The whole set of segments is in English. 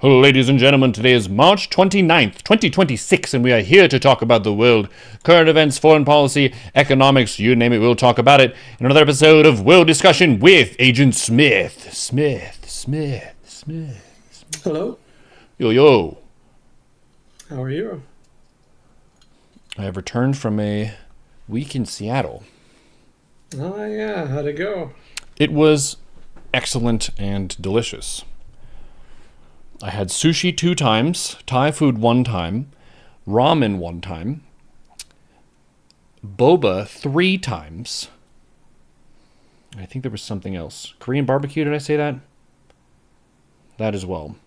Ladies and gentlemen, today is March 29th, 2026, and we are here to talk about the world, current events, foreign policy, economics, you name it, we'll talk about it in another episode of World Discussion with Agent Smith. Smith. Hello. Yo. How are you? I have returned from a week in Seattle. Oh, yeah. How'd it go? It was excellent and delicious. I had sushi 2 times, Thai food 1 time, ramen 1 time, boba 3 times. I think there was something else. Korean barbecue, did I say that? That as well.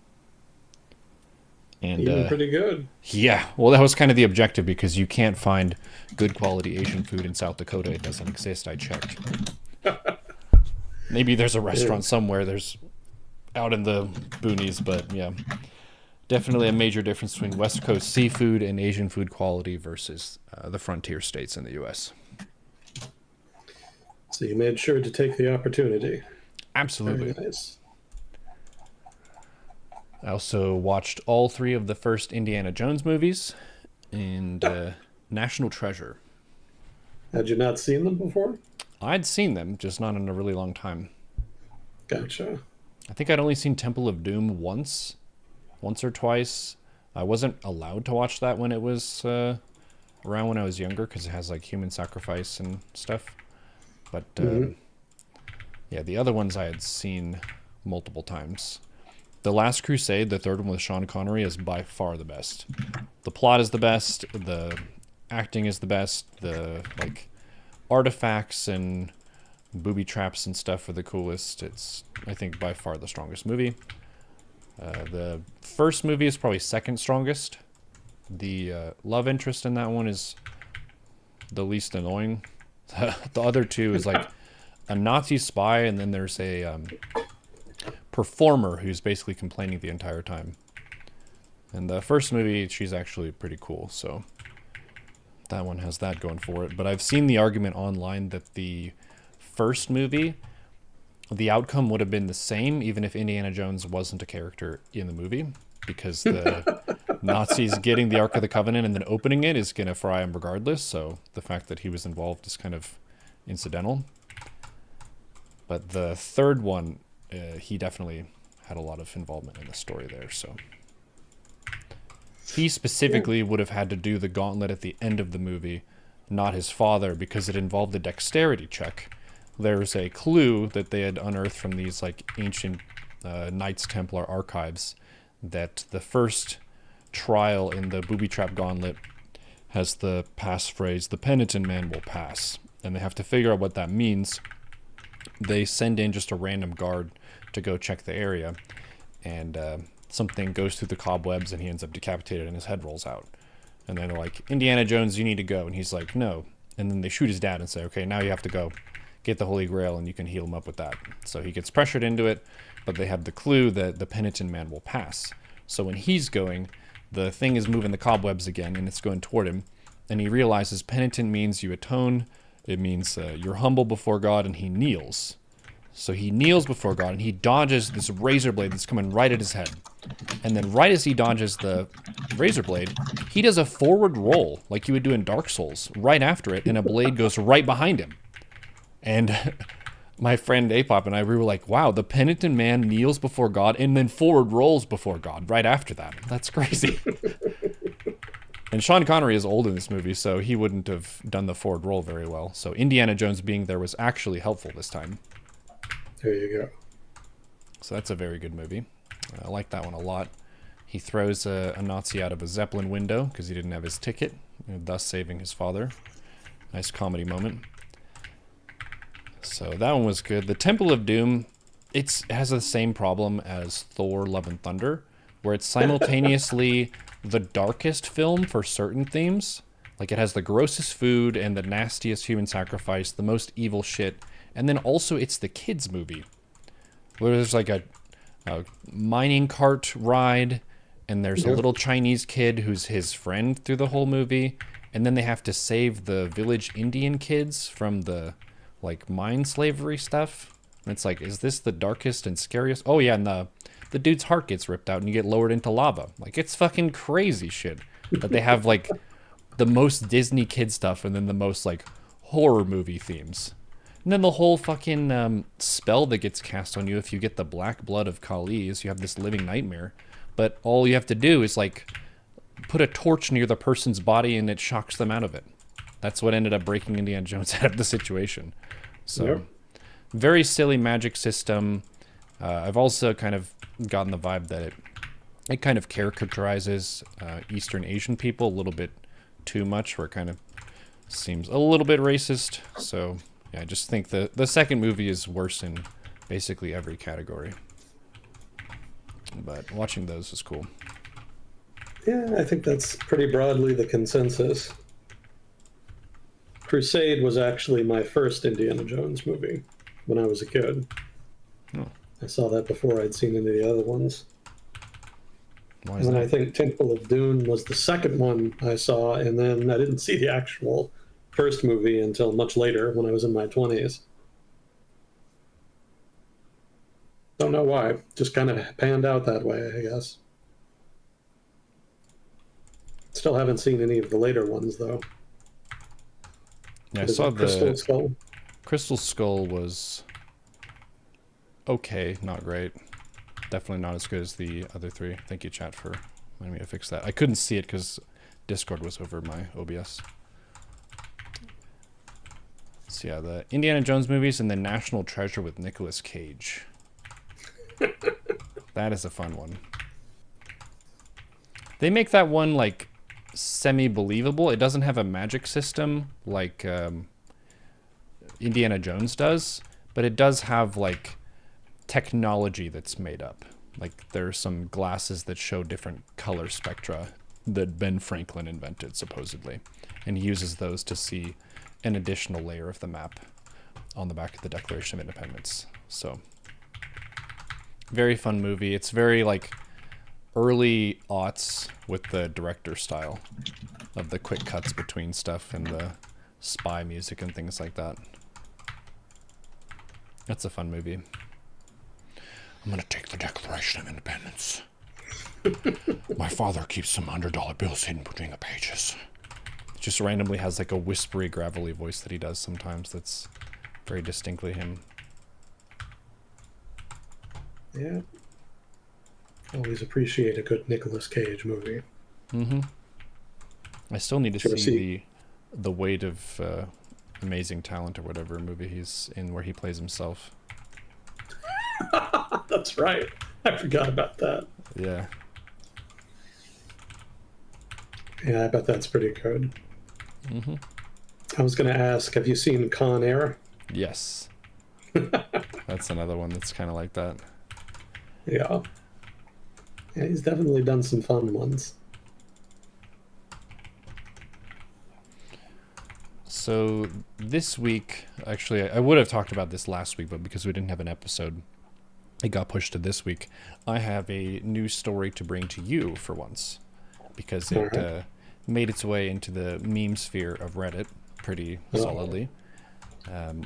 And even pretty good. Yeah, well, that was kind of the objective because you can't find good quality Asian food in South Dakota. It doesn't exist. I checked. Maybe there's a restaurant somewhere. There's out in the boonies, but yeah, definitely a major difference between West Coast seafood and Asian food quality versus the frontier states in the U.S. So you made sure to take the opportunity. Absolutely. Very nice. I also watched all 3 of the first Indiana Jones movies and National Treasure. Had you not seen them before? I'd seen them, just not in a really long time. Gotcha. I think I'd only seen Temple of Doom once or twice. I wasn't allowed to watch that when it was around when I was younger because it has like human sacrifice and stuff. But yeah, the other ones I had seen multiple times. The Last Crusade, the third one with Sean Connery, is by far the best. The plot is the best. The acting is the best. The like artifacts and booby traps and stuff are the coolest. It's, I think, by far the strongest movie. The first movie is probably second strongest. The love interest in that one is the least annoying. The other 2 is like a Nazi spy, and then there's a performer who's basically complaining the entire time. And the first movie, she's actually pretty cool, so that one has that going for it. But I've seen the argument online that the first movie, the outcome would have been the same even if Indiana Jones wasn't a character in the movie, because the Nazis getting the Ark of the Covenant and then opening it is going to fry him regardless, so the fact that he was involved is kind of incidental. But the third one, he definitely had a lot of involvement in the story there, so he specifically would have had to do the gauntlet at the end of the movie, not his father, because it involved a dexterity check. There's a clue that they had unearthed from these like ancient Knights Templar archives that the first trial in the booby trap gauntlet has the passphrase, "The penitent man will pass," and they have to figure out what that means. They send in just a random guard to go check the area, and something goes through the cobwebs and he ends up decapitated and his head rolls out. And then they're like, "Indiana Jones, you need to go." And he's like, "No." And then they shoot his dad and say, "Okay, now you have to go get the Holy Grail and you can heal him up with that." So he gets pressured into it, but they have the clue that the penitent man will pass. So when he's going, the thing is moving the cobwebs again and it's going toward him. And he realizes penitent means you atone. It means you're humble before God, and he kneels. So he kneels before God and he dodges this razor blade that's coming right at his head. And then right as he dodges the razor blade, he does a forward roll like you would do in Dark Souls right after it, and a blade goes right behind him. And my friend Apop and I, we were like, wow, the penitent man kneels before God and then forward rolls before God right after that. That's crazy. And Sean Connery is old in this movie, so he wouldn't have done the forward roll very well. So Indiana Jones being there was actually helpful this time. There you go. So that's a very good movie. I like that one a lot. He throws a Nazi out of a Zeppelin window because he didn't have his ticket, thus saving his father. Nice comedy moment. So that one was good. The Temple of Doom, it has the same problem as Thor: Love and Thunder, where it's simultaneously the darkest film for certain themes. Like, it has the grossest food and the nastiest human sacrifice, the most evil shit. And then also it's the kids movie, where there's like a mining cart ride, and there's a little Chinese kid who's his friend through the whole movie. And then they have to save the village Indian kids from the like mine slavery stuff. And it's like, is this the darkest and scariest? Oh yeah, and the dude's heart gets ripped out and you get lowered into lava. Like, it's fucking crazy shit. That they have like the most Disney kid stuff and then the most like horror movie themes. And then the whole fucking spell that gets cast on you if you get the black blood of Kali is you have this living nightmare. But all you have to do is like put a torch near the person's body and it shocks them out of it. That's what ended up breaking Indiana Jones out of the situation. So, Yep. very silly magic system. I've also kind of gotten the vibe that it kind of characterizes Eastern Asian people a little bit too much, where it kind of seems a little bit racist. So, yeah, I just think the second movie is worse in basically every category. But watching those was cool. Yeah, I think that's pretty broadly the consensus. Crusade was actually my first Indiana Jones movie when I was a kid. Oh. I saw that before I'd seen any of the other ones. Why And is then that? I think Temple of Doom was the second one I saw, and then I didn't see the actual first movie until much later when I was in my 20s. Don't know why. Just kind of panned out that way, I guess. Still haven't seen any of the later ones, though. Yeah, I What is saw it, Crystal Skull? Crystal Skull was okay, not great. Definitely not as good as the other three. Thank you, chat, for reminding me to fix that. I couldn't see it because Discord was over my OBS. So yeah, the Indiana Jones movies and the National Treasure with Nicolas Cage. That is a fun one. They make that one like semi-believable. It doesn't have a magic system like Indiana Jones does, but it does have like technology that's made up. Like there's some glasses that show different color spectra that Ben Franklin invented, supposedly. And he uses those to see an additional layer of the map on the back of the Declaration of Independence. So, very fun movie. It's very like early aughts with the director style of the quick cuts between stuff and the spy music and things like that. That's a fun movie. I'm gonna take the Declaration of Independence. My father keeps some $100 bills hidden between the pages. It just randomly has like a whispery, gravelly voice that he does sometimes that's very distinctly him. Yeah. Always appreciate a good Nicolas Cage movie. Mm-hmm. I still need to Sure, see the Weight of Amazing Talent or whatever movie he's in where he plays himself. That's right. I forgot about that. Yeah. Yeah, I bet that's pretty good. Mm-hmm. I was going to ask, have you seen Con Air? Yes. That's another one that's kind of like that. Yeah. Yeah, he's definitely done some fun ones. So this week, actually, I would have talked about this last week, but because we didn't have an episode, it got pushed to this week. I have a new story to bring to you for once, because it made its way into the meme sphere of Reddit pretty solidly.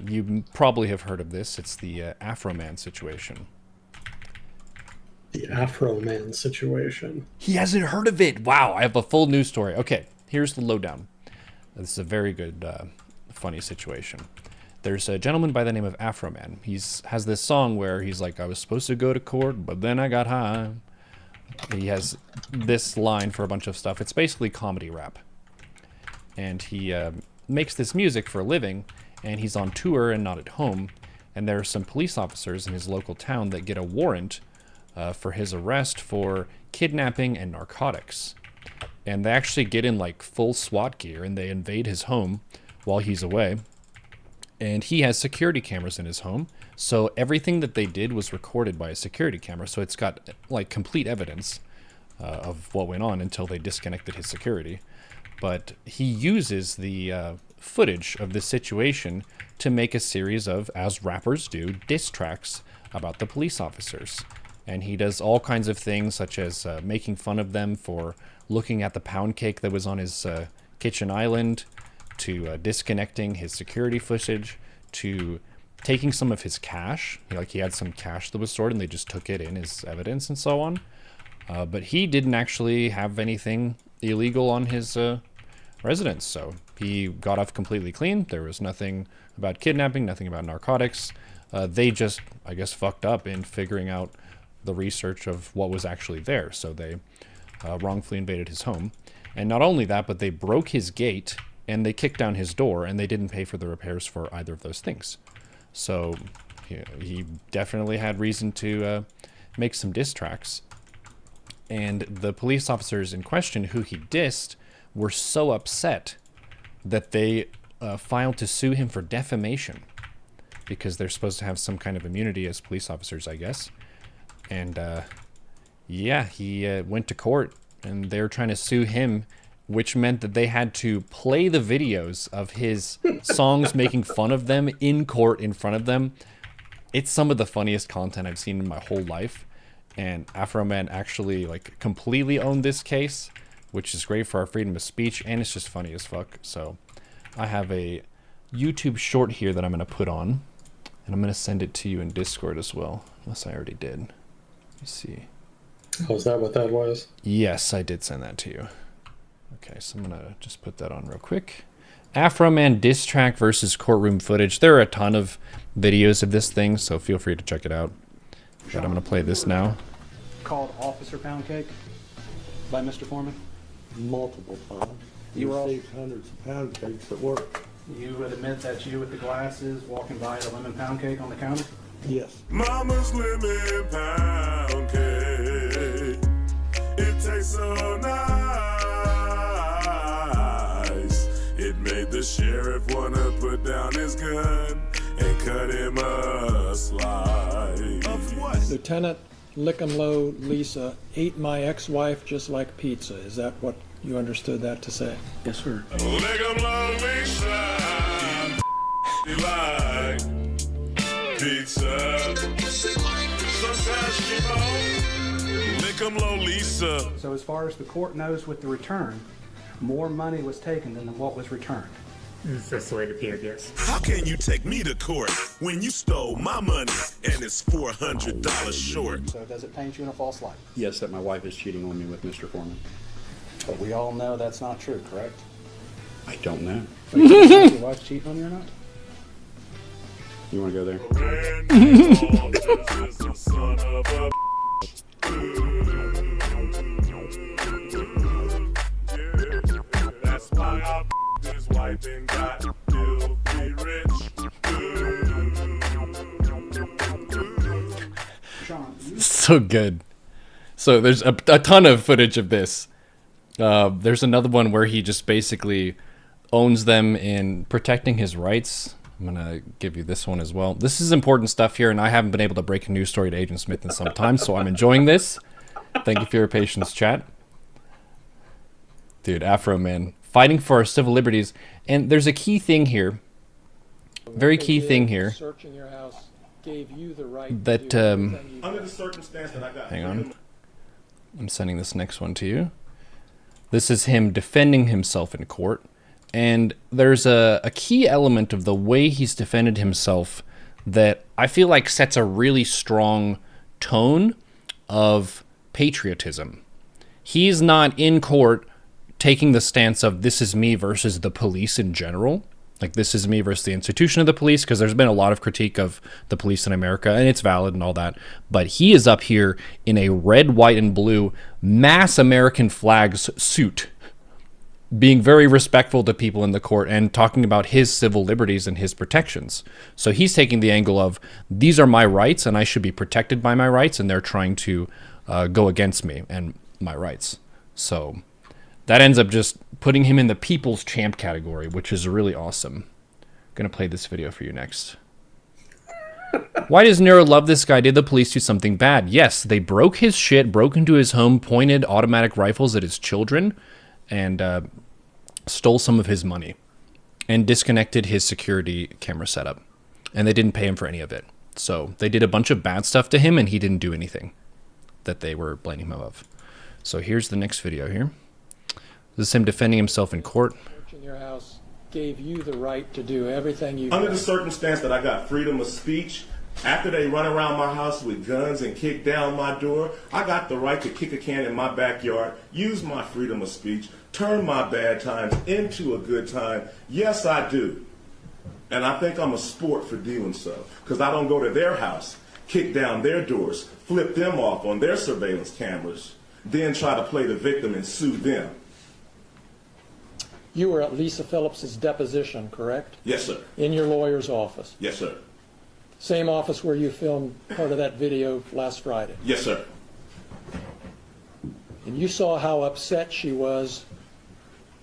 You probably have heard of this. It's the Afroman situation. The Afroman situation. He hasn't heard of it. Wow, I have a full news story. Okay, here's the lowdown. This is a very good, funny situation. There's a gentleman by the name of Afroman. Has this song where he's like, I was supposed to go to court, but then I got high. He has this line for a bunch of stuff. It's basically comedy rap. And he makes this music for a living, and he's on tour and not at home. And there are some police officers in his local town that get a warrant for his arrest for kidnapping and narcotics. And they actually get in like full SWAT gear and they invade his home while he's away. And he has security cameras in his home. So everything that they did was recorded by a security camera. So it's got like complete evidence of what went on until they disconnected his security. But he uses the footage of this situation to make a series of, as rappers do, diss tracks about the police officers. And he does all kinds of things, such as making fun of them for looking at the pound cake that was on his kitchen island, to disconnecting his security footage, to taking some of his cash. He had some cash that was stored, and they just took it in as evidence and so on. But he didn't actually have anything illegal on his residence, so he got off completely clean. There was nothing about kidnapping, nothing about narcotics. They just, I guess, fucked up in figuring out the research of what was actually there. So they wrongfully invaded his home. And not only that, but they broke his gate and they kicked down his door, and they didn't pay for the repairs for either of those things. So he definitely had reason to make some diss tracks. And the police officers in question who he dissed were so upset that they filed to sue him for defamation, because they're supposed to have some kind of immunity as police officers, I guess. And yeah, he went to court, and they were trying to sue him, which meant that they had to play the videos of his songs making fun of them in court in front of them. It's some of the funniest content I've seen in my whole life. And Afroman actually completely owned this case, which is great for our freedom of speech, and it's just funny as fuck. So I have a YouTube short here that I'm going to put on, and I'm going to send it to you in Discord as well, unless I already did. Let me see. Oh, is that what that was? Yes, I did send that to you. Okay, so I'm going to just put that on real quick. Afroman diss track versus courtroom footage. There are a ton of videos of this thing, so feel free to check it out. But I'm going to play this now. Called Officer Pound Cake by Mr. Foreman. Multiple times. You received hundreds of pound cakes at work. You would admit that you with the glasses walking by the lemon pound cake on the counter? Yes. Mama's lemon pound cake. It tastes so nice. It made the sheriff wanna put down his gun and cut him a slice. Of what? Lieutenant Lick'em-Low Lisa ate my ex-wife just like pizza. Is that what you understood that to say? Yes, sir. Lick 'em low, Lisa. Like pizza. Sometimes she moan. Lick 'em low, Lisa. So as far as the court knows with the return, more money was taken than what was returned. That's the way it appeared, yes. How can you take me to court when you stole my money and it's $400 short? So does it paint you in a false light? Yes, that my wife is cheating on me with Mr. Foreman. But we all know that's not true, correct? I don't know. You think your wife's cheating on you or not? You want to go there? That's why I his wife and got filthy rich. So good. So there's a ton of footage of this. There's another one where he just basically owns them in protecting his rights. I'm going to give you this one as well. This is important stuff here, and I haven't been able to break a news story to Agent Smith in some time, so I'm enjoying this. Thank you for your patience, chat. Dude, Afroman, fighting for our civil liberties. And there's a key thing here, very key thing here, Searching your house gave you the right that, to do everything you Under did. the circumstance that I got. hang on. I'm sending this next one to you. This is him defending himself in court. And there's a key element of the way he's defended himself that I feel like sets a really strong tone of patriotism. He's not in court taking the stance of this is me versus the police in general. Like, this is me versus the institution of the police, because there's been a lot of critique of the police in America, and it's valid and all that. But he is up here in a red, white, and blue mass American flags suit, being very respectful to people in the court and talking about his civil liberties and his protections. So he's taking the angle of, these are my rights and I should be protected by my rights, and they're trying to go against me and my rights. So that ends up just putting him in the people's champ category, which is really awesome. I'm going to play this video for you next. Why does Neuro love this guy? Did the police do something bad? Yes, they broke his shit, broke into his home, pointed automatic rifles at his children, and stole some of his money and disconnected his security camera setup. And they didn't pay him for any of it. So they did a bunch of bad stuff to him, and he didn't do anything that they were blaming him of. So here's the next video here. This is him defending himself in court. Searching your house gave you the right to do everything you Under did? the circumstance that I got freedom of speech, after they run around my house with guns and kick down my door, I got the right to kick a can in my backyard, use my freedom of speech, turn my bad times into a good time. Yes, I do. And I think I'm a sport for doing so, because I don't go to their house, kick down their doors, flip them off on their surveillance cameras, then try to play the victim and sue them. You were at Lisa Phillips's deposition, correct? Yes, sir. In your lawyer's office. Yes, sir. Same office where you filmed part of that video last Friday. Yes, sir. And you saw how upset she was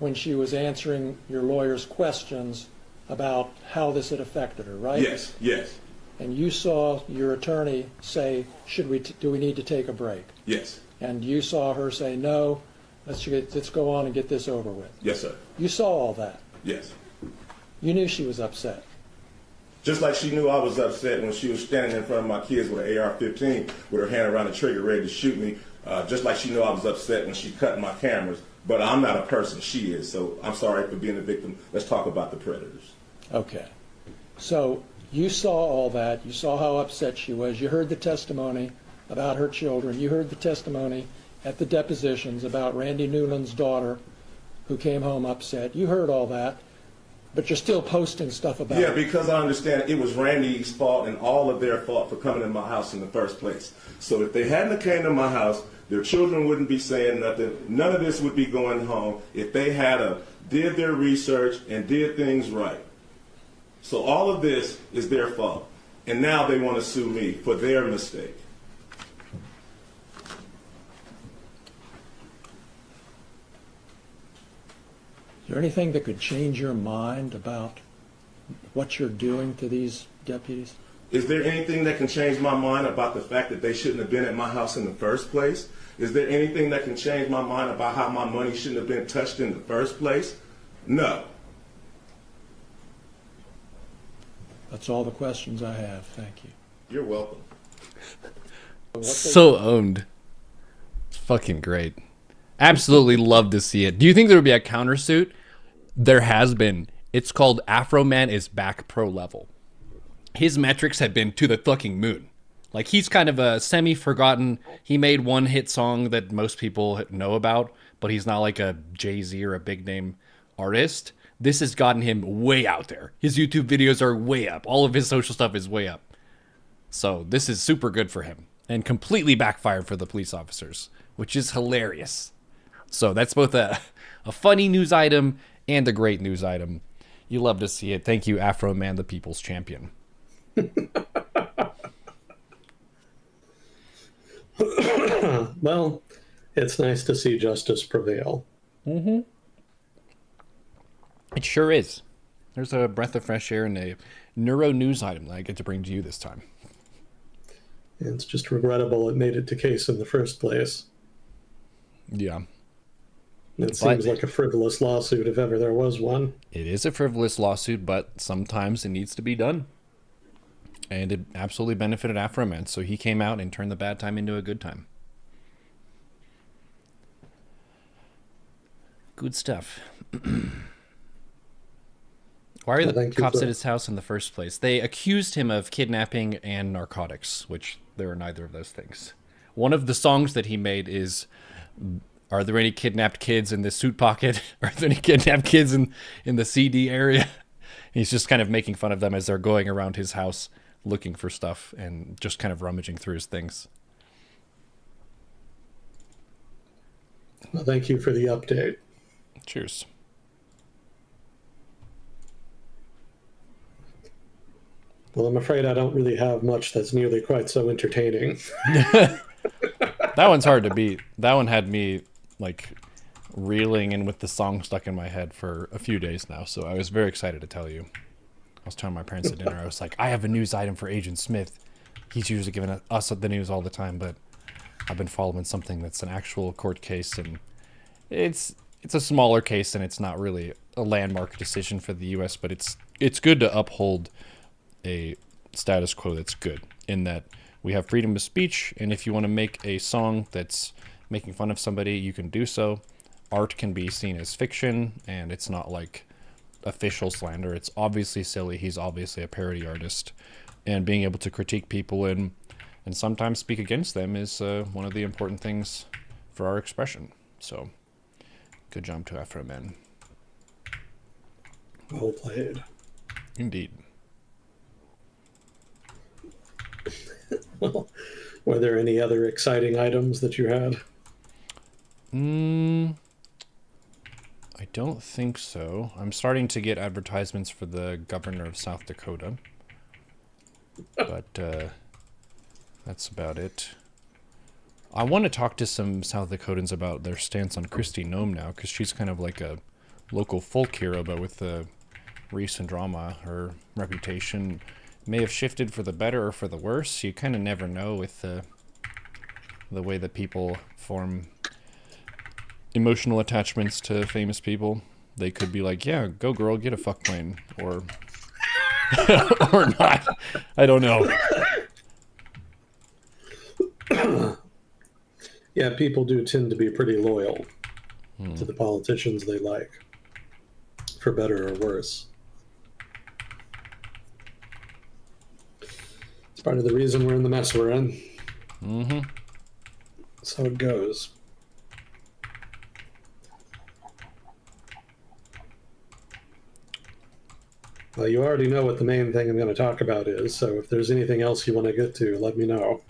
when she was answering your lawyer's questions about how this had affected her, right? Yes, yes, And you saw your attorney say, do we need to take a break? yes, And you saw her say, no, let's go on and get this over with. yes, sir. You saw all that. Yes. You knew she was upset. Just like she knew I was upset when she was standing in front of my kids with an AR-15 with her hand around the trigger ready to shoot me. Just like she knew I was upset when she cut my cameras. But I'm not a person, she is. So I'm sorry for being a victim. Let's talk about the predators. Okay. So you saw all that. You saw how upset she was. You heard the testimony about her children. You heard the testimony at the depositions about Randy Newland's daughter who came home upset. You heard all that. But you're still posting stuff about Yeah, it. because I understand it was Randy's fault and all of their fault for coming in my house in the first place. So if they hadn't have came to my house, their children wouldn't be saying nothing. None of this would be going home if they did their research and did things right. So all of this is their fault. And now they want to sue me for their mistake. Is there anything that could change your mind about what you're doing to these deputies? Is there anything that can change my mind about the fact that they shouldn't have been at my house in the first place? Is there anything that can change my mind about how my money shouldn't have been touched in the first place? No. That's all the questions I have. Thank you. You're welcome. So owned. It's fucking great. Absolutely love to see it. Do you think there would be a countersuit? There has been. It's called Afroman is back pro level. His metrics have been to the fucking moon. Like, he's kind of a semi-forgotten. He made one hit song that most people know about, but he's not like a Jay-Z or a big name artist. This has gotten him way out there. His YouTube videos are way up. All of his social stuff is way up. So this is super good for him and completely backfired for the police officers, which is hilarious. So that's both a funny news item and a great news item. You love to see it. Thank you, Afroman, the people's champion. Well, it's nice to see justice prevail. Mm-hmm. It sure is. There's a breath of fresh air and a Neuro news item that I get to bring to you this time. It's just regrettable it made it to case in the first place. Yeah. It seems like a frivolous lawsuit if ever there was one. It is a frivolous lawsuit, but sometimes it needs to be done. And it absolutely benefited Afroman, so he came out and turned the bad time into a good time. Good stuff. Why are the cops at his house in the first place? They accused him of kidnapping and narcotics, which there are neither of those things. One of the songs that he made is, are there any kidnapped kids in this suit pocket? Are there any kidnapped kids in the CD area? He's just kind of making fun of them as they're going around his house looking for stuff and just kind of rummaging through his things. Well, thank you for the update. Cheers. Well, I'm afraid I don't really have much that's nearly quite so entertaining. That one's hard to beat. That one had me like reeling and with the song stuck in my head for a few days now, so I was very excited to tell you. I was telling my parents at dinner, I was like, I have a news item for Agent Smith. He's usually giving us the news all the time, but I've been following something that's an actual court case, and it's a smaller case, and it's not really a landmark decision for the U.S., but it's good to uphold a status quo that's good, in that we have freedom of speech, and if you want to make a song that's making fun of somebody, you can do so. Art can be seen as fiction, and it's not like official slander. It's obviously silly. He's obviously a parody artist, and being able to critique people and sometimes speak against them is one of the important things for our expression. So, good job to Afroman. Well played. Indeed. Well, were there any other exciting items that you had? I don't think so. I'm starting to get advertisements for the governor of South Dakota. But that's about it. I want to talk to some South Dakotans about their stance on Kristi Noem now, because she's kind of like a local folk hero, but with the recent drama, her reputation may have shifted for the better or for the worse. You kind of never know with the way that people form emotional attachments to famous people. They could be like, yeah, go girl, get a fuck plane, or or not. I don't know. Yeah, people do tend to be pretty loyal to the politicians they like, for better or worse. It's part of the reason we're in the mess we're in. Mm-hmm. That's how it goes. Well, you already know what the main thing I'm going to talk about is, so if there's anything else you want to get to, let me know.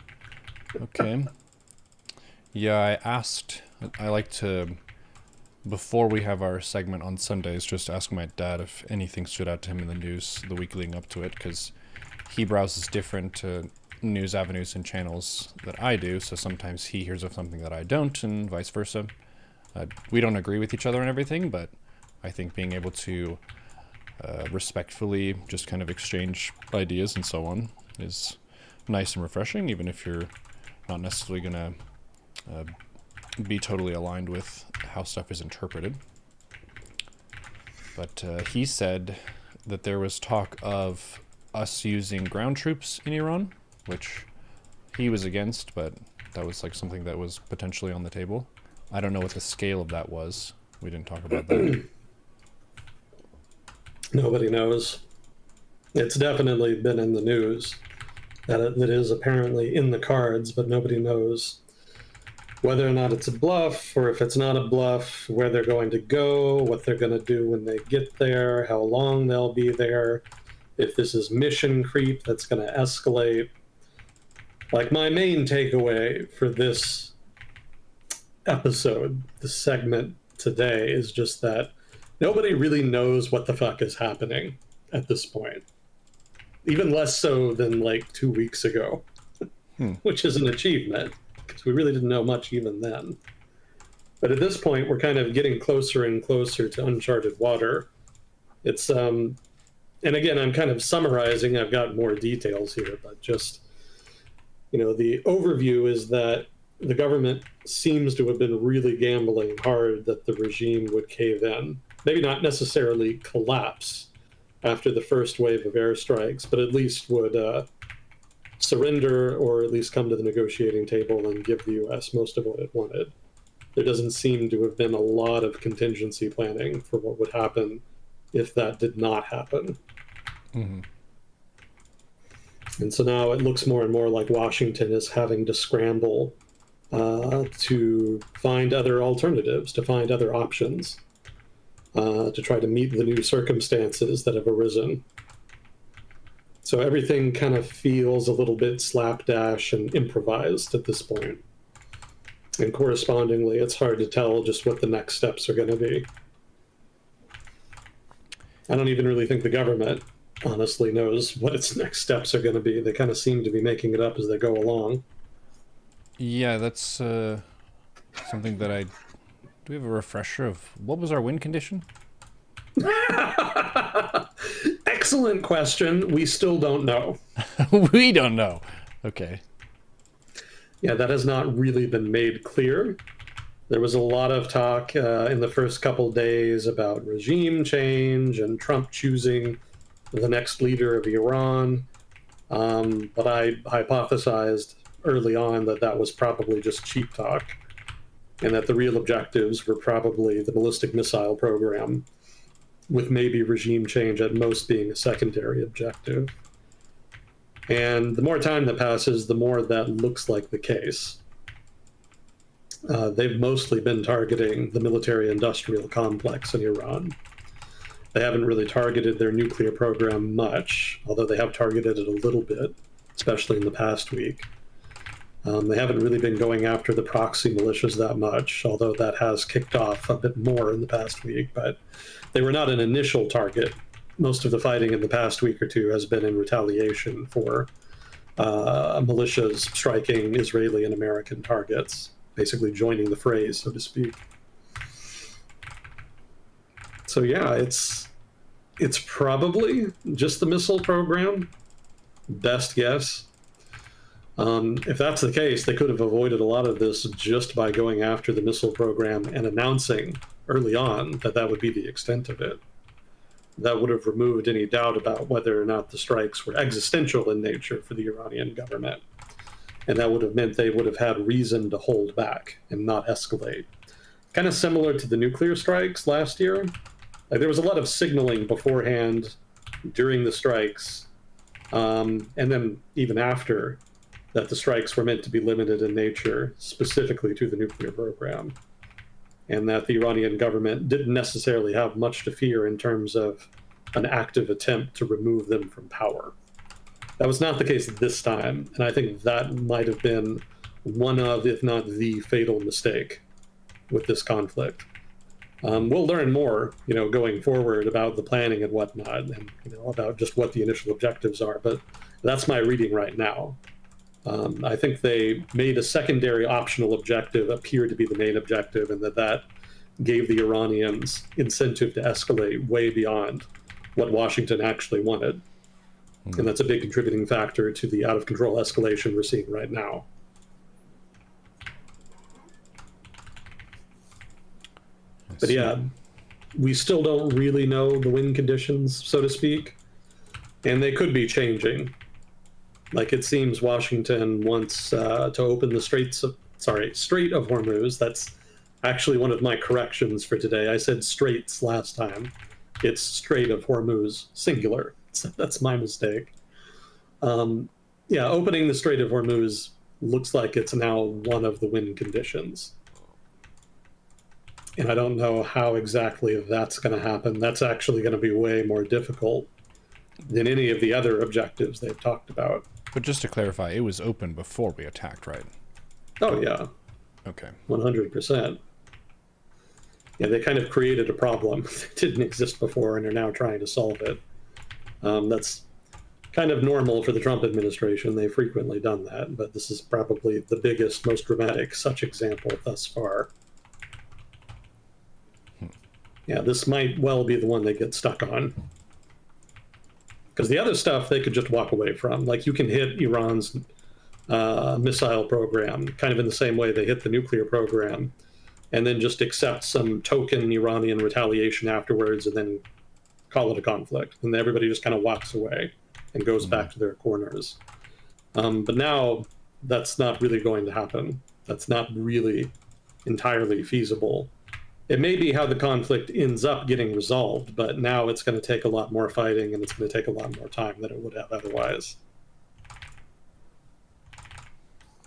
Okay. Yeah, I like to, before we have our segment on Sundays, just ask my dad if anything stood out to him in the news the week leading up to it, because he browses different news avenues and channels that I do, so sometimes he hears of something that I don't, and vice versa. We don't agree with each other on everything, but I think being able to respectfully just kind of exchange ideas and so on is nice and refreshing, even if you're not necessarily going to be totally aligned with how stuff is interpreted. But he said that there was talk of us using ground troops in Iran, which he was against, but that was like something that was potentially on the table. I don't know what the scale of that was. We didn't talk about that. Nobody knows. It's definitely been in the news that it is apparently in the cards, but nobody knows whether or not it's a bluff, or if it's not a bluff, where they're going to go, what they're going to do when they get there, how long they'll be there, if this is mission creep that's going to escalate. Like, my main takeaway for this episode, the segment today, is just that nobody really knows what the fuck is happening at this point. Even less so than like 2 weeks ago, which is an achievement, because we really didn't know much even then. But at this point, we're kind of getting closer and closer to uncharted water. It's, and again, I'm kind of summarizing, I've got more details here, but just, the overview is that the government seems to have been really gambling hard that the regime would cave in. Maybe not necessarily collapse after the first wave of airstrikes, but at least would surrender, or at least come to the negotiating table and give the U.S. most of what it wanted. There doesn't seem to have been a lot of contingency planning for what would happen if that did not happen. Mm-hmm. And so now it looks more and more like Washington is having to scramble to find other alternatives, to find other options, to try to meet the new circumstances that have arisen. So everything kind of feels a little bit slapdash and improvised at this point. And correspondingly, it's hard to tell just what the next steps are going to be. I don't even really think the government honestly knows what its next steps are going to be. They kind of seem to be making it up as they go along. Yeah, that's something that do we have a refresher of what was our win condition? Excellent question. We still don't know. We don't know. Okay. Yeah, that has not really been made clear. There was a lot of talk in the first couple days about regime change and Trump choosing the next leader of Iran. But I hypothesized early on that was probably just cheap talk, and that the real objectives were probably the ballistic missile program with maybe regime change at most being a secondary objective. And the more time that passes, the more that looks like the case. They've mostly been targeting the military-industrial complex in Iran. They haven't really targeted their nuclear program much, although they have targeted it a little bit, especially in the past week. They haven't really been going after the proxy militias that much, although that has kicked off a bit more in the past week, but they were not an initial target. Most of the fighting in the past week or two has been in retaliation for militias striking Israeli and American targets, basically joining the fray, so to speak. So yeah, it's probably just the missile program, best guess. If that's the case, they could have avoided a lot of this just by going after the missile program and announcing early on that that would be the extent of it. That would have removed any doubt about whether or not the strikes were existential in nature for the Iranian government. And that would have meant they would have had reason to hold back and not escalate. Kind of similar to the nuclear strikes last year. Like, there was a lot of signaling beforehand, during the strikes, and then even after, that the strikes were meant to be limited in nature, specifically to the nuclear program, and that the Iranian government didn't necessarily have much to fear in terms of an active attempt to remove them from power. That was not the case this time, and I think that might have been one of, if not the fatal mistake with this conflict. We'll learn more, going forward about the planning and whatnot, and about just what the initial objectives are, but that's my reading right now. I think they made a secondary optional objective appear to be the main objective, and that gave the Iranians incentive to escalate way beyond what Washington actually wanted. And that's a big contributing factor to the out-of-control escalation we're seeing right now. But yeah, we still don't really know the wind conditions, so to speak, and they could be changing. Like, it seems Washington wants to open the Strait of Hormuz. That's actually one of my corrections for today. I said straits last time. It's Strait of Hormuz, singular. So that's my mistake. Yeah, opening the Strait of Hormuz looks like it's now one of the win conditions. And I don't know how exactly that's going to happen. That's actually going to be way more difficult than any of the other objectives they've talked about. But just to clarify, it was open before we attacked, right? Oh, yeah. Okay. 100%. Yeah, they kind of created a problem that didn't exist before and are now trying to solve it. That's kind of normal for the Trump administration. They've frequently done that, but this is probably the biggest, most dramatic such example thus far. Yeah, this might well be the one they get stuck on. Because the other stuff they could just walk away from. Like, you can hit Iran's missile program kind of in the same way they hit the nuclear program, and then just accept some token Iranian retaliation afterwards, and then call it a conflict. And everybody just kind of walks away and goes back to their corners. But now that's not really going to happen. That's not really entirely feasible. It may be how the conflict ends up getting resolved, but now it's going to take a lot more fighting, and it's going to take a lot more time than it would have otherwise.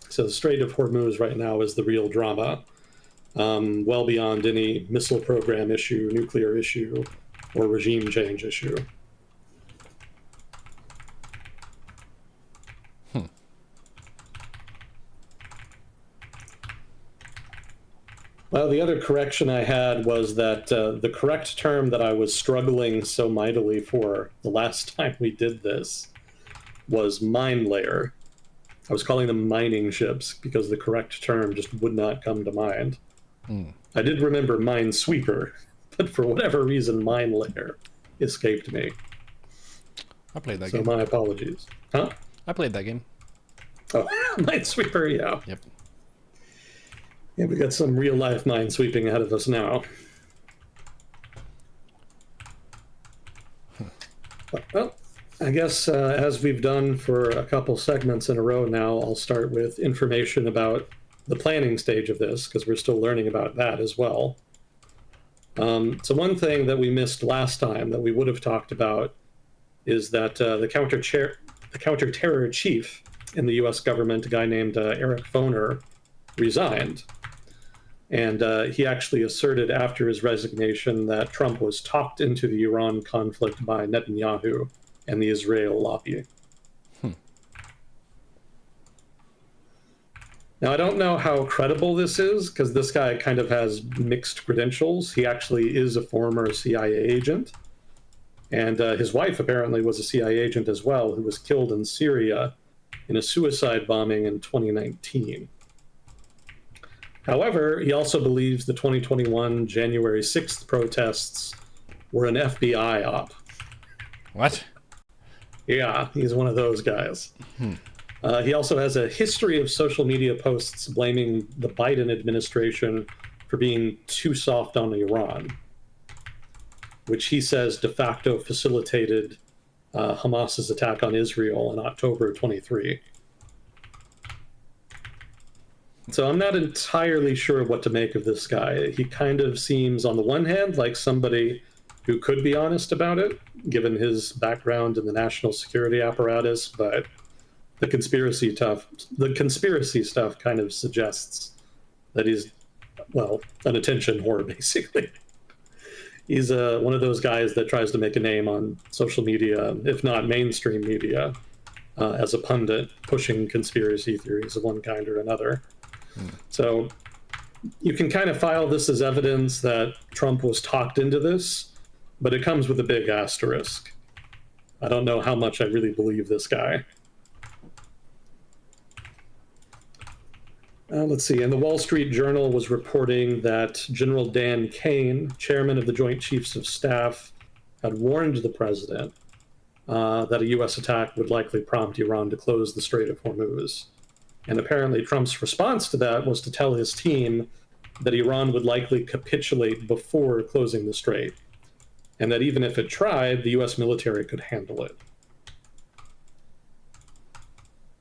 So the Strait of Hormuz right now is the real drama, well beyond any missile program issue, nuclear issue, or regime change issue. Well, the other correction I had was that the correct term that I was struggling so mightily for the last time we did this was mine layer. I was calling them mining ships because the correct term just would not come to mind. I did remember mine sweeper, but for whatever reason, mine layer escaped me. I played that game. So my apologies. Huh? I played that game. Oh, mine sweeper, yeah. Yep. Yeah, we got some real life mine sweeping ahead of us now. Well, I guess as we've done for a couple segments in a row now, I'll start with information about the planning stage of this, because we're still learning about that as well. So one thing that we missed last time that we would have talked about is that the counter-terror chief in the U.S. government, a guy named Eric Foner, resigned. And he actually asserted after his resignation that Trump was talked into the Iran conflict by Netanyahu and the Israel lobby. Now, I don't know how credible this is, because this guy kind of has mixed credentials. He actually is a former CIA agent. And his wife apparently was a CIA agent as well, who was killed in Syria in a suicide bombing in 2019. However, he also believes the 2021 January 6th protests were an FBI op. What? Yeah, he's one of those guys. He also has a history of social media posts blaming the Biden administration for being too soft on Iran, which he says de facto facilitated Hamas's attack on Israel in October 23. So I'm not entirely sure what to make of this guy. He kind of seems, on the one hand, like somebody who could be honest about it, given his background in the national security apparatus, but the conspiracy stuff kind of suggests that he's, well, an attention whore, basically. He's one of those guys that tries to make a name on social media, if not mainstream media, as a pundit pushing conspiracy theories of one kind or another. So you can kind of file this as evidence that Trump was talked into this, but it comes with a big asterisk. I don't know how much I really believe this guy. Let's see. And the Wall Street Journal was reporting that General Dan Kane, chairman of the Joint Chiefs of Staff, had warned the president that a U.S. attack would likely prompt Iran to close the Strait of Hormuz. And apparently Trump's response to that was to tell his team that Iran would likely capitulate before closing the strait, and that even if it tried, the U.S. military could handle it.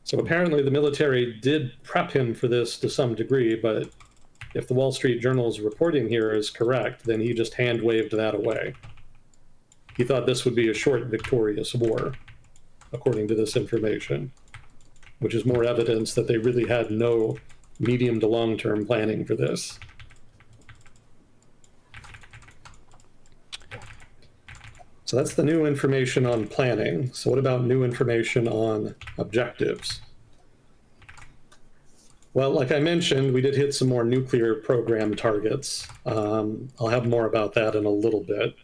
So apparently the military did prep him for this to some degree, but if the Wall Street Journal's reporting here is correct, then he just hand-waved that away. He thought this would be a short, victorious war, according to this information, which is more evidence that they really had no medium to long-term planning for this. So that's the new information on planning. So what about new information on objectives? Well, like I mentioned, we did hit some more nuclear program targets. I'll have more about that in a little bit.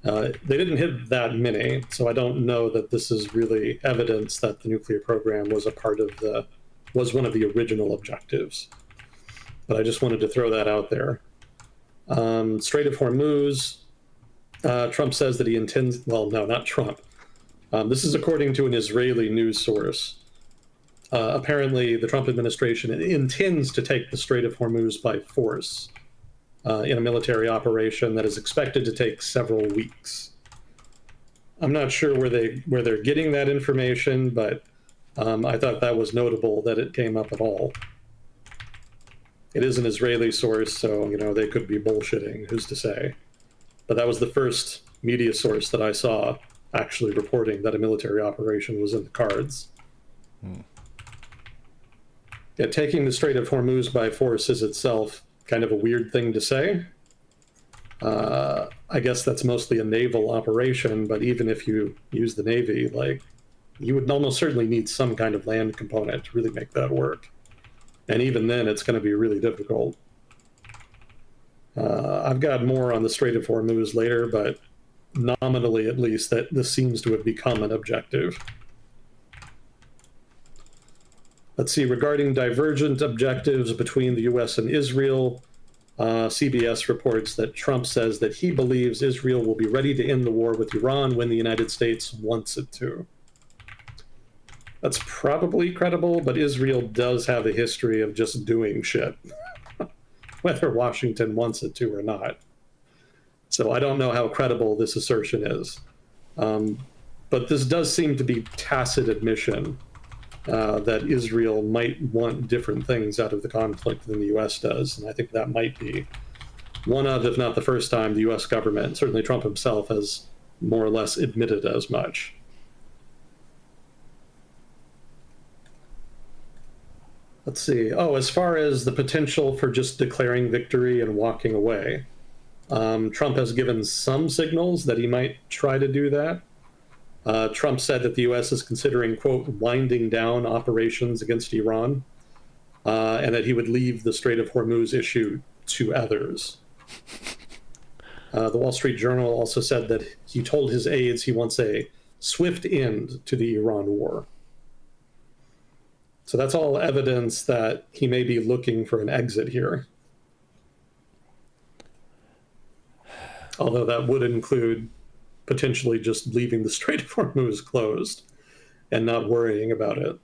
They didn't hit that many, so I don't know that this is really evidence that the nuclear program was was one of the original objectives. But I just wanted to throw that out there. Strait of Hormuz, Trump says that he intends, well, no, not Trump. This is according to an Israeli news source. Apparently, the Trump administration intends to take the Strait of Hormuz by force in a military operation that is expected to take several weeks. I'm not sure where they're getting that information, but I thought that was notable that it came up at all. It is an Israeli source, so they could be bullshitting. Who's to say? But that was the first media source that I saw actually reporting that a military operation was in the cards. Yeah, taking the Strait of Hormuz by force is itself kind of a weird thing to say. I guess that's mostly a naval operation, but even if you use the Navy, you would almost certainly need some kind of land component to really make that work. And even then, it's going to be really difficult. I've got more on the Strait of Hormuz later, but nominally at least, that this seems to have become an objective. Let's see, regarding divergent objectives between the U.S. and Israel, CBS reports that Trump says that he believes Israel will be ready to end the war with Iran when the United States wants it to. That's probably credible, but Israel does have a history of just doing shit, whether Washington wants it to or not. So I don't know how credible this assertion is. But this does seem to be tacit admission that Israel might want different things out of the conflict than the U.S. does, and I think that might be one of, if not the first time, the US government, certainly Trump himself, has more or less admitted as much. Let's see. Oh, as far as the potential for just declaring victory and walking away, Trump has given some signals that he might try to do that. Trump said that the U.S. is considering, quote, winding down operations against Iran, and that he would leave the Strait of Hormuz issue to others. The Wall Street Journal also said that he told his aides he wants a swift end to the Iran war. So that's all evidence that he may be looking for an exit here. Although that would include potentially just leaving the Strait of Hormuz closed and not worrying about it.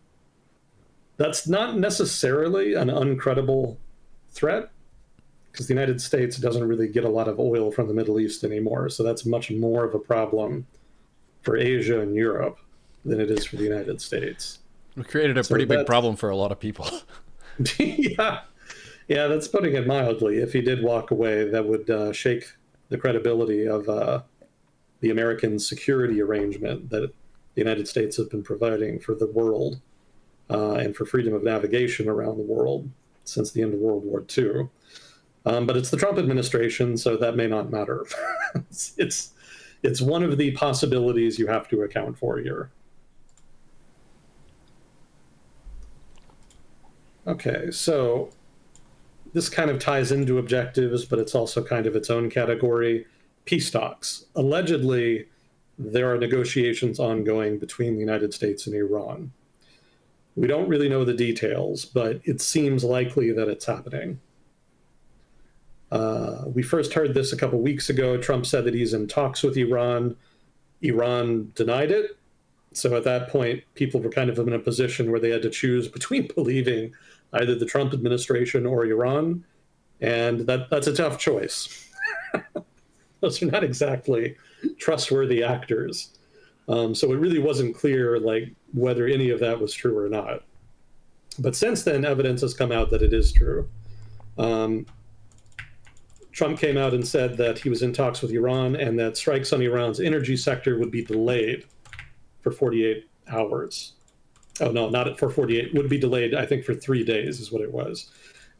That's not necessarily an uncredible threat, because the United States doesn't really get a lot of oil from the Middle East anymore. So that's much more of a problem for Asia and Europe than it is for the United States. We created a pretty big problem for a lot of people. Yeah, that's putting it mildly. If he did walk away, that would shake the credibility of the American security arrangement that the United States has been providing for the world and for freedom of navigation around the world since the end of World War II. But it's the Trump administration, so that may not matter. It's one of the possibilities you have to account for here. Okay, so this kind of ties into objectives, but it's also kind of its own category. Peace talks. Allegedly, there are negotiations ongoing between the United States and Iran. We don't really know the details, but it seems likely that it's happening. We first heard this a couple weeks ago. Trump said that he's in talks with Iran. Iran denied it. So at that point, people were kind of in a position where they had to choose between believing either the Trump administration or Iran. And that's a tough choice. Those are not exactly trustworthy actors. So it really wasn't clear whether any of that was true or not. But since then, evidence has come out that it is true. Trump came out and said that he was in talks with Iran and that strikes on Iran's energy sector would be delayed for 48 hours. Oh, no, not for 48. Would be delayed, I think, for 3 days is what it was.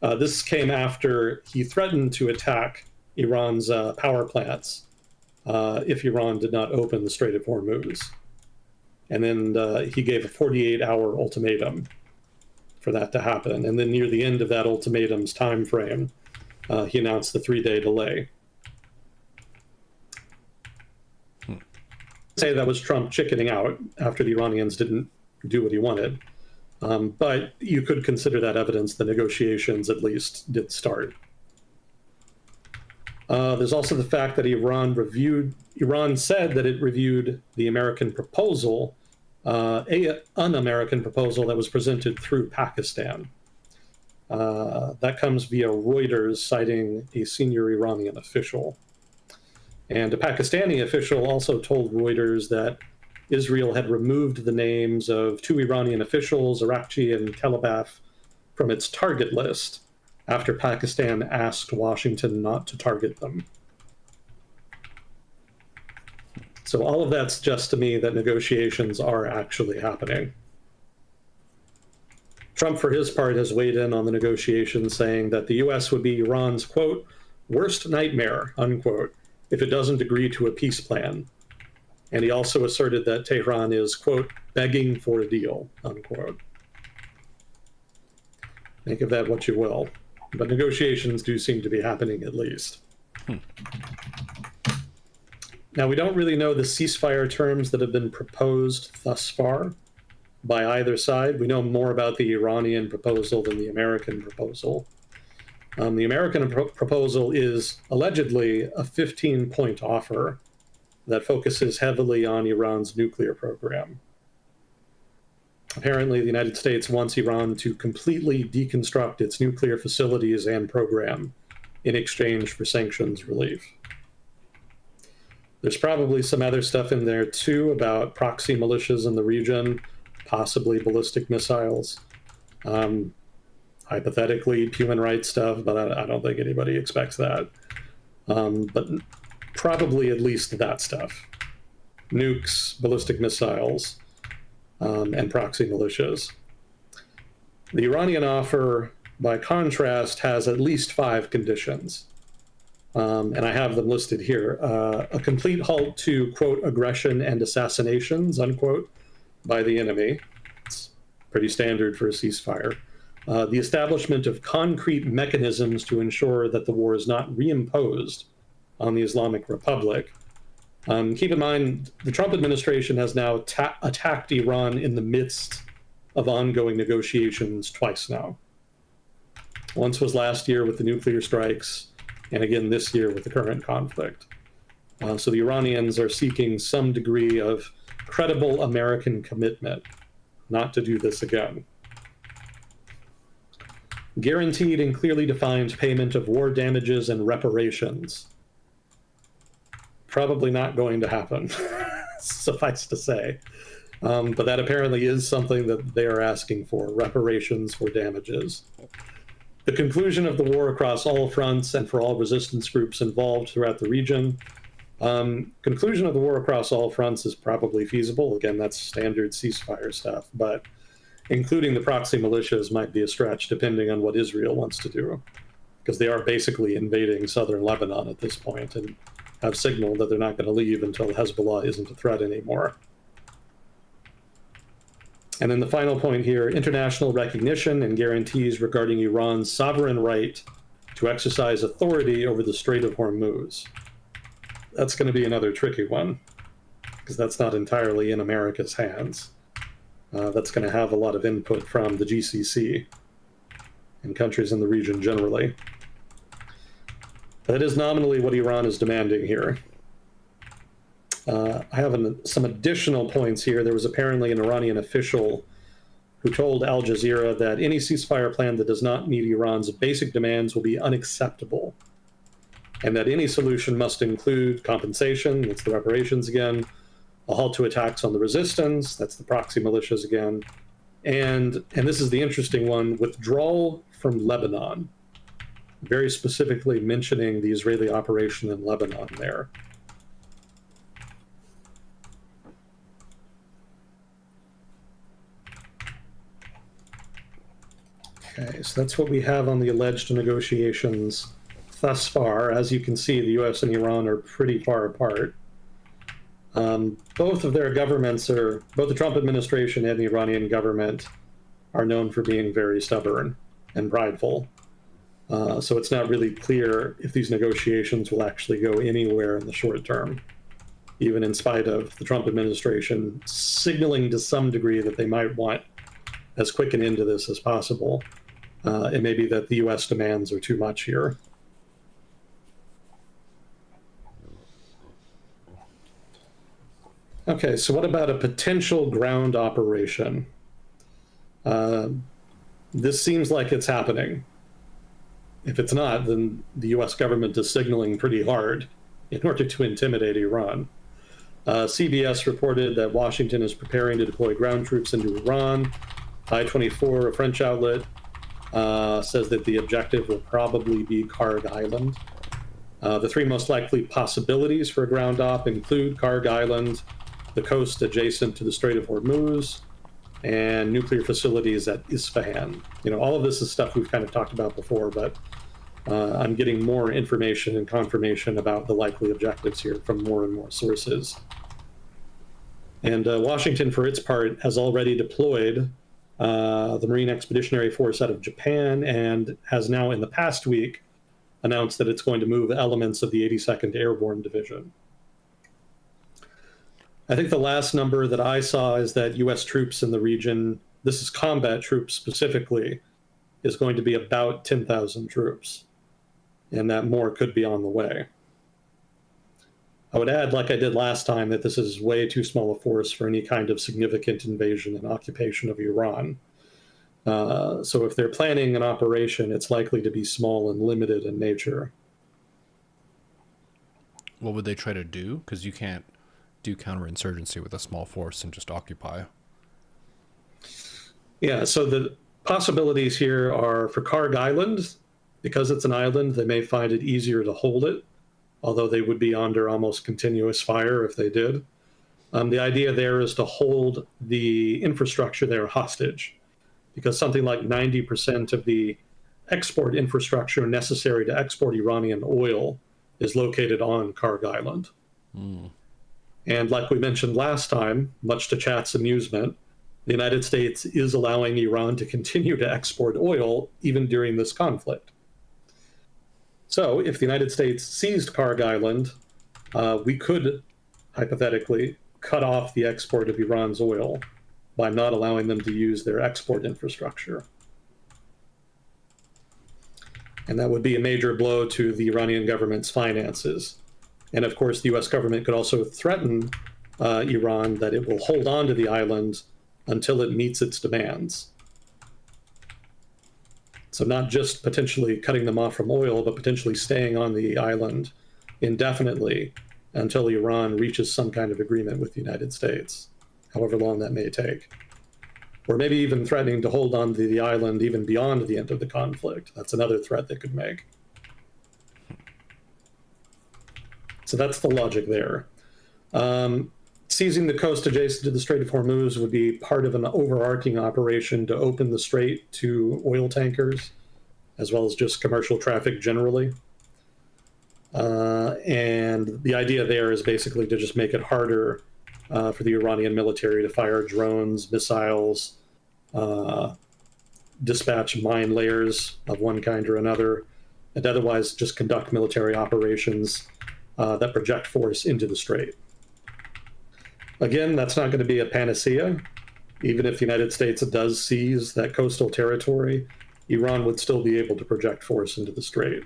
This came after he threatened to attack Iran's power plants if Iran did not open the Strait of Hormuz. And then he gave a 48-hour ultimatum for that to happen. And then near the end of that ultimatum's time frame, he announced the 3-day delay. Say that was Trump chickening out after the Iranians didn't do what he wanted. But you could consider that evidence the negotiations at least did start. There's also the fact that Iran said that it reviewed the American proposal, an un-American proposal that was presented through Pakistan. That comes via Reuters citing a senior Iranian official. And a Pakistani official also told Reuters that Israel had removed the names of 2 Iranian officials, Arakchi and Kalibaf, from its target list after Pakistan asked Washington not to target them. So all of that suggests to me that negotiations are actually happening. Trump, for his part, has weighed in on the negotiations, saying that the U.S. would be Iran's, quote, worst nightmare, unquote, if it doesn't agree to a peace plan. And he also asserted that Tehran is, quote, begging for a deal, unquote. Think of that what you will. But negotiations do seem to be happening at least. Now, we don't really know the ceasefire terms that have been proposed thus far by either side. We know more about the Iranian proposal than the American proposal. The American proposal is allegedly a 15-point offer that focuses heavily on Iran's nuclear program. Apparently, the United States wants Iran to completely deconstruct its nuclear facilities and program in exchange for sanctions relief. There's probably some other stuff in there, too, about proxy militias in the region, possibly ballistic missiles. Hypothetically, human rights stuff, but I don't think anybody expects that. but probably at least that stuff. Nukes, ballistic missiles, and proxy militias. The Iranian offer, by contrast, has at least 5 conditions. And I have them listed here. A complete halt to, quote, aggression and assassinations, unquote, by the enemy. It's pretty standard for a ceasefire. The establishment of concrete mechanisms to ensure that the war is not reimposed on the Islamic Republic. Keep in mind, the Trump administration has now attacked Iran in the midst of ongoing negotiations twice now. Once was last year with the nuclear strikes, and again this year with the current conflict. So the Iranians are seeking some degree of credible American commitment not to do this again. Guaranteed and clearly defined payment of war damages and reparations. Probably not going to happen, suffice to say. But that apparently is something that they are asking for, reparations for damages. The conclusion of the war across all fronts and for all resistance groups involved throughout the region. Conclusion of the war across all fronts is probably feasible. Again, that's standard ceasefire stuff, but including the proxy militias might be a stretch depending on what Israel wants to do, because they are basically invading southern Lebanon at this point and have signaled that they're not going to leave until Hezbollah isn't a threat anymore. And then the final point here, international recognition and guarantees regarding Iran's sovereign right to exercise authority over the Strait of Hormuz. That's going to be another tricky one, because that's not entirely in America's hands. That's going to have a lot of input from the GCC and countries in the region generally. That is nominally what Iran is demanding here. I have some additional points here. There was apparently an Iranian official who told Al Jazeera that any ceasefire plan that does not meet Iran's basic demands will be unacceptable, and that any solution must include compensation, that's the reparations again, a halt to attacks on the resistance, that's the proxy militias again, and this is the interesting one, withdrawal from Lebanon, very specifically mentioning the Israeli operation in Lebanon there. Okay, so that's what we have on the alleged negotiations thus far. As you can see, the US and Iran are pretty far apart. Both of their governments both the Trump administration and the Iranian government are known for being very stubborn and prideful. So it's not really clear if these negotiations will actually go anywhere in the short term, even in spite of the Trump administration signaling to some degree that they might want as quick an end to this as possible. It may be that the US demands are too much here. Okay, so what about a potential ground operation? This seems like it's happening. If it's not, then the US government is signaling pretty hard in order to intimidate Iran. CBS reported that Washington is preparing to deploy ground troops into Iran. I-24, a French outlet, says that the objective will probably be Karg Island. The 3 most likely possibilities for a ground op include Karg Island, the coast adjacent to the Strait of Hormuz, and nuclear facilities at Isfahan. You know, all of this is stuff we've kind of talked about before, but I'm getting more information and confirmation about the likely objectives here from more and more sources. And Washington, for its part, has already deployed the Marine Expeditionary Force out of Japan, and has now, in the past week, announced that it's going to move elements of the 82nd Airborne Division. I think the last number that I saw is that US troops in the region, this is combat troops specifically, is going to be about 10,000 troops, and that more could be on the way. I would add, like I did last time, that this is way too small a force for any kind of significant invasion and occupation of Iran. So if they're planning an operation, it's likely to be small and limited in nature. What would they try to do? Because you can't do counterinsurgency with a small force and just occupy. Yeah, so the possibilities here are for Karg Island, because it's an island, they may find it easier to hold it although they would be under almost continuous fire if they did. The idea there is to hold the infrastructure there hostage, because something like 90% of the export infrastructure necessary to export Iranian oil is located on Karg Island. And like we mentioned last time, much to Chat's amusement, the United States is allowing Iran to continue to export oil even during this conflict. So if the United States seized Karg Island, we could, hypothetically, cut off the export of Iran's oil by not allowing them to use their export infrastructure. And that would be a major blow to the Iranian government's finances. And of course, the US government could also threaten Iran that it will hold on to the island until it meets its demands. So not just potentially cutting them off from oil, but potentially staying on the island indefinitely until Iran reaches some kind of agreement with the United States, however long that may take. Or maybe even threatening to hold on to the island even beyond the end of the conflict. That's another threat they could make. So that's the logic there. Seizing the coast adjacent to the Strait of Hormuz would be part of an overarching operation to open the strait to oil tankers, as well as just commercial traffic generally. And the idea there is basically to just make it harder for the Iranian military to fire drones, missiles, dispatch mine layers of one kind or another, and otherwise just conduct military operations that project force into the strait. Again, that's not going to be a panacea. Even if the United States does seize that coastal territory, Iran would still be able to project force into the strait.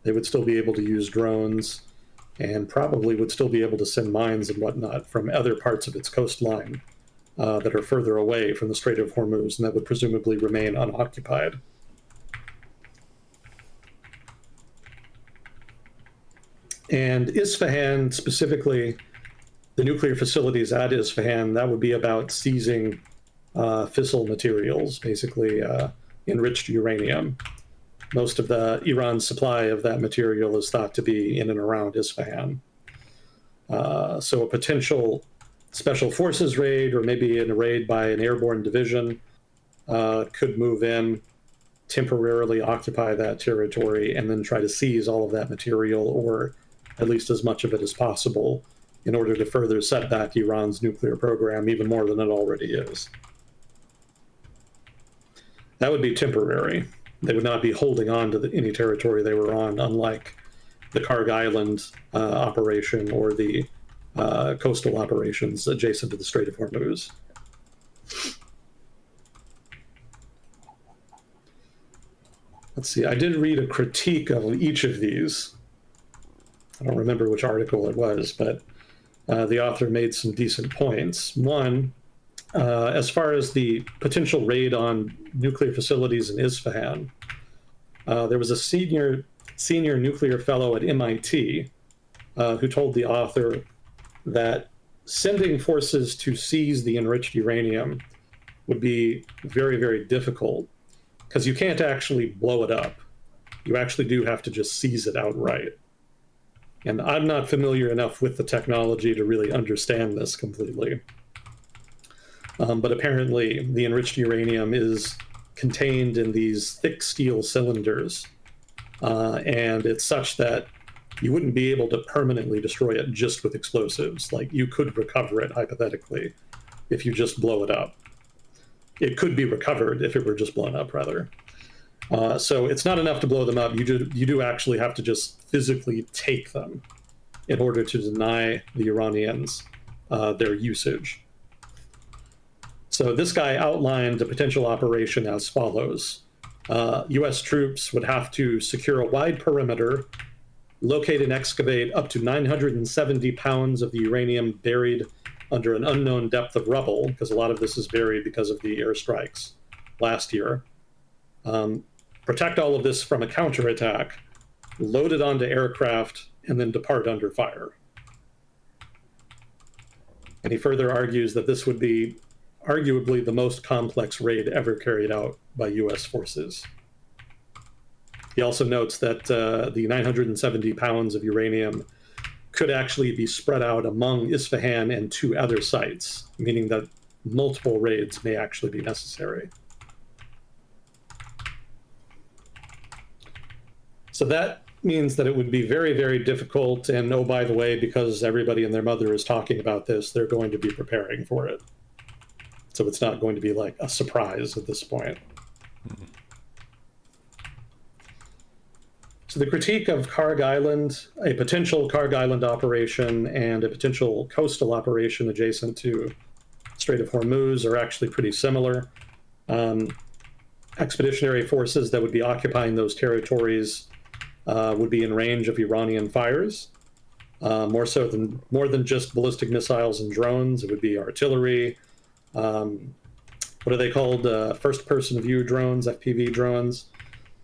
They would still be able to use drones and probably would still be able to send mines and whatnot from other parts of its coastline that are further away from the Strait of Hormuz, and that would presumably remain unoccupied. And Isfahan specifically, the nuclear facilities at Isfahan, that would be about seizing fissile materials, basically enriched uranium. Most of Iran's supply of that material is thought to be in and around Isfahan. So a potential special forces raid, or maybe a raid by an airborne division, could move in, temporarily occupy that territory, and then try to seize all of that material, or at least as much of it as possible, in order to further set back Iran's nuclear program even more than it already is. That would be temporary. They would not be holding on to any territory they were on, unlike the Karg Island operation or the coastal operations adjacent to the Strait of Hormuz. Let's see, I did read a critique of each of these. I don't remember which article it was, but the author made some decent points. One, as far as the potential raid on nuclear facilities in Isfahan, there was a senior nuclear fellow at MIT who told the author that sending forces to seize the enriched uranium would be very, very difficult, because you can't actually blow it up. You actually do have to just seize it outright. And I'm not familiar enough with the technology to really understand this completely. But apparently the enriched uranium is contained in these thick steel cylinders. And it's such that you wouldn't be able to permanently destroy it just with explosives. Like, you could recover it, hypothetically, if you just blow it up. It could be recovered if it were just blown up, rather. So it's not enough to blow them up. You do actually have to just physically take them in order to deny the Iranians their usage. So this guy outlined a potential operation as follows. U.S. troops would have to secure a wide perimeter, locate and excavate up to 970 pounds of the uranium buried under an unknown depth of rubble, because a lot of this is buried because of the airstrikes last year. Protect all of this from a counterattack, load it onto aircraft, and then depart under fire. And he further argues that this would be arguably the most complex raid ever carried out by U.S. forces. He also notes that the 970 pounds of uranium could actually be spread out among Isfahan and 2 other sites, meaning that multiple raids may actually be necessary. So that means that it would be very, very difficult. And oh, by the way, because everybody and their mother is talking about this, they're going to be preparing for it. So it's not going to be like a surprise at this point. Mm-hmm. So the critique of Karg Island, a potential Karg Island operation and a potential coastal operation adjacent to Strait of Hormuz are actually pretty similar. Expeditionary forces that would be occupying those territories would be in range of Iranian fires, more than just ballistic missiles and drones. It would be artillery. What are they called? First-person view drones, FPV drones,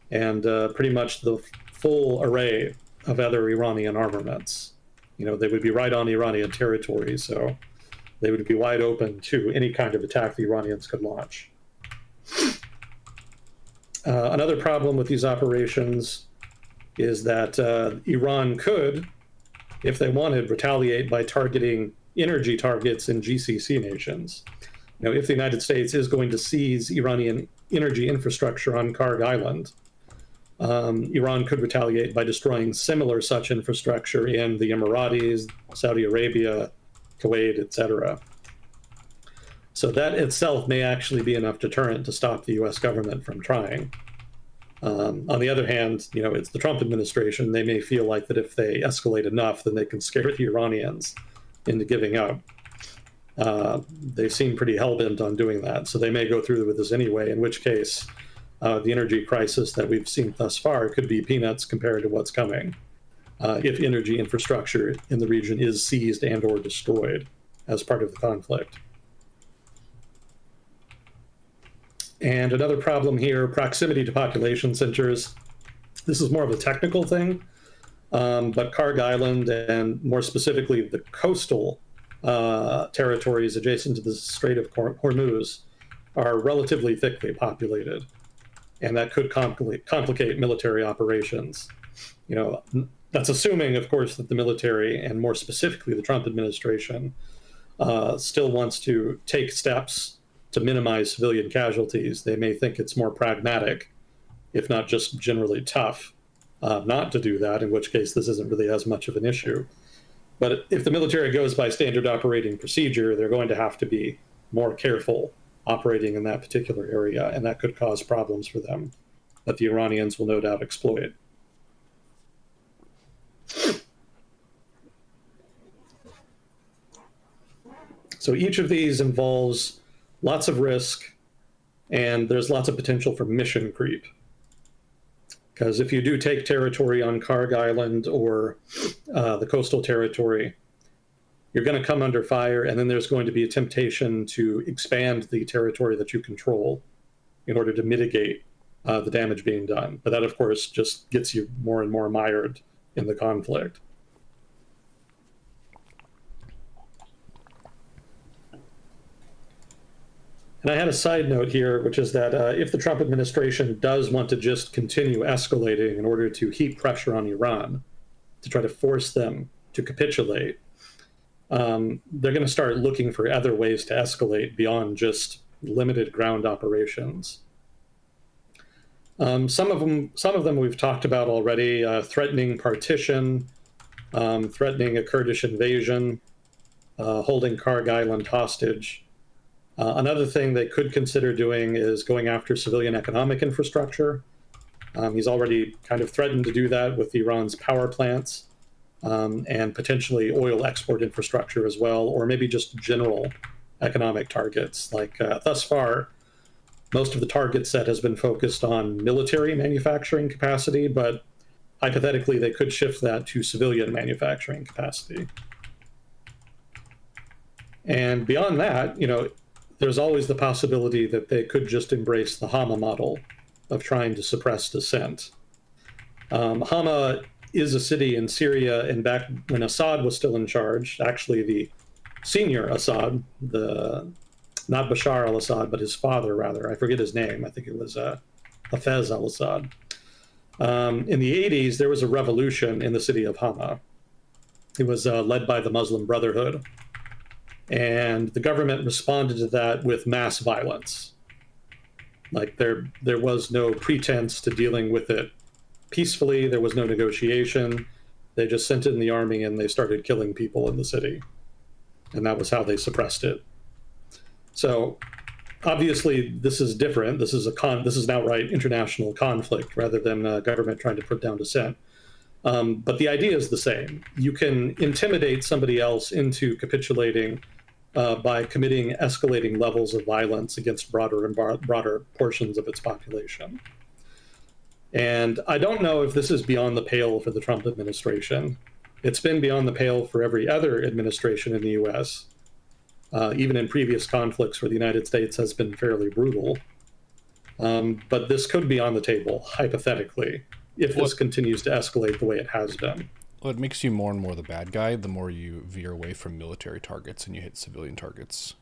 and pretty much the full array of other Iranian armaments. You know, they would be right on Iranian territory, so they would be wide open to any kind of attack the Iranians could launch. Another problem with these operations is that Iran could, if they wanted, retaliate by targeting energy targets in GCC nations. You know, if the United States is going to seize Iranian energy infrastructure on Karg Island, Iran could retaliate by destroying similar such infrastructure in the Emiratis, Saudi Arabia, Kuwait, etc. So that itself may actually be enough deterrent to stop the US government from trying. On the other hand, you know, it's the Trump administration. They may feel like that if they escalate enough, then they can scare the Iranians into giving up. They seem pretty hell-bent on doing that, so they may go through with this anyway, in which case the energy crisis that we've seen thus far could be peanuts compared to what's coming if energy infrastructure in the region is seized and or destroyed as part of the conflict. And another problem here, proximity to population centers. This is more of a technical thing, but Karg Island, and more specifically the coastal territories adjacent to the Strait of Hormuz, are relatively thickly populated, and that could complicate military operations. You know, that's assuming, of course, that the military, and more specifically the Trump administration, still wants to take steps to minimize civilian casualties. They may think it's more pragmatic, if not just generally tough, not to do that, in which case this isn't really as much of an issue. But if the military goes by standard operating procedure, they're going to have to be more careful operating in that particular area, and that could cause problems for them that the Iranians will no doubt exploit. So each of these involves lots of risk, and there's lots of potential for mission creep. Because if you do take territory on Karg Island or the coastal territory, you're going to come under fire, and then there's going to be a temptation to expand the territory that you control in order to mitigate the damage being done. But that, of course, just gets you more and more mired in the conflict. And I had a side note here, which is that if the Trump administration does want to just continue escalating in order to heap pressure on Iran, to try to force them to capitulate, they're going to start looking for other ways to escalate beyond just limited ground operations. Some of them we've talked about already, threatening partition, threatening a Kurdish invasion, holding Karg Island hostage. Another thing they could consider doing is going after civilian economic infrastructure. He's already kind of threatened to do that with Iran's power plants and potentially oil export infrastructure as well, or maybe just general economic targets. Like thus far, most of the target set has been focused on military manufacturing capacity, but hypothetically they could shift that to civilian manufacturing capacity. And beyond that, you know, there's always the possibility that they could just embrace the Hama model of trying to suppress dissent. Hama is a city in Syria, and back when Assad was still in charge, actually the senior Assad, not Bashar al-Assad, but his father, rather. I forget his name. I think it was Hafez al-Assad. In the 80s, there was a revolution in the city of Hama. It was led by the Muslim Brotherhood. And the government responded to that with mass violence. Like there was no pretense to dealing with it peacefully. There was no negotiation. They just sent in the army and they started killing people in the city. And that was how they suppressed it. So obviously this is different. This is an outright international conflict rather than government trying to put down dissent. But the idea is the same. You can intimidate somebody else into capitulating by committing escalating levels of violence against broader and broader portions of its population. And I don't know if this is beyond the pale for the Trump administration. It's been beyond the pale for every other administration in the US, even in previous conflicts where the United States has been fairly brutal. But this could be on the table, hypothetically, if this continues to escalate the way it has been. Well, it makes you more and more the bad guy the more you veer away from military targets and you hit civilian targets.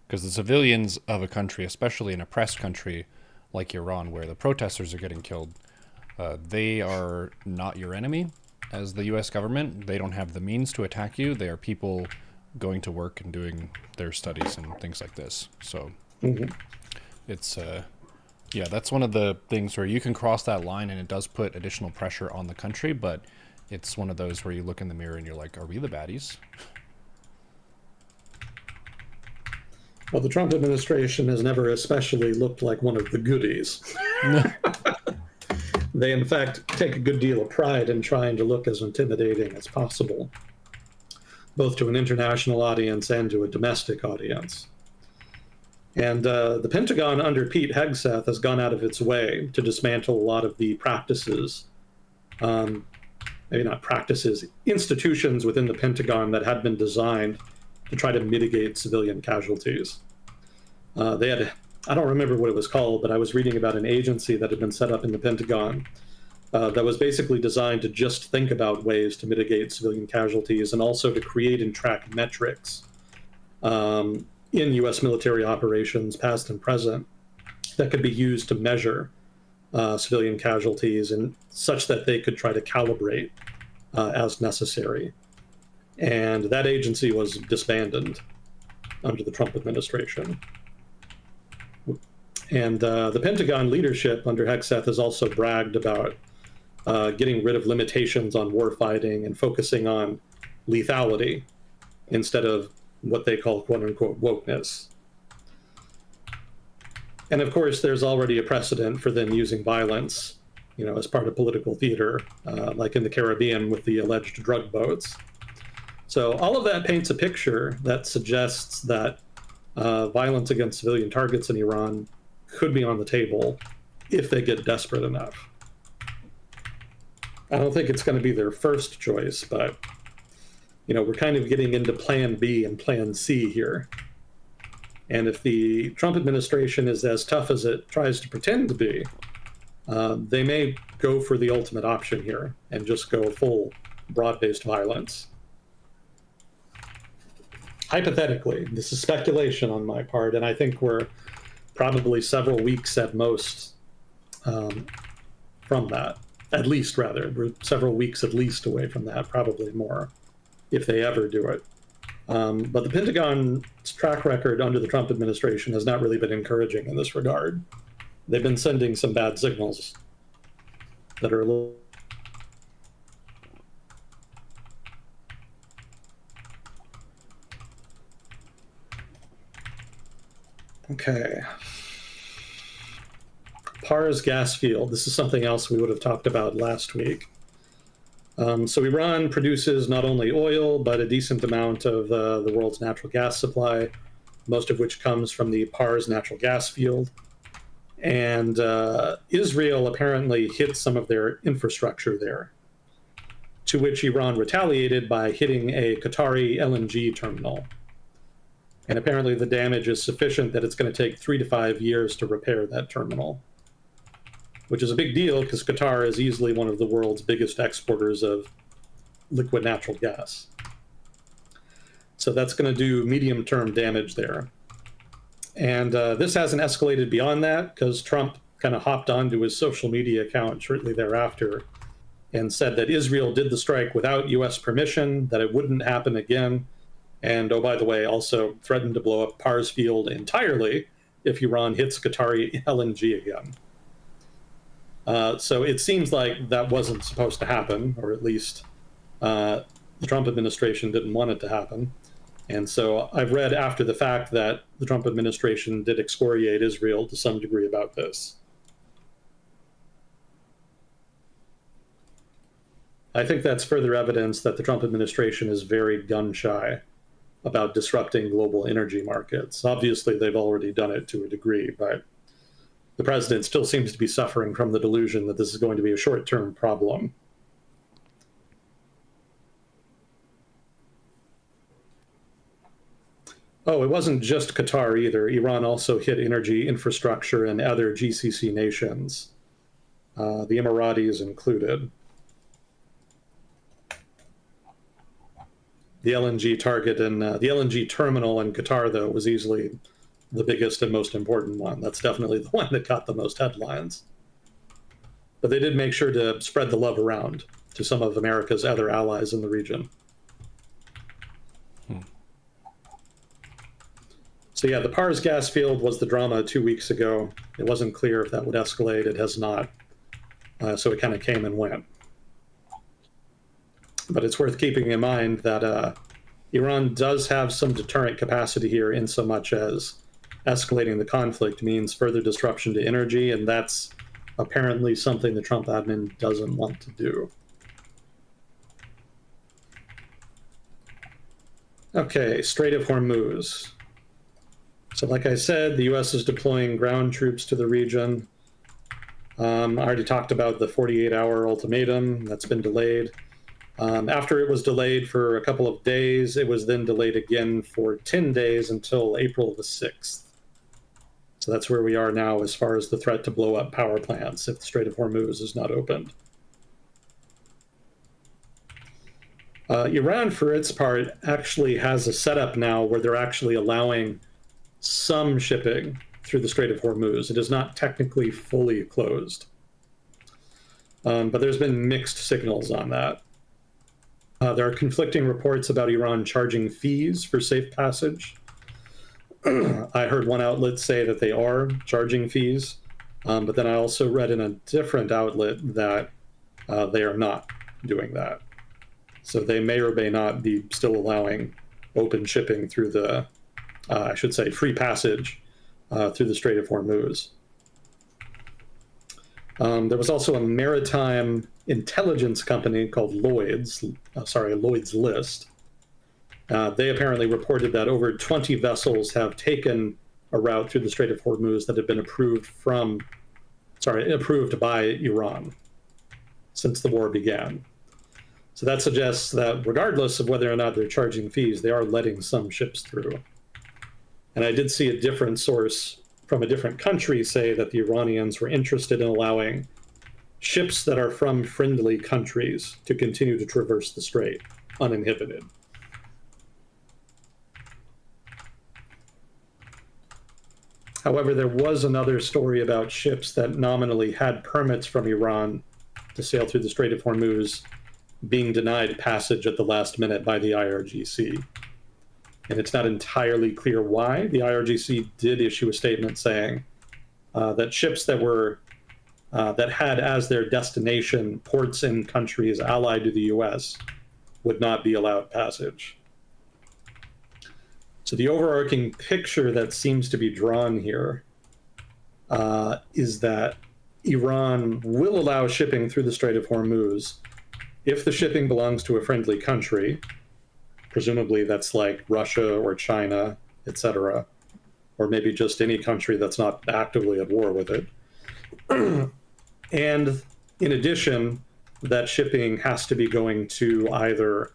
Because the civilians of a country, especially an oppressed country like Iran, where the protesters are getting killed, they are not your enemy as the U.S. government. They don't have the means to attack you. They are people going to work and doing their studies and things like this. So it's, yeah, that's one of the things where you can cross that line and it does put additional pressure on the country, but it's one of those where you look in the mirror and you're like, are we the baddies? Well, the Trump administration has never especially looked like one of the goodies. They, in fact, take a good deal of pride in trying to look as intimidating as possible, both to an international audience and to a domestic audience. And the Pentagon under Pete Hegseth has gone out of its way to dismantle a lot of the practices, maybe not practices, institutions within the Pentagon that had been designed to try to mitigate civilian casualties. They had, I don't remember what it was called, but I was reading about an agency that had been set up in the Pentagon that was basically designed to just think about ways to mitigate civilian casualties and also to create and track metrics in U.S. military operations, past and present, that could be used to measure civilian casualties and such that they could try to calibrate as necessary. And that agency was disbanded under the Trump administration. And the Pentagon leadership under Hegseth has also bragged about getting rid of limitations on warfighting and focusing on lethality instead of what they call quote-unquote wokeness. And of course, there's already a precedent for them using violence, as part of political theater, like in the Caribbean with the alleged drug boats. So all of that paints a picture that suggests that violence against civilian targets in Iran could be on the table if they get desperate enough. I don't think it's going to be their first choice, but we're kind of getting into Plan B and Plan C here. And if the Trump administration is as tough as it tries to pretend to be, they may go for the ultimate option here and just go full broad-based violence. Hypothetically, this is speculation on my part, and I think we're probably several weeks at most from that. At least, rather. We're several weeks at least away from that, probably more, if they ever do it. But the Pentagon's track record under the Trump administration has not really been encouraging in this regard. They've been sending some bad signals that are a little... Okay. Pars gas field. This is something else we would have talked about last week. So Iran produces not only oil, but a decent amount of the world's natural gas supply, most of which comes from the Pars natural gas field. And Israel apparently hit some of their infrastructure there, to which Iran retaliated by hitting a Qatari LNG terminal. And apparently the damage is sufficient that it's going to take 3 to 5 years to repair that terminal, which is a big deal because Qatar is easily one of the world's biggest exporters of liquid natural gas. So that's going to do medium-term damage there. And this hasn't escalated beyond that because Trump kind of hopped onto his social media account shortly thereafter and said that Israel did the strike without U.S. permission, that it wouldn't happen again, and, oh, by the way, also threatened to blow up Pars Field entirely if Iran hits Qatari LNG again. So it seems like that wasn't supposed to happen, or at least the Trump administration didn't want it to happen. And so I've read after the fact that the Trump administration did excoriate Israel to some degree about this. I think that's further evidence that the Trump administration is very gun-shy about disrupting global energy markets. Obviously, they've already done it to a degree, but the president still seems to be suffering from the delusion that this is going to be a short-term problem. Oh, it wasn't just Qatar either. Iran also hit energy infrastructure in other GCC nations, the Emiratis included. The LNG target and the LNG terminal in Qatar, though, was easily the biggest and most important one. That's definitely the one that got the most headlines. But they did make sure to spread the love around to some of America's other allies in the region. So yeah, the Pars gas field was the drama 2 weeks ago. It wasn't clear if that would escalate. It has not. So it kind of came and went. But it's worth keeping in mind that Iran does have some deterrent capacity here, in so much as escalating the conflict means further disruption to energy, and that's apparently something the Trump admin doesn't want to do. Okay, Strait of Hormuz. So like I said, the U.S. is deploying ground troops to the region. I already talked about the 48-hour ultimatum that's been delayed. After it was delayed for a couple of days, it was then delayed again for 10 days until April the 6th. So that's where we are now as far as the threat to blow up power plants if the Strait of Hormuz is not opened. Iran, for its part, actually has a setup now where they're actually allowing some shipping through the Strait of Hormuz. It is not technically fully closed. But there's been mixed signals on that. There are conflicting reports about Iran charging fees for safe passage. I heard one outlet say that they are charging fees, but then I also read in a different outlet that they are not doing that. So they may or may not be still allowing open shipping through the, I should say, free passage through the Strait of Hormuz. There was also a maritime intelligence company called Lloyd's List. They apparently reported that over 20 vessels have taken a route through the Strait of Hormuz that had been approved by Iran since the war began. So that suggests that regardless of whether or not they're charging fees, they are letting some ships through. And I did see a different source from a different country say that the Iranians were interested in allowing ships that are from friendly countries to continue to traverse the strait uninhibited. However, there was another story about ships that nominally had permits from Iran to sail through the Strait of Hormuz being denied passage at the last minute by the IRGC. And it's not entirely clear why. The IRGC did issue a statement saying that ships that were that had as their destination ports in countries allied to the U.S. would not be allowed passage. So the overarching picture that seems to be drawn here is that Iran will allow shipping through the Strait of Hormuz if the shipping belongs to a friendly country. Presumably that's like Russia or China, etc., or maybe just any country that's not actively at war with it. And in addition, that shipping has to be going to either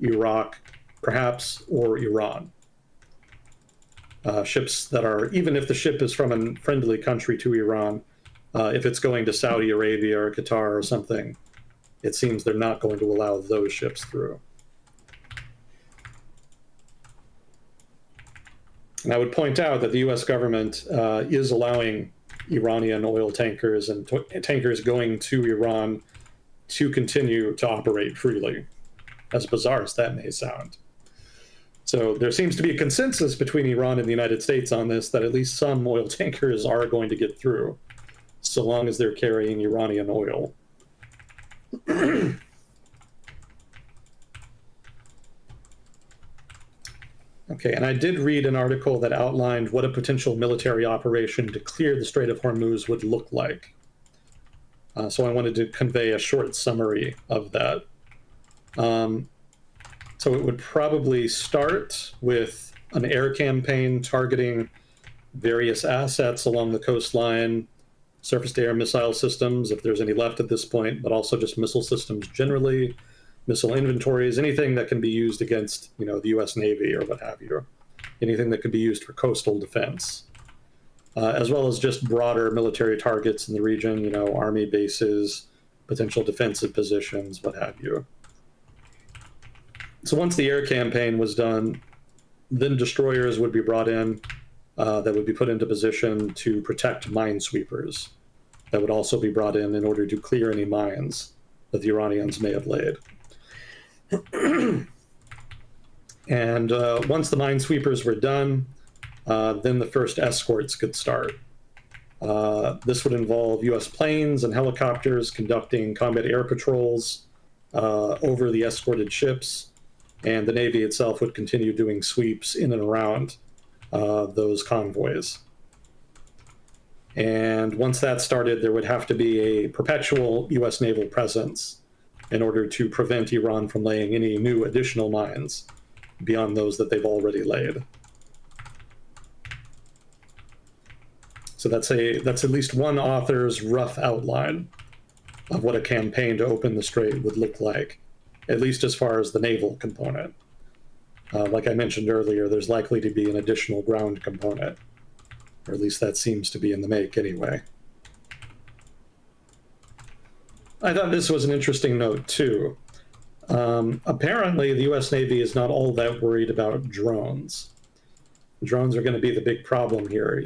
Iraq, perhaps, or Iran. Ships that are, even if the ship is from a friendly country to Iran, if it's going to Saudi Arabia or Qatar or something, it seems they're not going to allow those ships through. And I would point out that the U.S. government is allowing Iranian oil tankers and tankers going to Iran to continue to operate freely, as bizarre as that may sound. So there seems to be a consensus between Iran and the United States on this, that at least some oil tankers are going to get through, so long as they're carrying Iranian oil. Okay, and I did read an article that outlined what a potential military operation to clear the Strait of Hormuz would look like. So I wanted to convey a short summary of that. So it would probably start with an air campaign targeting various assets along the coastline, surface-to-air missile systems, if there's any left at this point, but also just missile systems generally, missile inventories, anything that can be used against, the U.S. Navy or what have you, anything that could be used for coastal defense, as well as just broader military targets in the region, army bases, potential defensive positions, what have you. So once the air campaign was done, then destroyers would be brought in that would be put into position to protect minesweepers that would also be brought in order to clear any mines that the Iranians may have laid. And once the minesweepers were done, then the first escorts could start. This would involve U.S. planes and helicopters conducting combat air patrols over the escorted ships, and the Navy itself would continue doing sweeps in and around those convoys. And once that started, there would have to be a perpetual U.S. naval presence in order to prevent Iran from laying any new additional mines beyond those that they've already laid. So that's at least one author's rough outline of what a campaign to open the strait would look like, at least as far as the naval component. Like I mentioned earlier, there's likely to be an additional ground component, or at least that seems to be in the make anyway. I thought this was an interesting note, too. Apparently, the U.S. Navy is not all that worried about drones. Drones are going to be the big problem here.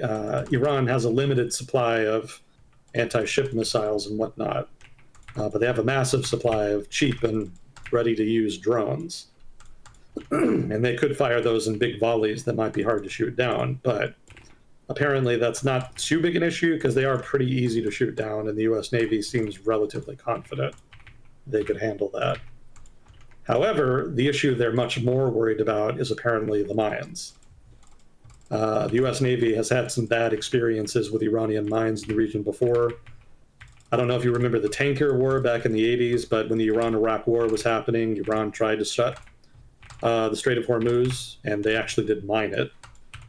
Iran has a limited supply of anti-ship missiles and whatnot, but they have a massive supply of cheap and ready-to-use drones. And they could fire those in big volleys that might be hard to shoot down, but apparently that's not too big an issue because they are pretty easy to shoot down, and the U.S. Navy seems relatively confident they could handle that. However, the issue they're much more worried about is apparently the mines. The U.S. Navy has had some bad experiences with Iranian mines in the region before. I don't know if you remember the tanker war back in the 80s, but when the Iran-Iraq war was happening, Iran tried to shut the Strait of Hormuz, and they actually did mine it.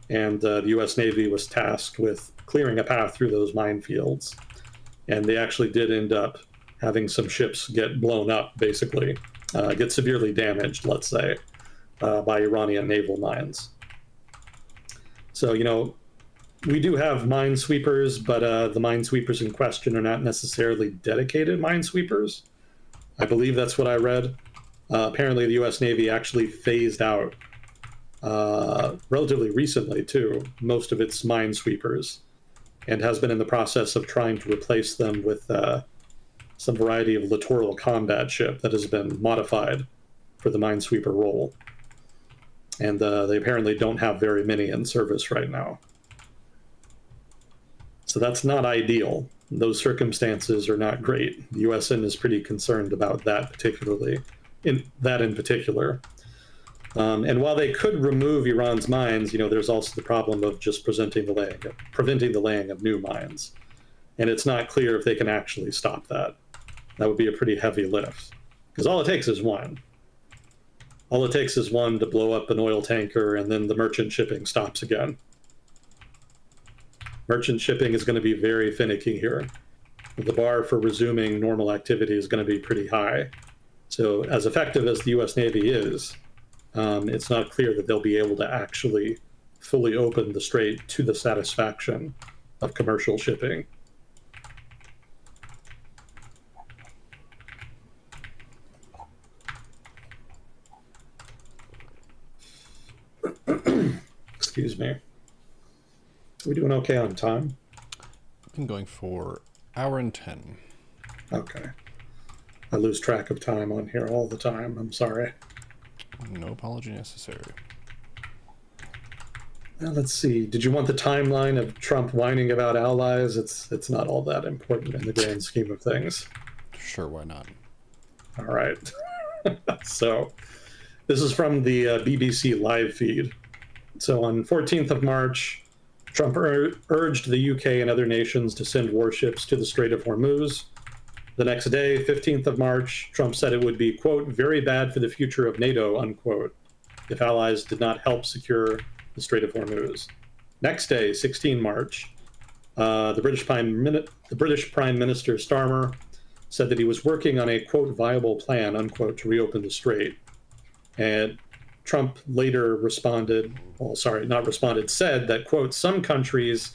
And the U.S. Navy was tasked with clearing a path through those minefields. And they actually did end up having some ships get blown up, basically, get severely damaged, let's say, by Iranian naval mines. So, we do have minesweepers, but the minesweepers in question are not necessarily dedicated minesweepers. I believe that's what I read. Apparently, the U.S. Navy actually phased out, relatively recently, too, most of its minesweepers, and has been in the process of trying to replace them with some variety of littoral combat ship that has been modified for the minesweeper role. And they apparently don't have very many in service right now. So that's not ideal. Those circumstances are not great. The USN is pretty concerned about that in particular. And while they could remove Iran's mines, there's also the problem of just preventing the laying of new mines. And it's not clear if they can actually stop that. That would be a pretty heavy lift. Because all it takes is one. All it takes is one to blow up an oil tanker, and then the merchant shipping stops again. Merchant shipping is going to be very finicky here. The bar for resuming normal activity is going to be pretty high. So as effective as the U.S. Navy is, it's not clear that they'll be able to actually fully open the strait to the satisfaction of commercial shipping. Excuse me. Are we doing okay on time? been going for hour and 10. Okay. I lose track of time on here all the time. I'm sorry. No apology necessary. Now, let's see. Did you want the timeline of Trump whining about allies? It's not all that important in the grand scheme of things. Sure, why not? All right. So this is from the BBC live feed. So on 14th of March, Trump urged the UK and other nations to send warships to the Strait of Hormuz. The next day, 15th of March, Trump said it would be, quote, very bad for the future of NATO, unquote, if allies did not help secure the Strait of Hormuz. Next day, 16 March, the British Prime Minister Starmer said that he was working on a, quote, viable plan, unquote, to reopen the strait. And Trump later responded, said that, quote, some countries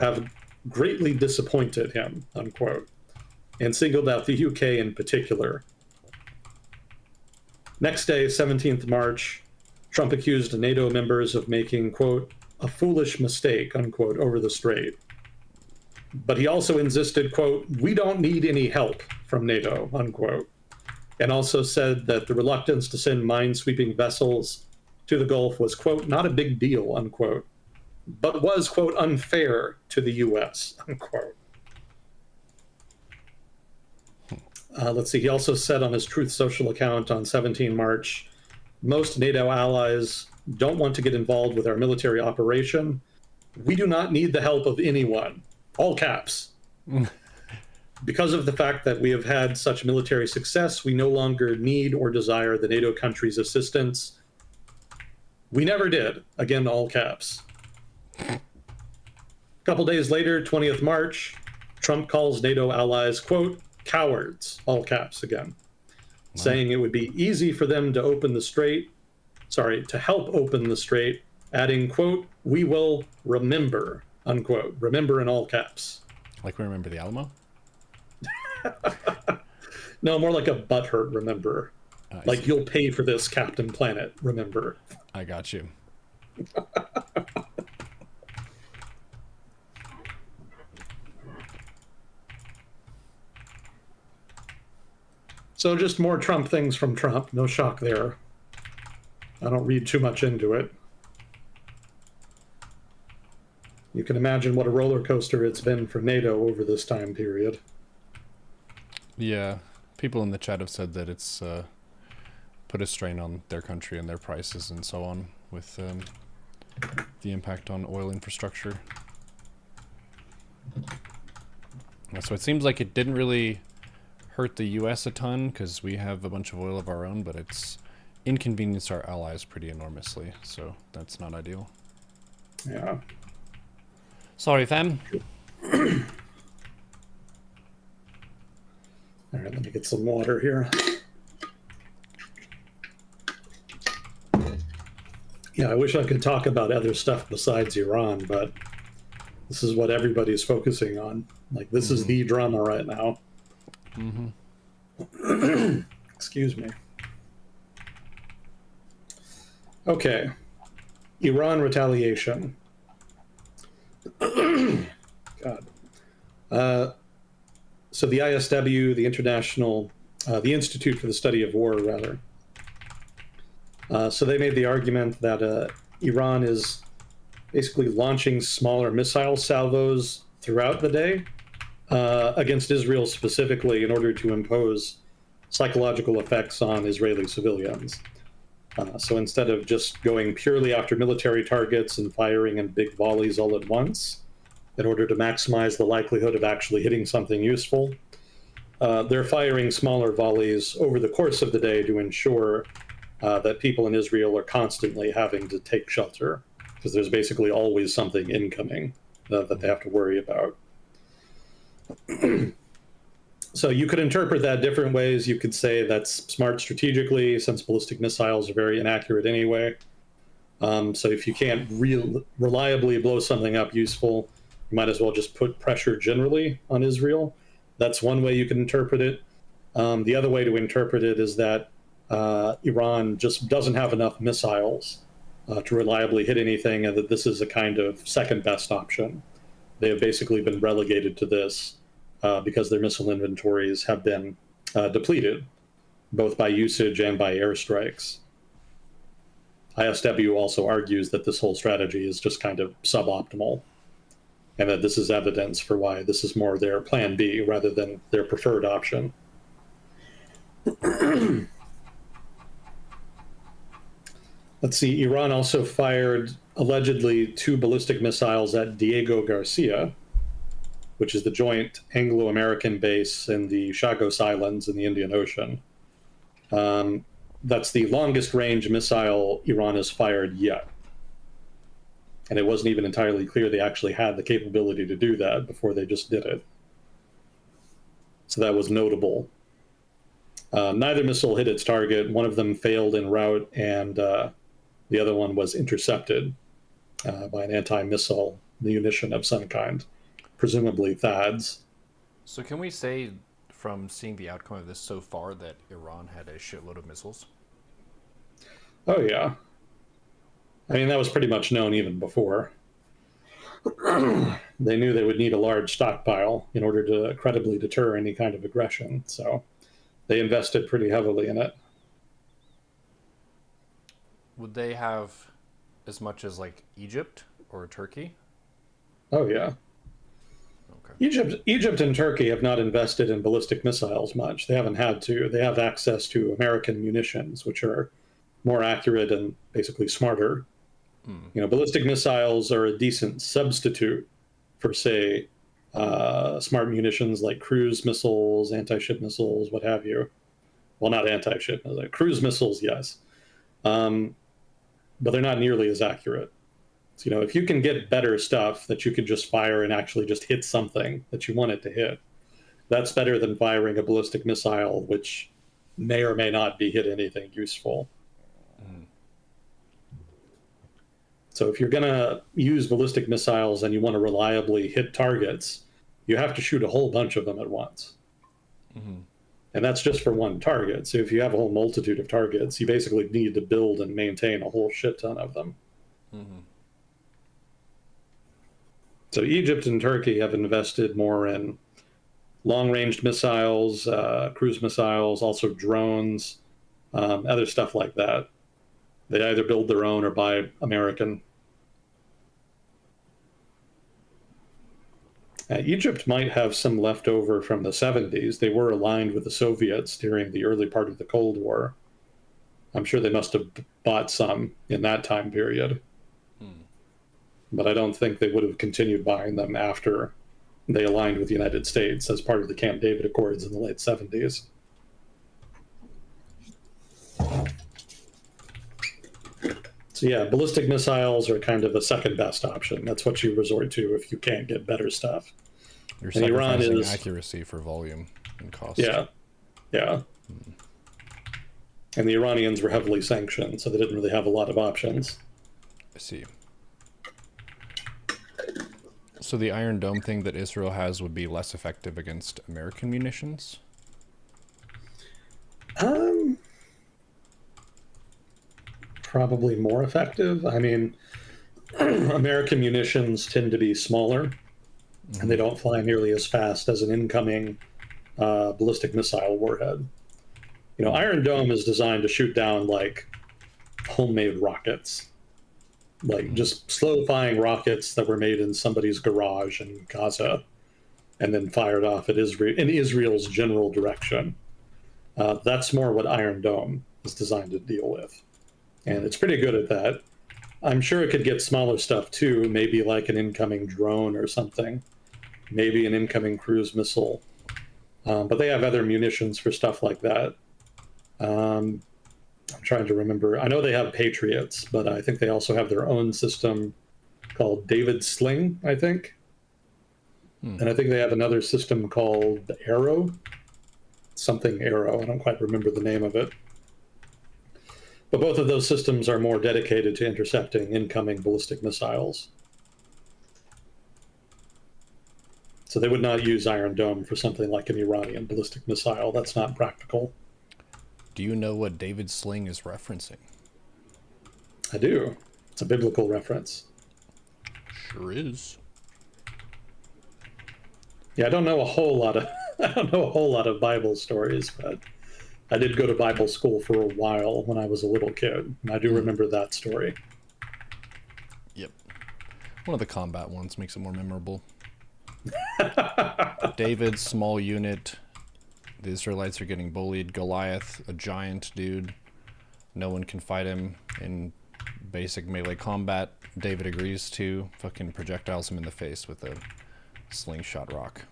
have greatly disappointed him, unquote, and singled out the UK in particular. Next day, 17th March, Trump accused NATO members of making, quote, a foolish mistake, unquote, over the strait. But he also insisted, quote, we don't need any help from NATO, unquote, and also said that the reluctance to send minesweeping vessels to the Gulf was, quote, not a big deal, unquote, but was, quote, unfair to the US, unquote. Let's see, he also said on his Truth Social account on 17 March, most NATO allies don't want to get involved with our military operation. We do not need the help of anyone, all caps. Because of the fact that we have had such military success, we no longer need or desire the NATO countries' assistance. We never did, again, all caps. A couple days later, 20th March, Trump calls NATO allies, quote, cowards, all caps again, saying it would be easy for them to to help open the strait, adding, quote, we will remember, unquote, remember in all caps. Like we remember the Alamo? No, more like a butthurt remember. Like, you'll pay for this, Captain Planet, remember. I got you. So just more Trump things from Trump. No shock there. I don't read too much into it. You can imagine what a roller coaster it's been for NATO over this time period. Yeah, people in the chat have said that it's put a strain on their country and their prices and so on with the impact on oil infrastructure. So it seems like it didn't really hurt the US a ton because we have a bunch of oil of our own, but it's inconvenienced our allies pretty enormously, so that's not ideal. Yeah. Sorry, fam. All right, let me get some water here. Yeah, I wish I could talk about other stuff besides Iran, but this is what everybody's focusing on. Like, this is the drama right now. Excuse me. Okay. Iran retaliation. God. So the ISW, the Institute for the Study of War, rather. So they made the argument that Iran is basically launching smaller missile salvos throughout the day against Israel specifically in order to impose psychological effects on Israeli civilians. So instead of just going purely after military targets and firing in big volleys all at once, in order to maximize the likelihood of actually hitting something useful, they're firing smaller volleys over the course of the day to ensure that people in Israel are constantly having to take shelter, because there's basically always something incoming that they have to worry about. So you could interpret that different ways. You could say that's smart strategically, since ballistic missiles are very inaccurate anyway. So if you can't reliably blow something up useful, you might as well just put pressure generally on Israel. That's one way you can interpret it. The other way to interpret it is that Iran just doesn't have enough missiles to reliably hit anything, and that this is a kind of second best option. they have basically been relegated to this because their missile inventories have been depleted, both by usage and by airstrikes. ISW also argues that this whole strategy is just kind of suboptimal, and that this is evidence for why this is more their plan B rather than their preferred option. Let's see, Iran also fired allegedly 2 ballistic missiles at Diego Garcia, which is the joint Anglo-American base in the Chagos Islands in the Indian Ocean. That's the longest range missile Iran has fired yet. And it wasn't even entirely clear they actually had the capability to do that before they just did it. So that was notable. Neither missile hit its target. One of them failed en route, and the other one was intercepted by an anti-missile munition of some kind, presumably THAADs. So can we say, from seeing the outcome of this so far, that Iran had a shitload of missiles? Oh, yeah. I mean, that was pretty much known even before. They knew they would need a large stockpile in order to credibly deter any kind of aggression, so they invested pretty heavily in it. Would they have as much as, like, Egypt or Turkey? Oh, yeah. Okay. Egypt and Turkey have not invested in ballistic missiles much. They haven't had to. They have access to American munitions, which are more accurate and basically smarter. You know, ballistic missiles are a decent substitute for, say, smart munitions like cruise missiles, anti-ship missiles, what have you. Well, not anti-ship, like cruise missiles, yes. But they're not nearly as accurate. So, you know, if you can get better stuff that you can just fire and actually just hit something that you want it to hit, that's better than firing a ballistic missile, which may or may not be hit anything useful. So if you're going to use ballistic missiles and you want to reliably hit targets, you have to shoot a whole bunch of them at once. And that's just for one target. So if you have a whole multitude of targets, you basically need to build and maintain a whole shit ton of them. So Egypt and Turkey have invested more in long-range missiles, cruise missiles, also drones, other stuff like that. They either build their own or buy American. Egypt might have some leftover from the 70s. They were aligned with the Soviets during the early part of the Cold War. I'm sure they must have bought some in that time period. But I don't think they would have continued buying them after they aligned with the United States as part of the Camp David Accords in the late 70s. So yeah, ballistic missiles are kind of a second best option. That's what you resort to if you can't get better stuff. You're and Iran sacrificing is accuracy for volume and cost. Yeah. And the Iranians were heavily sanctioned, so they didn't really have a lot of options. I see. So the Iron Dome thing that Israel has would be less effective against American munitions? Probably more effective. I mean, American munitions tend to be smaller, and they don't fly nearly as fast as an incoming ballistic missile warhead. You know, Iron Dome is designed to shoot down, like, homemade rockets. Like, just slow-flying rockets that were made in somebody's garage in Gaza and then fired off at in Israel's general direction. That's more what Iron Dome is designed to deal with. And it's pretty good at that. I'm sure it could get smaller stuff too, maybe like an incoming drone or something, maybe an incoming cruise missile. But they have other munitions for stuff like that. I'm trying to remember. I know they have Patriots, but I think they also have their own system called David Sling, I think. And I think they have another system called Arrow. Something Arrow. I don't quite remember the name of it. But both of those systems are more dedicated to intercepting incoming ballistic missiles. So they would not use Iron Dome for something like an Iranian ballistic missile. That's not practical. Do you know what David Sling is referencing? I do. It's a biblical reference. Sure is. Yeah, I don't know a whole lot of Bible stories, but I did go to Bible school for a while when I was a little kid, and I do remember that story. Yep. One of the combat ones makes it more memorable. David, small unit. The Israelites are getting bullied. Goliath, a giant dude. No one can fight him in basic melee combat. David agrees to. Fucking projectiles him in the face with a slingshot rock.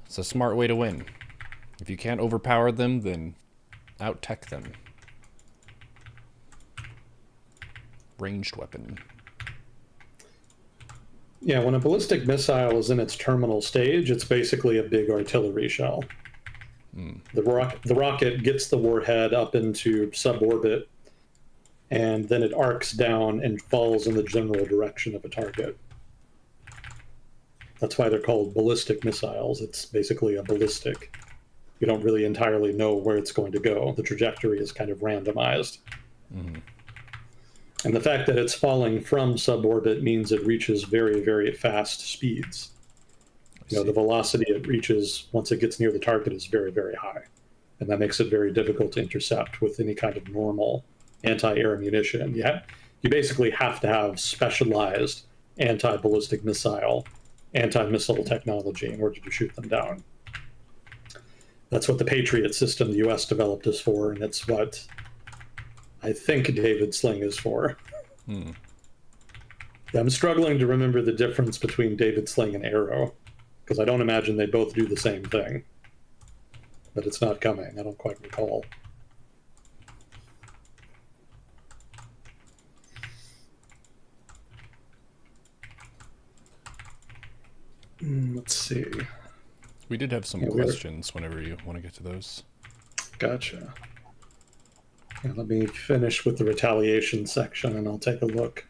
It's a smart way to win. If you can't overpower them, then out-tech them. Ranged weapon. Yeah, when a ballistic missile is in its terminal stage, it's basically a big artillery shell. The rocket gets the warhead up into suborbit, and then it arcs down and falls in the general direction of a target. That's why they're called ballistic missiles. It's basically a ballistic. You don't really entirely know where it's going to go. The trajectory is kind of randomized. Mm-hmm. And the fact that it's falling from suborbit means it reaches very, very fast speeds. The velocity it reaches once it gets near the target is very, very high. And that makes it very difficult to intercept with any kind of normal anti-air munition. You basically have to have specialized anti-ballistic missile, anti-missile technology in order to shoot them down. That's what the Patriot system the U.S. developed is for, and it's what I think David Sling is for. I'm struggling to remember the difference between David Sling and Arrow, because I don't imagine they both do the same thing. But it's not coming. I don't quite recall. Let's see. We did have some questions whenever you want to get to those. Gotcha. Yeah, let me finish with the retaliation section and I'll take a look.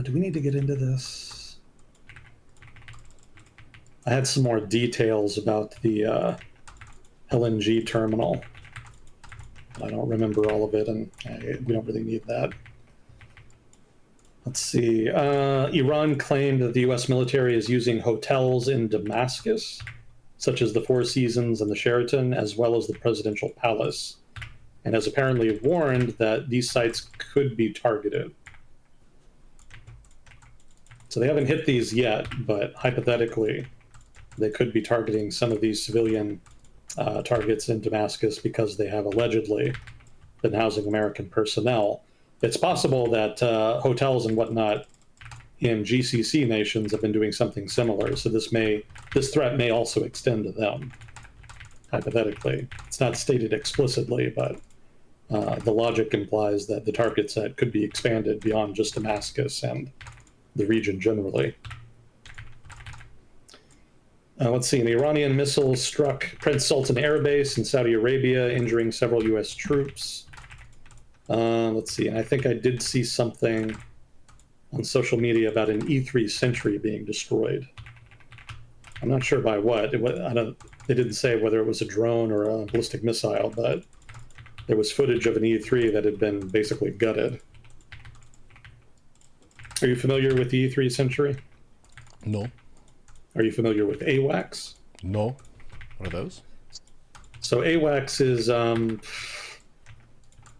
Do we need to get into this? I had some more details about the LNG terminal. I don't remember all of it, and we don't really need that. Let's see. Iran claimed that the U.S. military is using hotels in Damascus, such as the Four Seasons and the Sheraton, as well as the Presidential Palace, and has apparently warned that these sites could be targeted. So they haven't hit these yet, but hypothetically, they could be targeting some of these civilian targets in Damascus because they have allegedly been housing American personnel. It's possible that hotels and whatnot in GCC nations have been doing something similar, so this threat may also extend to them, hypothetically. It's not stated explicitly, but the logic implies that the target set could be expanded beyond just Damascus and the region generally. Let's see, an Iranian missile struck Prince Sultan Air Base in Saudi Arabia, injuring several U.S. troops. Let's see, and I think I did see something on social media about an E3 Sentry being destroyed. I'm not sure by what. They didn't say whether it was a drone or a ballistic missile, but there was footage of an E3 that had been basically gutted. Are you familiar with the E3 Sentry? No. Are you familiar with AWACS? No. What are those? So AWACS is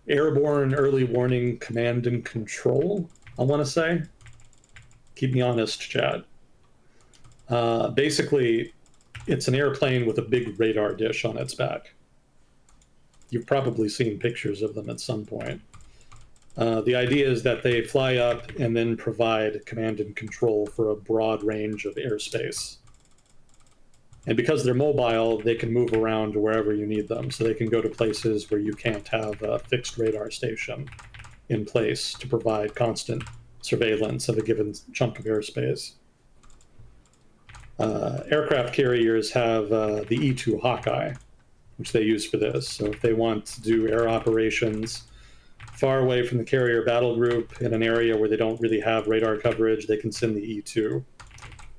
Airborne Early Warning Command and Control, I want to say. Keep me honest, Chad. Basically, it's an airplane with a big radar dish on its back. You've probably seen pictures of them at some point. The idea is that they fly up and then provide command and control for a broad range of airspace. And because they're mobile, they can move around to wherever you need them. So they can go to places where you can't have a fixed radar station in place to provide constant surveillance of a given chunk of airspace. Aircraft carriers have the E-2 Hawkeye, which they use for this. So if they want to do air operations far away from the carrier battle group in an area where they don't really have radar coverage, they can send the E-2,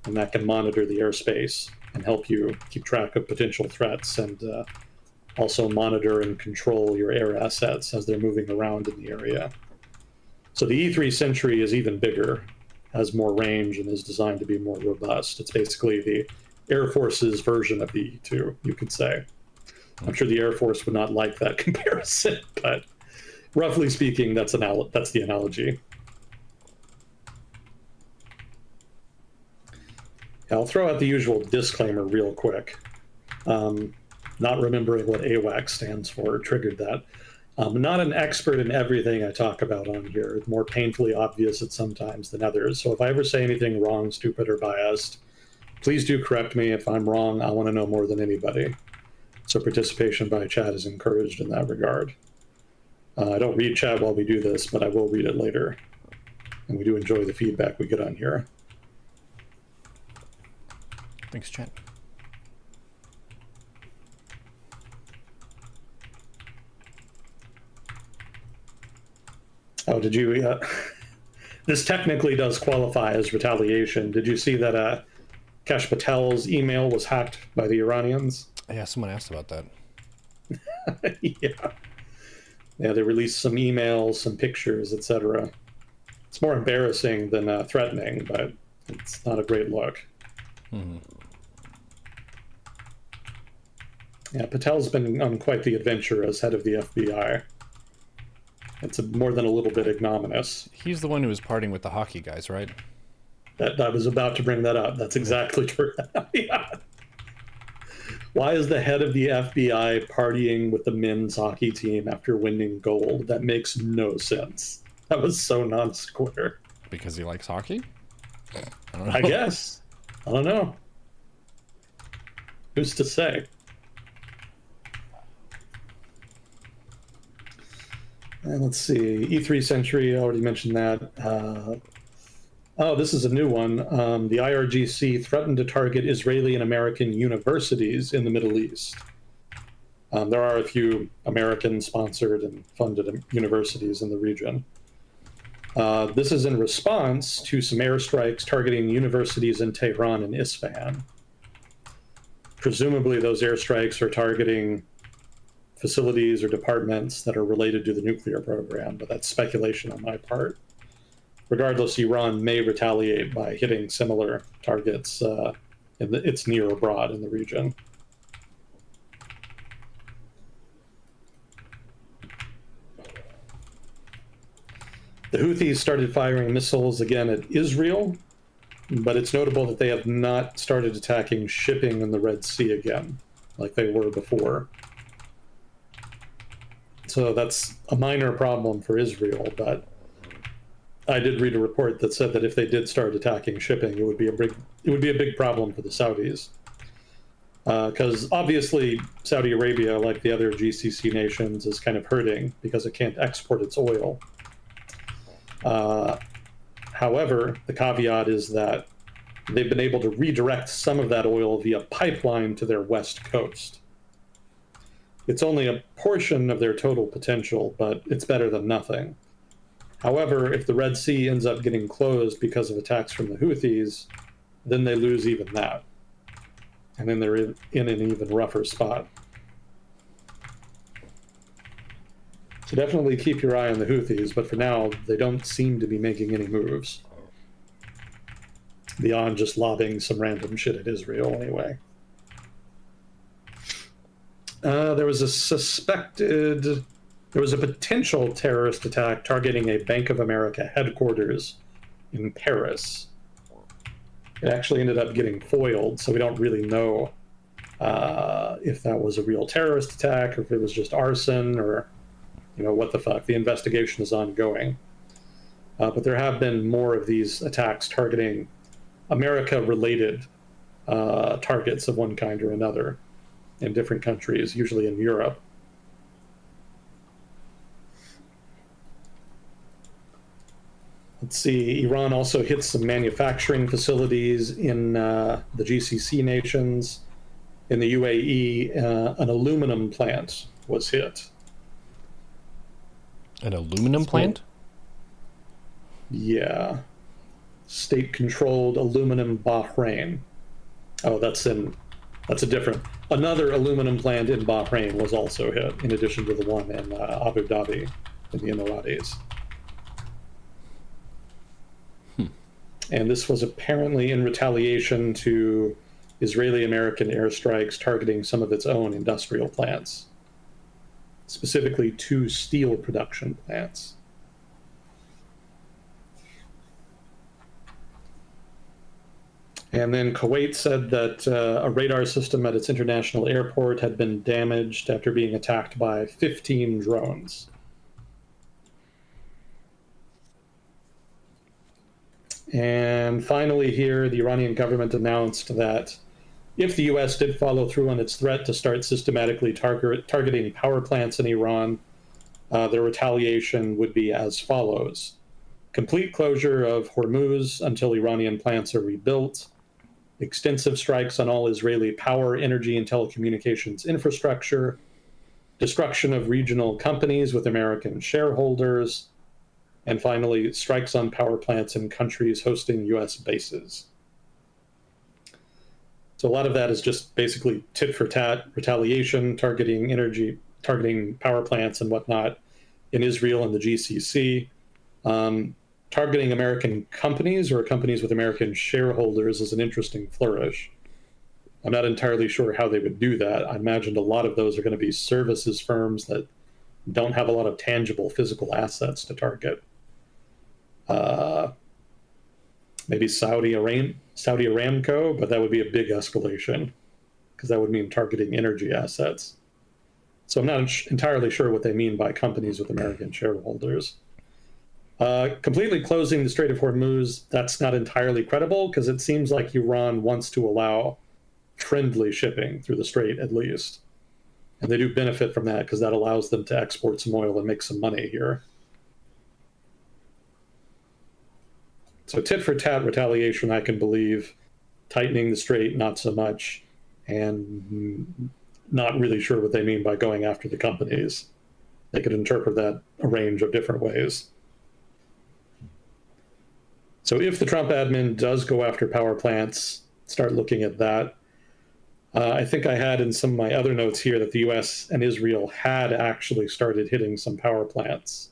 and that can monitor the airspace and help you keep track of potential threats and also monitor and control your air assets as they're moving around in the area. So the E-3 Sentry is even bigger. has more range and is designed to be more robust. It's basically the Air Force's version of the E2, you could say. I'm sure the Air Force would not like that comparison, but roughly speaking, that's the analogy. I'll throw out the usual disclaimer real quick. Not remembering what AWAC stands for triggered that. I'm not an expert in everything I talk about on here. It's more painfully obvious at some times than others. So if I ever say anything wrong, stupid, or biased, please do correct me. If I'm wrong, I want to know more than anybody. So participation by chat is encouraged in that regard. I don't read chat while we do this, but I will read it later. And we do enjoy the feedback we get on here. Thanks, chat. Oh, did you? This technically does qualify as retaliation. Did you see that Kash Patel's email was hacked by the Iranians? Yeah, someone asked about that. Yeah. Yeah, they released some emails, some pictures, etc. It's more embarrassing than threatening, but it's not a great look. Mm-hmm. Yeah, Patel's been on quite the adventure as head of the FBI. It's more than a little bit ignominious. He's the one who was partying with the hockey guys, right? I was about to bring that up. That's exactly true. Yeah. Why is the head of the FBI partying with the men's hockey team after winning gold? That makes no sense. That was so non-sequitur. Because he likes hockey? I don't know. I guess. I don't know. Who's to say? And let's see. E3 Century, I already mentioned that. Oh, this is a new one. The IRGC threatened to target Israeli and American universities in the Middle East. There are a few American-sponsored and funded universities in the region. This is in response to some airstrikes targeting universities in Tehran and Isfahan. Presumably, those airstrikes are targeting facilities or departments that are related to the nuclear program, but that's speculation on my part. Regardless, Iran may retaliate by hitting similar targets in its near abroad in the region. The Houthis started firing missiles again at Israel, but it's notable that they have not started attacking shipping in the Red Sea again, like they were before. So that's a minor problem for Israel, but I did read a report that said that if they did start attacking shipping, it would be a big problem for the Saudis, because obviously Saudi Arabia, like the other GCC nations, is kind of hurting because it can't export its oil. However, the caveat is that they've been able to redirect some of that oil via pipeline to their west coast. It's only a portion of their total potential, but it's better than nothing. However, if the Red Sea ends up getting closed because of attacks from the Houthis, then they lose even that. And then they're in an even rougher spot. So definitely keep your eye on the Houthis, but for now, they don't seem to be making any moves. Beyond just lobbing some random shit at Israel anyway. There was a potential terrorist attack targeting a Bank of America headquarters in Paris. It actually ended up getting foiled, so we don't really know if that was a real terrorist attack or if it was just arson or, what the fuck. The investigation is ongoing. But there have been more of these attacks targeting America-related targets of one kind or another in different countries, usually in Europe. Let's see, Iran also hit some manufacturing facilities in the GCC nations. In the UAE, an aluminum plant was hit. An aluminum plant? Yeah. State-controlled aluminum Bahrain. Oh, another aluminum plant in Bahrain was also hit, in addition to the one in Abu Dhabi in the Emiratis. And this was apparently in retaliation to Israeli-American airstrikes targeting some of its own industrial plants, specifically 2 steel production plants. And then Kuwait said that a radar system at its international airport had been damaged after being attacked by 15 drones. And finally here, the Iranian government announced that if the US did follow through on its threat to start systematically targeting power plants in Iran, their retaliation would be as follows. Complete closure of Hormuz until Iranian plants are rebuilt, extensive strikes on all Israeli power, energy, and telecommunications infrastructure, destruction of regional companies with American shareholders, and finally, strikes on power plants in countries hosting US bases. So a lot of that is just basically tit for tat retaliation, targeting power plants and whatnot in Israel and the GCC. Targeting American companies or companies with American shareholders is an interesting flourish. I'm not entirely sure how they would do that. I imagined a lot of those are going to be services firms that don't have a lot of tangible physical assets to target. Maybe Saudi Aramco, but that would be a big escalation because that would mean targeting energy assets. So I'm not entirely sure what they mean by companies with American shareholders. Completely closing the Strait of Hormuz, that's not entirely credible because it seems like Iran wants to allow friendly shipping through the strait at least. And they do benefit from that because that allows them to export some oil and make some money here. So tit for tat retaliation, I can believe. Tightening the strait, not so much. And not really sure what they mean by going after the companies. They could interpret that a range of different ways. So if the Trump admin does go after power plants, start looking at that. I think I had in some of my other notes here that the US and Israel had actually started hitting some power plants.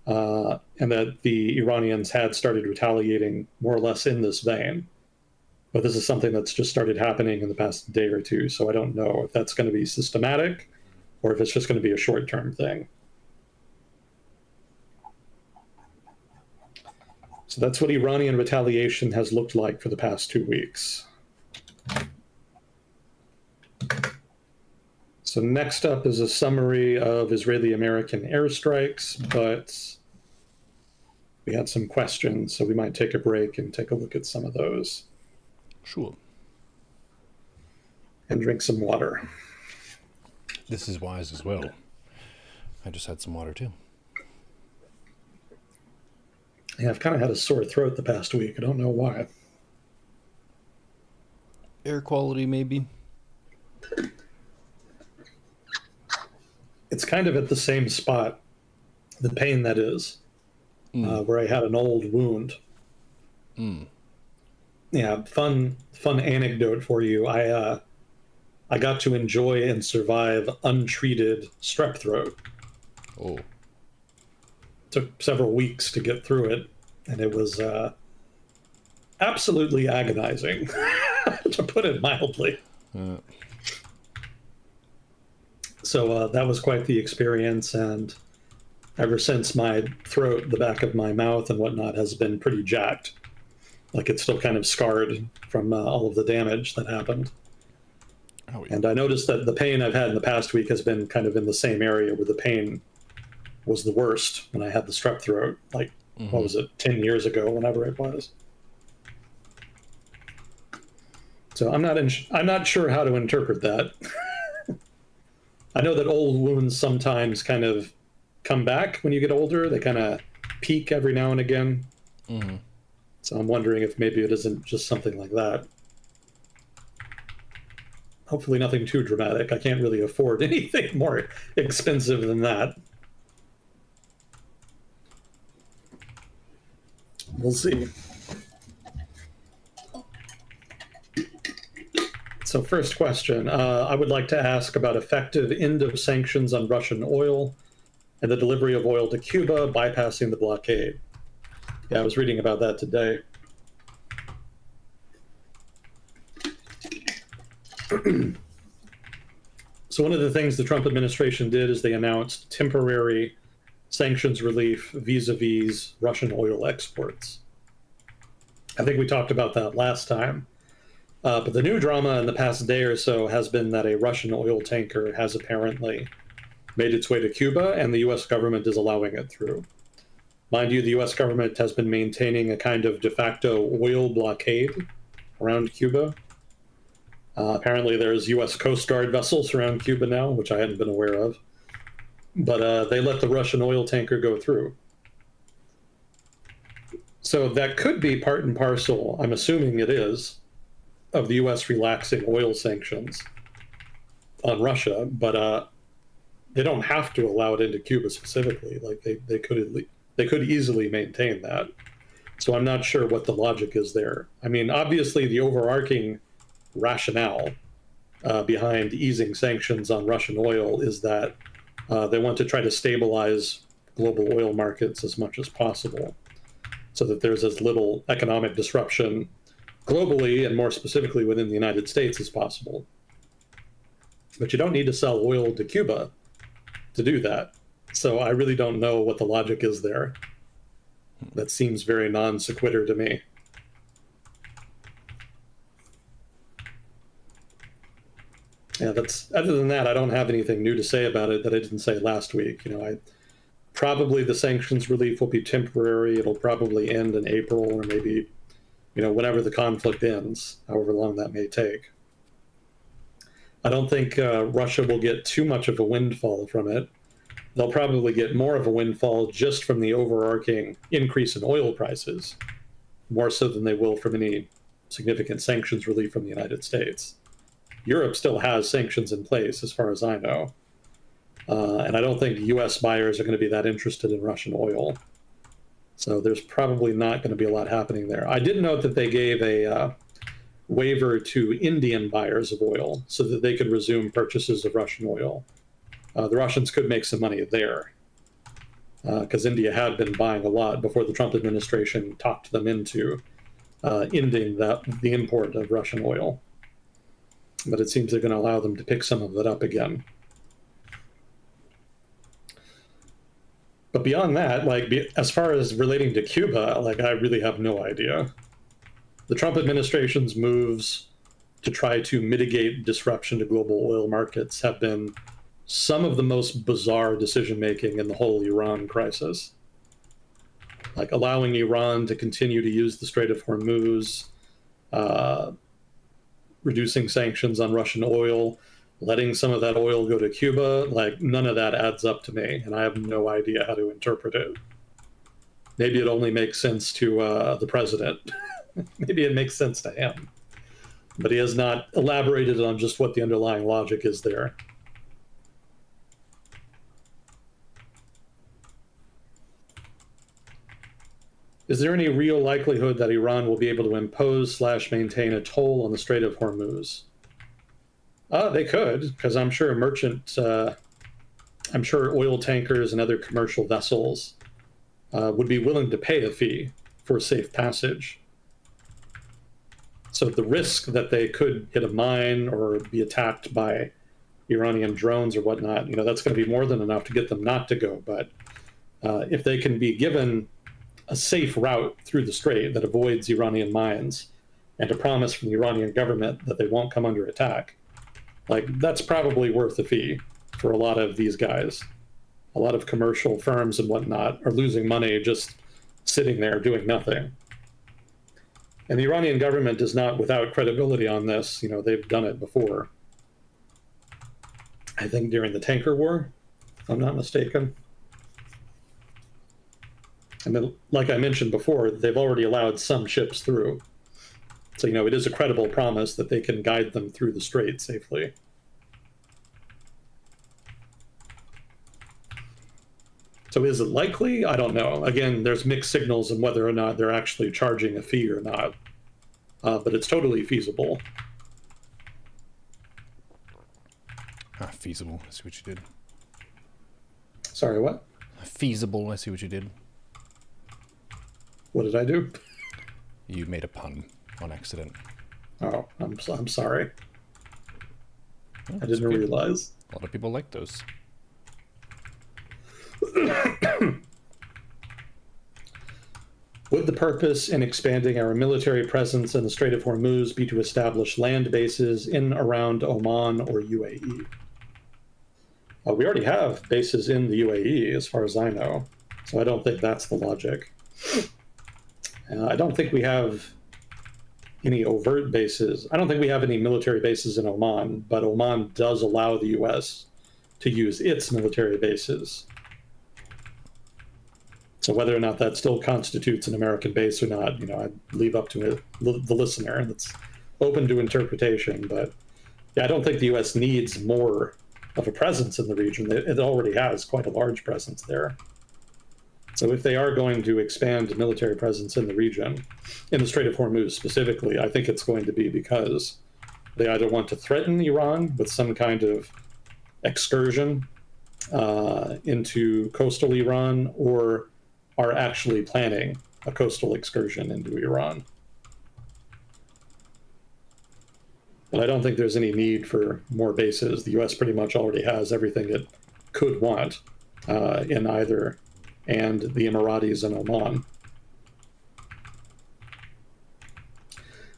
And that the Iranians had started retaliating more or less in this vein. But this is something that's just started happening in the past day or two, so I don't know if that's going to be systematic or if it's just going to be a short-term thing. So that's what Iranian retaliation has looked like for the past 2 weeks. So next up is a summary of Israeli-American airstrikes, but we had some questions, so we might take a break and take a look at some of those. Sure. And drink some water. This is wise as well. I just had some water too. Yeah, I've kind of had a sore throat the past week. I don't know why. Air quality, maybe? It's kind of at the same spot, the pain that is, where I had an old wound. Yeah, fun anecdote for you. I got to enjoy and survive untreated strep throat. Oh. Took several weeks to get through it, and it was absolutely agonizing, to put it mildly. So that was quite the experience, and ever since, my throat, the back of my mouth and whatnot, has been pretty jacked. Like it's still kind of scarred from all of the damage that happened. Oh, yeah. And I noticed that the pain I've had in the past week has been kind of in the same area where the pain was the worst when I had the strep throat, like, what was it, 10 years ago, whenever it was. So I'm not sure how to interpret that. I know that old wounds sometimes kind of come back when you get older. They kind of peak every now and again. So I'm wondering if maybe it isn't just something like that. Hopefully nothing too dramatic. I can't really afford anything more expensive than that. We'll see. So first question, I would like to ask about effective end of sanctions on Russian oil and the delivery of oil to Cuba, bypassing the blockade. Yeah, I was reading about that today. So one of the things the Trump administration did is they announced temporary sanctions relief vis-a-vis Russian oil exports. I think we talked about that last time. But the new drama in the past day or so has been that a Russian oil tanker has apparently made its way to Cuba, and the U.S. government is allowing it through. Mind you, the U.S. government has been maintaining a kind of de facto oil blockade around Cuba. Apparently there's U.S. Coast Guard vessels around Cuba now, which I hadn't been aware of. But they let the Russian oil tanker go through. So that could be part and parcel, I'm assuming it is, of the U.S. relaxing oil sanctions on Russia, but they don't have to allow it into Cuba specifically. Like they could easily maintain that. So I'm not sure what the logic is there. I mean, obviously the overarching rationale behind easing sanctions on Russian oil is that they want to try to stabilize global oil markets as much as possible so that there's as little economic disruption globally and more specifically within the United States as possible. But you don't need to sell oil to Cuba to do that. So I really don't know what the logic is there. That seems very non sequitur to me. Yeah, that's, other than that, I don't have anything new to say about it that I didn't say last week. You know, probably the sanctions relief will be temporary. It'll probably end in April or maybe, you know, whenever the conflict ends, however long that may take. I don't think Russia will get too much of a windfall from it. They'll probably get more of a windfall just from the overarching increase in oil prices, more so than they will from any significant sanctions relief from the United States. Europe still has sanctions in place, as far as I know. And I don't think U.S. buyers are going to be that interested in Russian oil. So there's probably not going to be a lot happening there. I did note that they gave a waiver to Indian buyers of oil so that they could resume purchases of Russian oil. The Russians could make some money there because India had been buying a lot before the Trump administration talked them into ending the import of Russian oil. But it seems they're going to allow them to pick some of it up again. But beyond that, like as far as relating to Cuba, like I really have no idea. The Trump administration's moves to try to mitigate disruption to global oil markets have been some of the most bizarre decision-making in the whole Iran crisis. Like allowing Iran to continue to use the Strait of Hormuz, reducing sanctions on Russian oil, letting some of that oil go to Cuba, like none of that adds up to me, and I have no idea how to interpret it. Maybe it only makes sense to the president. Maybe it makes sense to him. But he has not elaborated on just what the underlying logic is there. Is there any real likelihood that Iran will be able to impose/maintain a toll on the Strait of Hormuz? They could, because I'm sure I'm sure oil tankers and other commercial vessels would be willing to pay a fee for safe passage. So the risk that they could hit a mine or be attacked by Iranian drones or whatnot, you know, that's going to be more than enough to get them not to go. But if they can be given a safe route through the strait that avoids Iranian mines and a promise from the Iranian government that they won't come under attack, like that's probably worth a fee for a lot of these guys. A lot of commercial firms and whatnot are losing money just sitting there doing nothing. And the Iranian government is not without credibility on this. You know, they've done it before. I think during the tanker war, if I'm not mistaken. And then, like I mentioned before, they've already allowed some ships through. So, you know, it is a credible promise that they can guide them through the strait safely. So is it likely? I don't know. Again, there's mixed signals on whether or not they're actually charging a fee or not. But it's totally feasible. Feasible. I see what you did. Sorry, what? Feasible. I see what you did. What did I do? You made a pun on accident. Oh, I'm sorry. I didn't realize. A lot of people like those. Would the purpose in expanding our military presence in the Strait of Hormuz be to establish land bases in around Oman or UAE? We already have bases in the UAE, as far as I know, so I don't think that's the logic. I don't think we have any overt bases. I don't think we have any military bases in Oman, but Oman does allow the U.S. to use its military bases. So whether or not that still constitutes an American base or not, you know, I'd leave up to the listener. That's open to interpretation. But yeah, I don't think the U.S. needs more of a presence in the region. It already has quite a large presence there. So if they are going to expand military presence in the region, in the Strait of Hormuz specifically, I think it's going to be because they either want to threaten Iran with some kind of excursion into coastal Iran, or are actually planning a coastal excursion into Iran. But I don't think there's any need for more bases. The U.S. pretty much already has everything it could want in either and the Emiratis and Oman.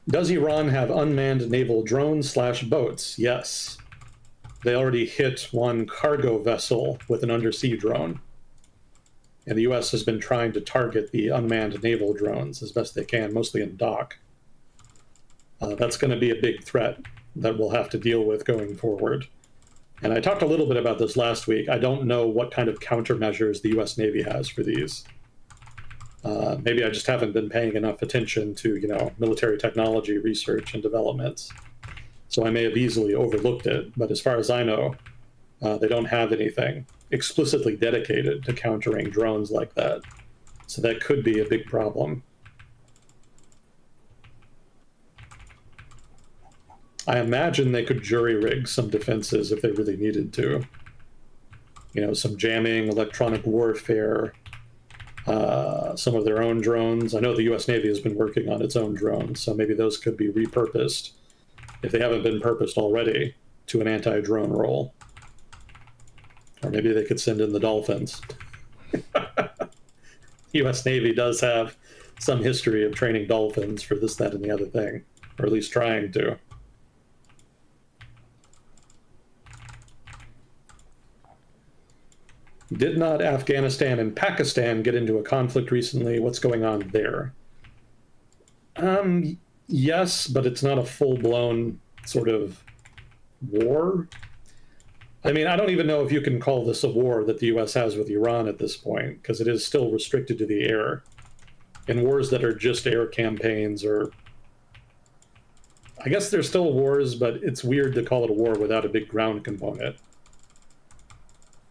Does Iran have unmanned naval drones / boats? Yes. They already hit one cargo vessel with an undersea drone. And the U.S. has been trying to target the unmanned naval drones as best they can, mostly in dock. That's going to be a big threat that we'll have to deal with going forward. And I talked a little bit about this last week. I don't know what kind of countermeasures the U.S. Navy has for these. Maybe I just haven't been paying enough attention to, you know, military technology research and developments. So I may have easily overlooked it. But as far as I know, they don't have anything explicitly dedicated to countering drones like that. So that could be a big problem. I imagine they could jury-rig some defenses if they really needed to. You know, some jamming, electronic warfare, some of their own drones. I know the U.S. Navy has been working on its own drones, so maybe those could be repurposed, if they haven't been purposed already, to an anti-drone role. Or maybe they could send in the Dolphins. U.S. Navy does have some history of training dolphins for this, that, and the other thing, or at least trying to. Did not Afghanistan and Pakistan get into a conflict recently? What's going on there? Yes, but it's not a full-blown sort of war. I mean, I don't even know if you can call this a war that the U.S. has with Iran at this point, because it is still restricted to the air. In wars that are just air campaigns, or I guess they're still wars, but it's weird to call it a war without a big ground component.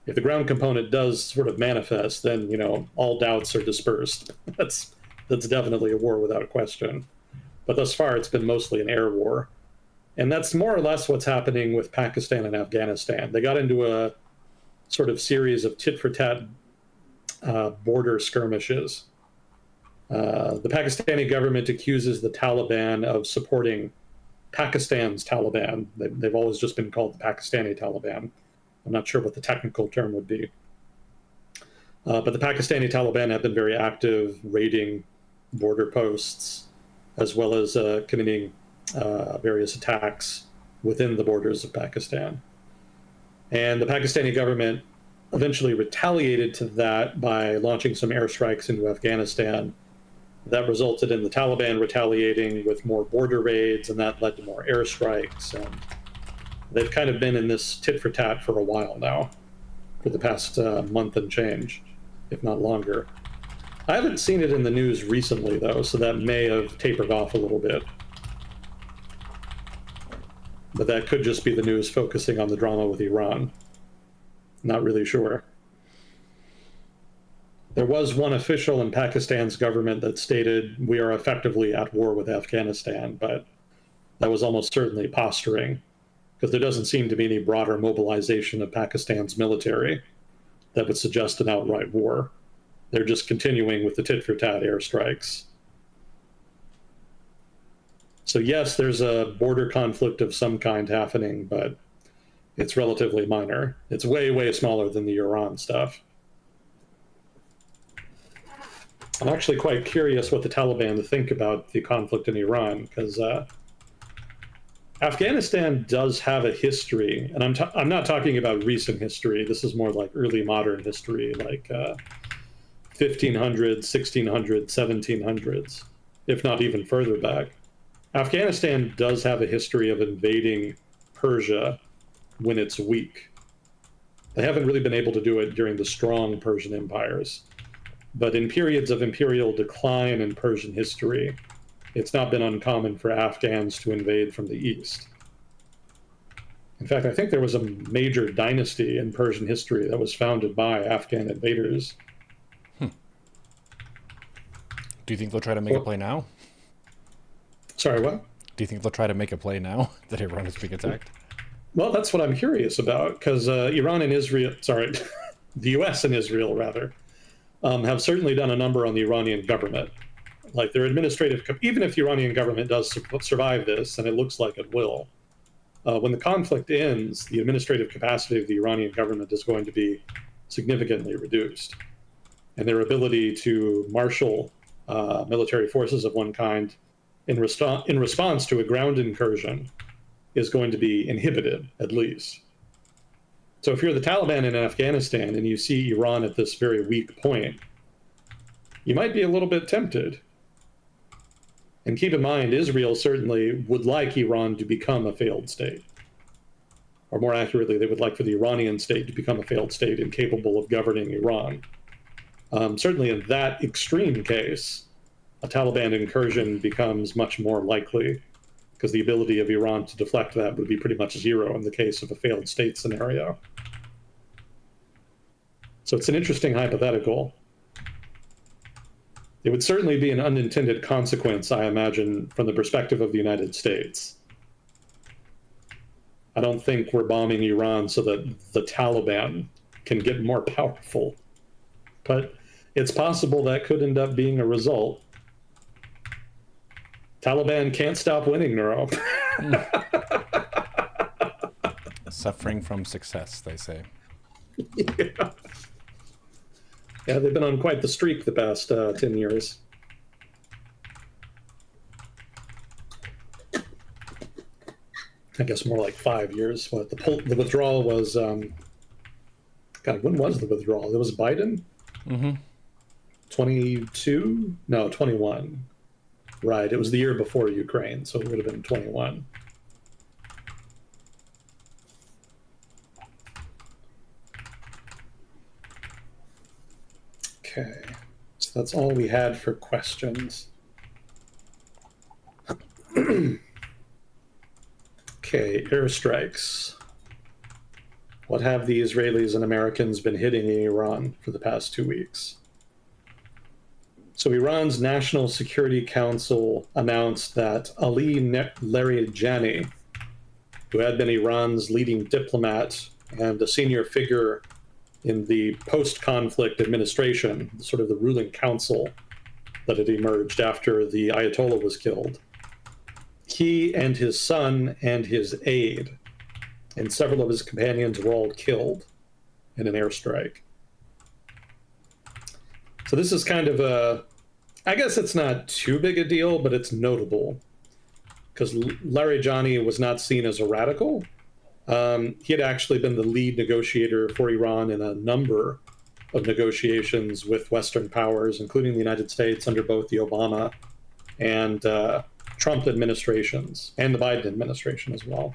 If the ground component does sort of manifest, then, you know, all doubts are dispersed. That's definitely a war without question. But thus far, it's been mostly an air war. And that's more or less what's happening with Pakistan and Afghanistan. They got into a sort of series of tit-for-tat border skirmishes. The Pakistani government accuses the Taliban of supporting Pakistan's Taliban. They've always just been called the Pakistani Taliban. I'm not sure what the technical term would be. But the Pakistani Taliban have been very active raiding border posts, as well as committing various attacks within the borders of Pakistan. And the Pakistani government eventually retaliated to that by launching some airstrikes into Afghanistan. That resulted in the Taliban retaliating with more border raids, and that led to more airstrikes. And they've kind of been in this tit-for-tat for a while now, for the past month and change, if not longer. I haven't seen it in the news recently, though, so that may have tapered off a little bit. But that could just be the news focusing on the drama with Iran. Not really sure. There was one official in Pakistan's government that stated, "We are effectively at war with Afghanistan," but that was almost certainly posturing, because there doesn't seem to be any broader mobilization of Pakistan's military that would suggest an outright war. They're just continuing with the tit-for-tat airstrikes. So yes, there's a border conflict of some kind happening, but it's relatively minor. It's way, way smaller than the Iran stuff. I'm actually quite curious what the Taliban think about the conflict in Iran, because Afghanistan does have a history, and I'm not talking about recent history. This is more like early modern history, like 1500s, 1600s, 1700s, if not even further back. Afghanistan does have a history of invading Persia when it's weak. They haven't really been able to do it during the strong Persian empires. But in periods of imperial decline in Persian history, it's not been uncommon for Afghans to invade from the east. In fact, I think there was a major dynasty in Persian history that was founded by Afghan invaders. Do you think they'll try to make a play now? Sorry, what? Do you think they'll try to make a play now that Iran is being attacked? Well, that's what I'm curious about, because Iran and Israel, sorry, the US and Israel, rather, have certainly done a number on the Iranian government. Like their administrative, even if the Iranian government does survive this, and it looks like it will, when the conflict ends, the administrative capacity of the Iranian government is going to be significantly reduced. And their ability to marshal military forces of one kind in response to a ground incursion is going to be inhibited, at least. So if you're the Taliban in Afghanistan and you see Iran at this very weak point, you might be a little bit tempted. And keep in mind, Israel certainly would like Iran to become a failed state. Or more accurately, they would like for the Iranian state to become a failed state incapable of governing Iran. Certainly in that extreme case, a Taliban incursion becomes much more likely, because the ability of Iran to deflect that would be pretty much zero in the case of a failed state scenario. So it's an interesting hypothetical. It would certainly be an unintended consequence, I imagine, from the perspective of the United States. I don't think we're bombing Iran so that the Taliban can get more powerful. But it's possible that could end up being a result. Taliban can't stop winning, Neuro. Suffering from success, they say. Yeah, they've been on quite the streak the past 10 years. I guess more like 5 years. What the withdrawal was? God, when was the withdrawal? It was Biden. 22? No, 21. Right. It was the year before Ukraine, so it would have been 21. Okay, so that's all we had for questions. Okay, airstrikes. What have the Israelis and Americans been hitting in Iran for the past 2 weeks? So Iran's National Security Council announced that Ali Larijani, who had been Iran's leading diplomat and a senior figure in the post-conflict administration, sort of the ruling council that had emerged after the Ayatollah was killed, he and his son and his aide and several of his companions were all killed in an airstrike. So this is kind of a, I guess it's not too big a deal, but it's notable because Larijani was not seen as a radical. He had actually been the lead negotiator for Iran in a number of negotiations with Western powers, including the United States under both the Obama and Trump administrations, and the Biden administration as well.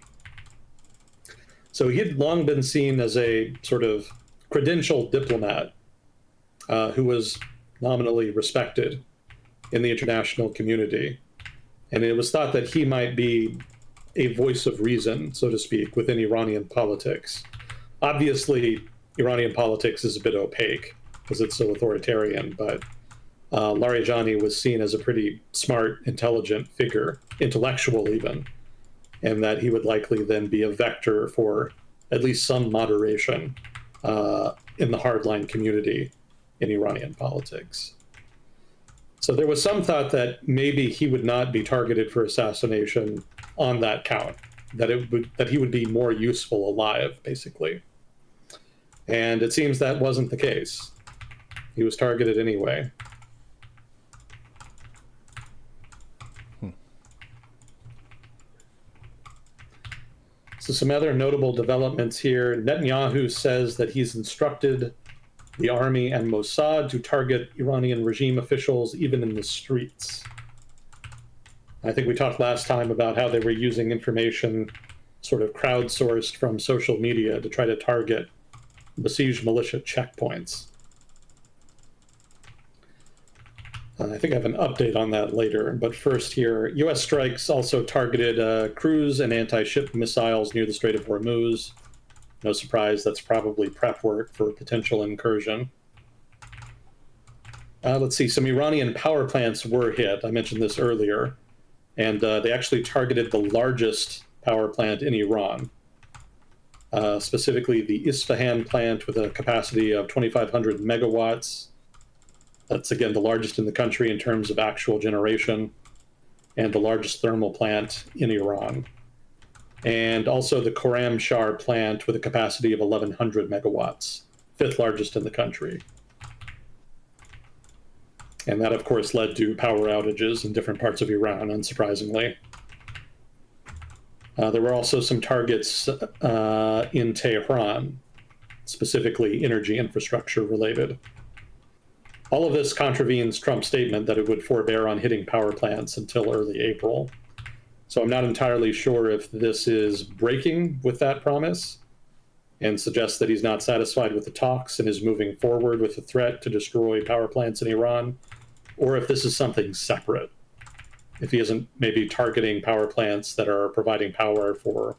So he had long been seen as a sort of credentialed diplomat who was nominally respected in the international community. And it was thought that he might be a voice of reason, so to speak, within Iranian politics. Obviously, Iranian politics is a bit opaque because it's so authoritarian, but Larijani was seen as a pretty smart, intelligent figure, intellectual even, and that he would likely then be a vector for at least some moderation in the hardline community in Iranian politics. So there was some thought that maybe he would not be targeted for assassination on that count, that he would be more useful alive, basically. And it seems that wasn't the case. He was targeted anyway. So some other notable developments here. Netanyahu says that he's instructed the army and Mossad to target Iranian regime officials even in the streets. I think we talked last time about how they were using information sort of crowdsourced from social media to try to target besieged militia checkpoints. I think I have an update on that later, but first here, U.S. strikes also targeted cruise and anti-ship missiles near the Strait of Hormuz. No surprise, that's probably prep work for a potential incursion. Let's see, some Iranian power plants were hit. I mentioned this earlier, and they actually targeted the largest power plant in Iran, specifically the Isfahan plant with a capacity of 2,500 megawatts. That's, again, the largest in the country in terms of actual generation, and the largest thermal plant in Iran. And also the Khorramshahr plant with a capacity of 1,100 megawatts, fifth largest in the country. And that, of course, led to power outages in different parts of Iran, unsurprisingly. There were also some targets in Tehran, specifically energy infrastructure related. All of this contravenes Trump's statement that it would forbear on hitting power plants until early April. So I'm not entirely sure if this is breaking with that promise and suggests that he's not satisfied with the talks and is moving forward with the threat to destroy power plants in Iran, or if this is something separate. If he isn't maybe targeting power plants that are providing power for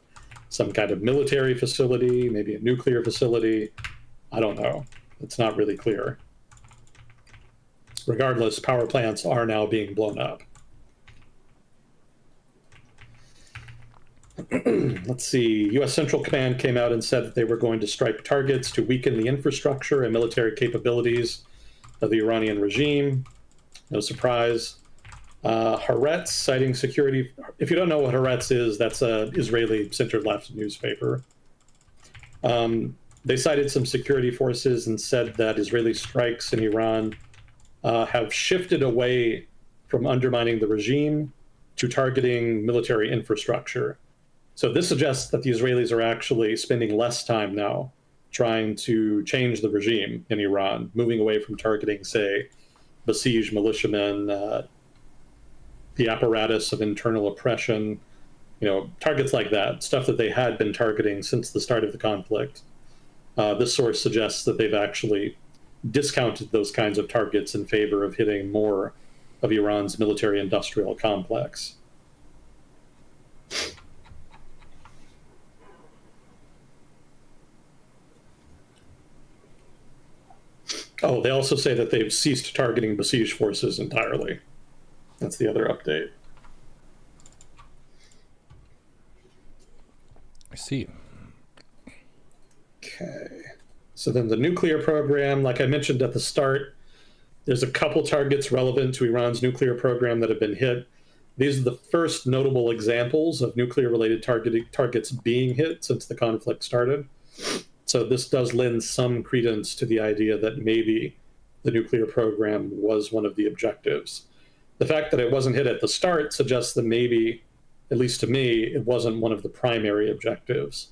some kind of military facility, maybe a nuclear facility, I don't know. It's not really clear. Regardless, power plants are now being blown up. Let's see. U.S. Central Command came out and said that they were going to strike targets to weaken the infrastructure and military capabilities of the Iranian regime. No surprise. Haaretz citing security. If you don't know what Haaretz is, that's an Israeli center-left newspaper. They cited some security forces and said that Israeli strikes in Iran have shifted away from undermining the regime to targeting military infrastructure. So this suggests that the Israelis are actually spending less time now trying to change the regime in Iran, moving away from targeting, say, besieged militiamen, the apparatus of internal oppression, targets like that, stuff that they had been targeting since the start of the conflict. This source suggests that they've actually discounted those kinds of targets in favor of hitting more of Iran's military-industrial complex. Oh, they also say that they've ceased targeting besieged forces entirely. That's the other update. I see. Okay. So then the nuclear program, like I mentioned at the start, there's a couple targets relevant to Iran's nuclear program that have been hit. These are the first notable examples of nuclear-related targets being hit since the conflict started. So this does lend some credence to the idea that maybe the nuclear program was one of the objectives. The fact that it wasn't hit at the start suggests that maybe, at least to me, it wasn't one of the primary objectives.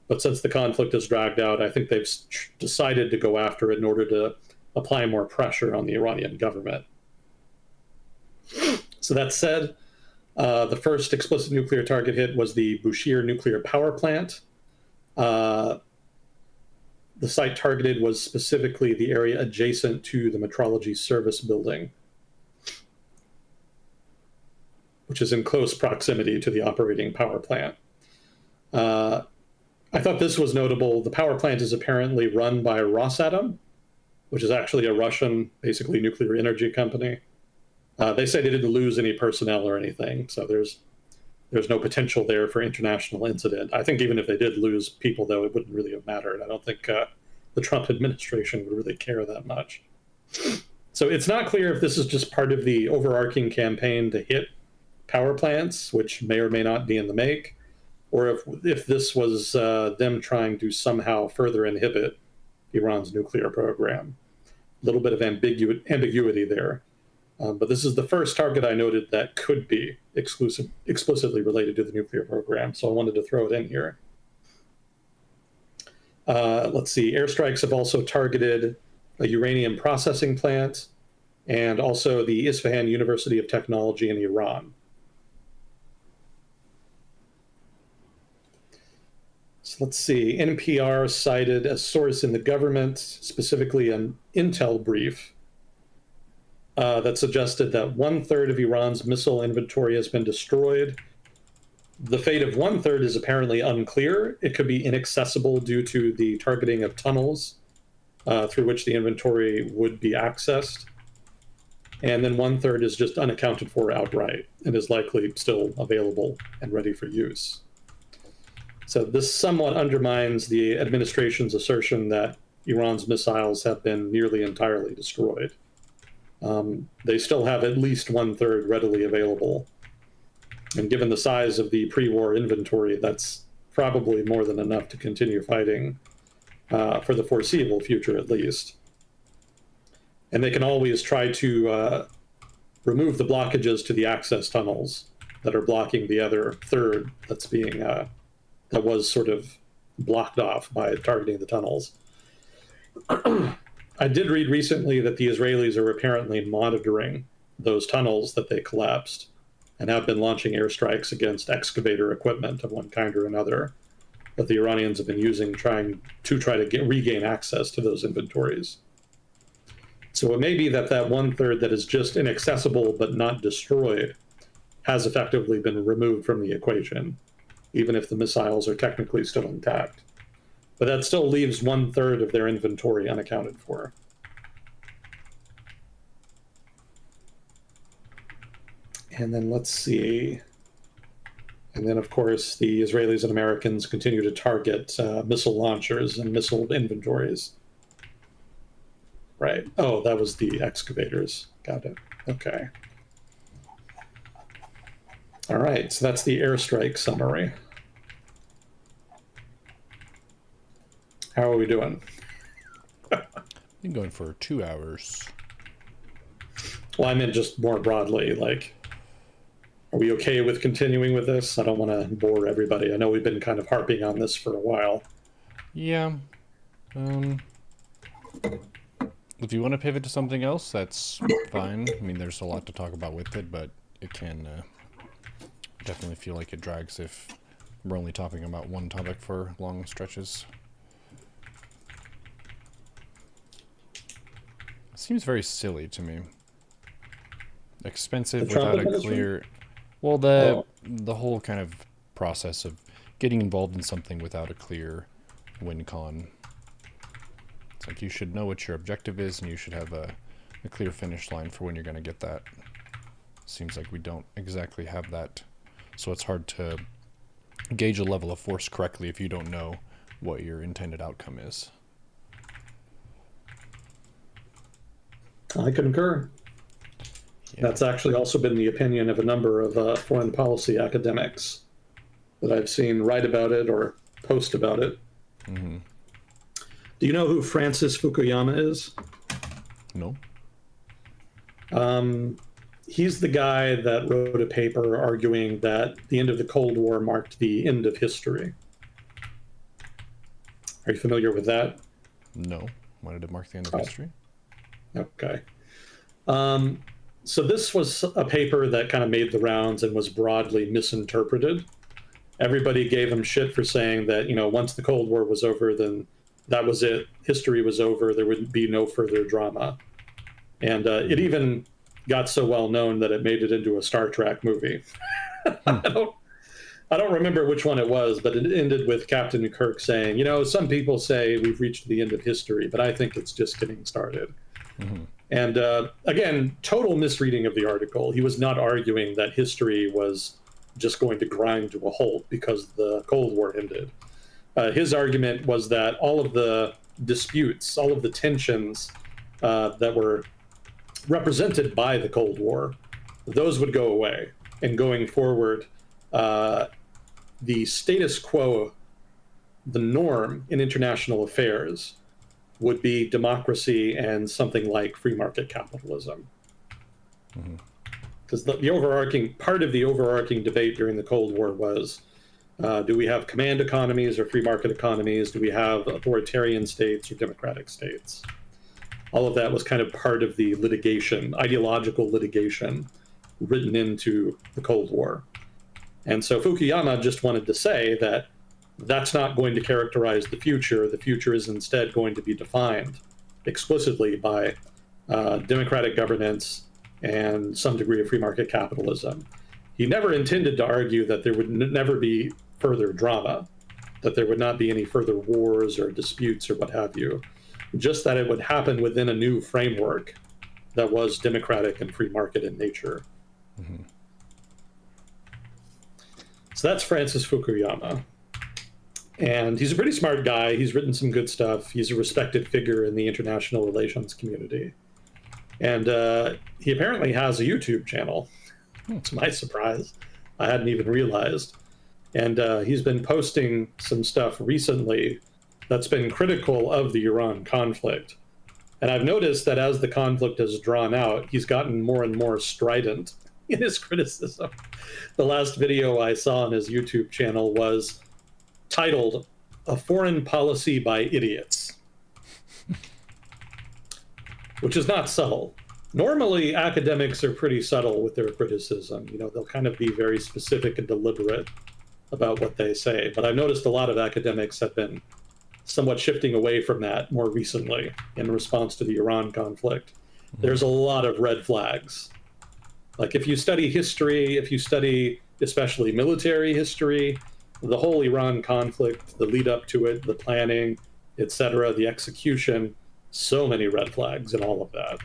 But since the conflict has dragged out, I think they've decided to go after it in order to apply more pressure on the Iranian government. So that said, the first explicit nuclear target hit was the Bushehr nuclear power plant. The site targeted was specifically the area adjacent to the metrology service building, which is in close proximity to the operating power plant. I thought this was notable. The power plant is apparently run by Rosatom, which is actually a Russian, basically nuclear energy company. They say they didn't lose any personnel or anything, so there's no potential there for international incident. I think even if they did lose people, though, it wouldn't really have mattered. I don't think the Trump administration would really care that much. So it's not clear if this is just part of the overarching campaign to hit power plants, which may or may not be in the make, or if this was them trying to somehow further inhibit Iran's nuclear program. A little bit of ambiguity there. But this is the first target I noted that could be explicitly related to the nuclear program, so I wanted to throw it in here. Let's see, airstrikes have also targeted a uranium processing plant and also the Isfahan University of Technology in Iran. So let's see, NPR cited a source in the government, specifically an intel brief, that suggested that 1/3 of Iran's missile inventory has been destroyed. The fate of 1/3 is apparently unclear. It could be inaccessible due to the targeting of tunnels through which the inventory would be accessed. And then 1/3 is just unaccounted for outright and is likely still available and ready for use. So this somewhat undermines the administration's assertion that Iran's missiles have been nearly entirely destroyed. They still have at least 1/3 readily available. And given the size of the pre-war inventory, that's probably more than enough to continue fighting for the foreseeable future, at least. And they can always try to remove the blockages to the access tunnels that are blocking the other third that's being that was sort of blocked off by targeting the tunnels. I did read recently that the Israelis are apparently monitoring those tunnels that they collapsed and have been launching airstrikes against excavator equipment of one kind or another that the Iranians have been using trying to regain access to those inventories. So it may be that 1/3 that is just inaccessible but not destroyed has effectively been removed from the equation, even if the missiles are technically still intact. But that still leaves 1/3 of their inventory unaccounted for. And then let's see. And then, of course, the Israelis and Americans continue to target missile launchers and missile inventories. Right. Oh, that was the excavators. Got it. Okay. All right. So that's the airstrike summary. How are we doing? Been going for 2 hours. Well, I meant just more broadly, like, are we okay with continuing with this? I don't want to bore everybody. I know we've been kind of harping on this for a while. Yeah. If you want to pivot to something else, that's fine. I mean, there's a lot to talk about with it, but it can definitely feel like it drags if we're only talking about one topic for long stretches. It seems very silly to me. Expensive without a clear... Well, the whole kind of process of getting involved in something without a clear win-con. It's like you should know what your objective is, and you should have a clear finish line for when you're going to get that. Seems like we don't exactly have that, so it's hard to gauge a level of force correctly if you don't know what your intended outcome is. I concur. Yeah. That's actually also been the opinion of a number of foreign policy academics that I've seen write about it or post about it. Mm-hmm. Do you know who Francis Fukuyama is? No. He's the guy that wrote a paper arguing that the end of the Cold War marked the end of history. Are you familiar with that? No. Why did it mark the end of history? Okay. So this was a paper that kind of made the rounds and was broadly misinterpreted. Everybody gave him shit for saying that, you know, once the Cold War was over, then that was it. History was over. There would be no further drama. And it even got so well known that it made it into a Star Trek movie. I don't remember which one it was, but it ended with Captain Kirk saying, you know, some people say we've reached the end of history, but I think it's just getting started. Mm-hmm. And again, total misreading of the article. He was not arguing that history was just going to grind to a halt because the Cold War ended. His argument was that all of the disputes, all of the tensions that were represented by the Cold War, those would go away. And going forward, the status quo, the norm in international affairs would be democracy and something like free market capitalism. Because the overarching part of the overarching debate during the Cold War was, do we have command economies or free market economies? Do we have authoritarian states or democratic states? All of that was kind of part of the litigation, ideological litigation, written into the Cold War. And so Fukuyama just wanted to say that that's not going to characterize the future. The future is instead going to be defined explicitly by democratic governance and some degree of free market capitalism. He never intended to argue that there would never be further drama, that there would not be any further wars or disputes or what have you, just that it would happen within a new framework that was democratic and free market in nature. So that's Francis Fukuyama. And he's a pretty smart guy. He's written some good stuff. He's a respected figure in the international relations community. And he apparently has a YouTube channel, to my surprise. I hadn't even realized. And he's been posting some stuff recently that's been critical of the Iran conflict. And I've noticed that as the conflict has drawn out, he's gotten more and more strident in his criticism. The last video I saw on his YouTube channel was titled "A Foreign Policy by Idiots," which is not subtle. Normally, academics are pretty subtle with their criticism. You know, they'll kind of be very specific and deliberate about what they say. But I've noticed a lot of academics have been somewhat shifting away from that more recently in response to the Iran conflict. There's a lot of red flags. Like if you study history, if you study especially military history, the whole Iran conflict, the lead up to it, the planning, etc., the execution, so many red flags and all of that.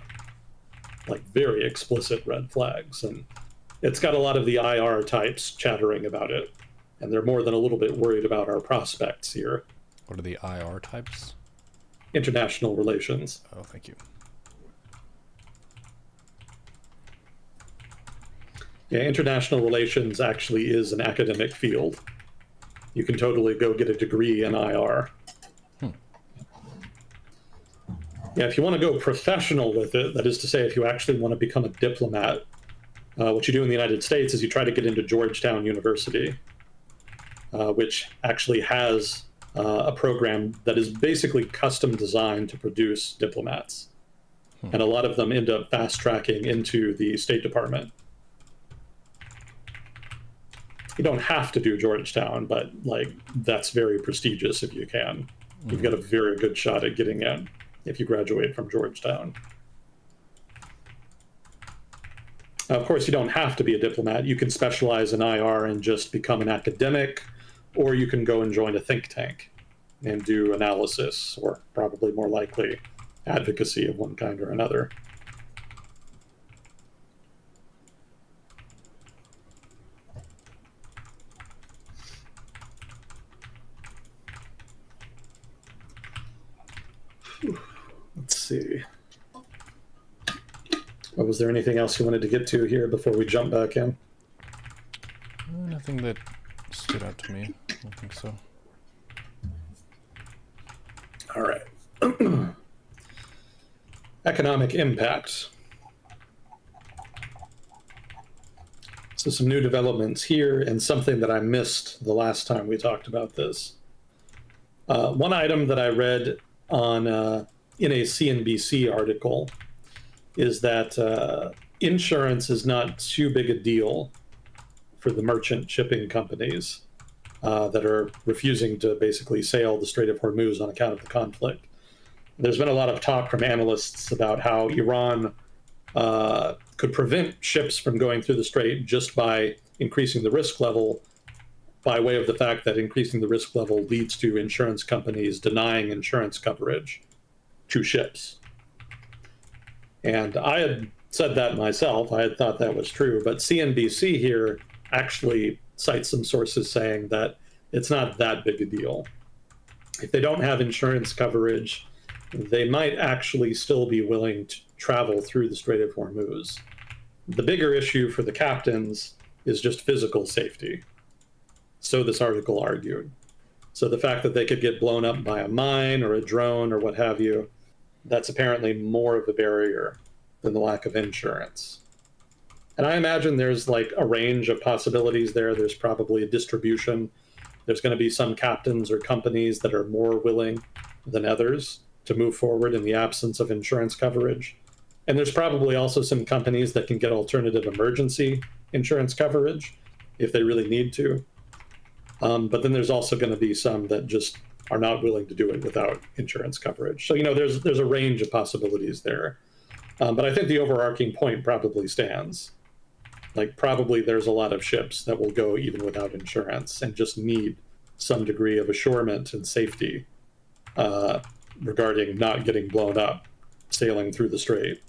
Like very explicit red flags. And it's got a lot of the IR types chattering about it. And they're more than a little bit worried about our prospects here. What are the IR types? International relations. Oh, thank you. Yeah, international relations actually is an academic field. You can totally go get a degree in IR. Yeah, if you want to go professional with it, that is to say, if you actually want to become a diplomat, what you do in the United States is you try to get into Georgetown University, which actually has a program that is basically custom designed to produce diplomats. And a lot of them end up fast tracking into the State Department. You don't have to do Georgetown, but like that's very prestigious if you can. You've got a very good shot at getting in if you graduate from Georgetown. Of course, you don't have to be a diplomat. You can specialize in IR and just become an academic, or you can go and join a think tank and do analysis, or probably more likely advocacy of one kind or another. Let's see. Oh, was there anything else you wanted to get to here before we jump back in? Nothing that stood out to me. I don't think so. All right. Economic impact. So some new developments here and something that I missed the last time we talked about this. One item that I read on in a CNBC article is that insurance is not too big a deal for the merchant shipping companies that are refusing to basically sail the Strait of Hormuz on account of the conflict. There's been a lot of talk from analysts about how Iran could prevent ships from going through the strait just by increasing the risk level, by way of the fact that increasing the risk level leads to insurance companies denying insurance coverage to ships. And I had said that myself. I had thought that was true, but CNBC here actually cites some sources saying that it's not that big a deal. If they don't have insurance coverage, they might actually still be willing to travel through the Strait of Hormuz. The bigger issue for the captains is just physical safety. So this article argued. So the fact that they could get blown up by a mine or a drone or what have you, that's apparently more of a barrier than the lack of insurance. And I imagine there's like a range of possibilities there. There's probably a distribution. There's going to be some captains or companies that are more willing than others to move forward in the absence of insurance coverage. And there's probably also some companies that can get alternative emergency insurance coverage if they really need to. But then there's also going to be some that just are not willing to do it without insurance coverage. So, there's a range of possibilities there. But I think the overarching point probably stands. Like, probably there's a lot of ships that will go even without insurance and just need some degree of assurance and safety regarding not getting blown up sailing through the strait.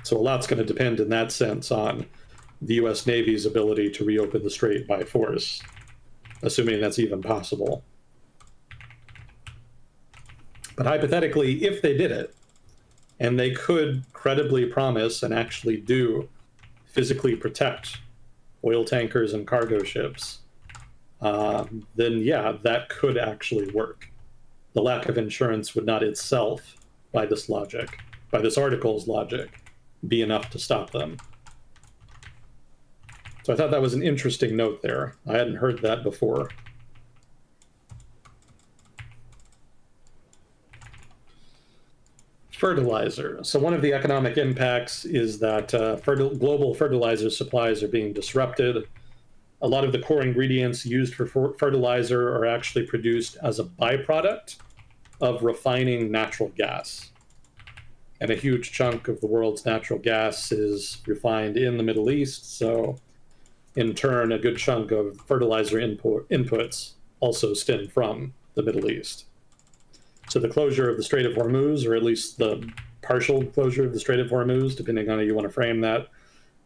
So a lot's going to depend in that sense on the U.S. Navy's ability to reopen the strait by force, assuming that's even possible. But hypothetically, if they did it, and they could credibly promise and actually do physically protect oil tankers and cargo ships, then yeah, that could actually work. The lack of insurance would not itself, by this logic, by this article's logic, be enough to stop them. So I thought that was an interesting note there. I hadn't heard that before. Fertilizer. So one of the economic impacts is that global fertilizer supplies are being disrupted. A lot of the core ingredients used for fertilizer are actually produced as a byproduct of refining natural gas. And a huge chunk of the world's natural gas is refined in the Middle East. So in turn, a good chunk of fertilizer inputs also stem from the Middle East. So the closure of the Strait of Hormuz, or at least the partial closure of the Strait of Hormuz, depending on how you want to frame that,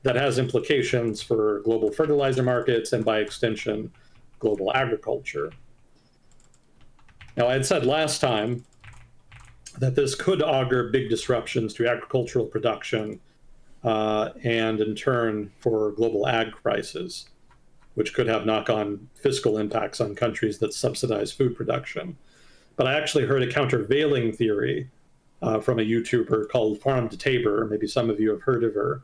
that has implications for global fertilizer markets and by extension, global agriculture. Now, I had said last time that this could augur big disruptions to agricultural production and in turn for global ag prices, which could have knock-on fiscal impacts on countries that subsidize food production. But I actually heard a countervailing theory from a YouTuber called Farm to Tabor. Maybe some of you have heard of her.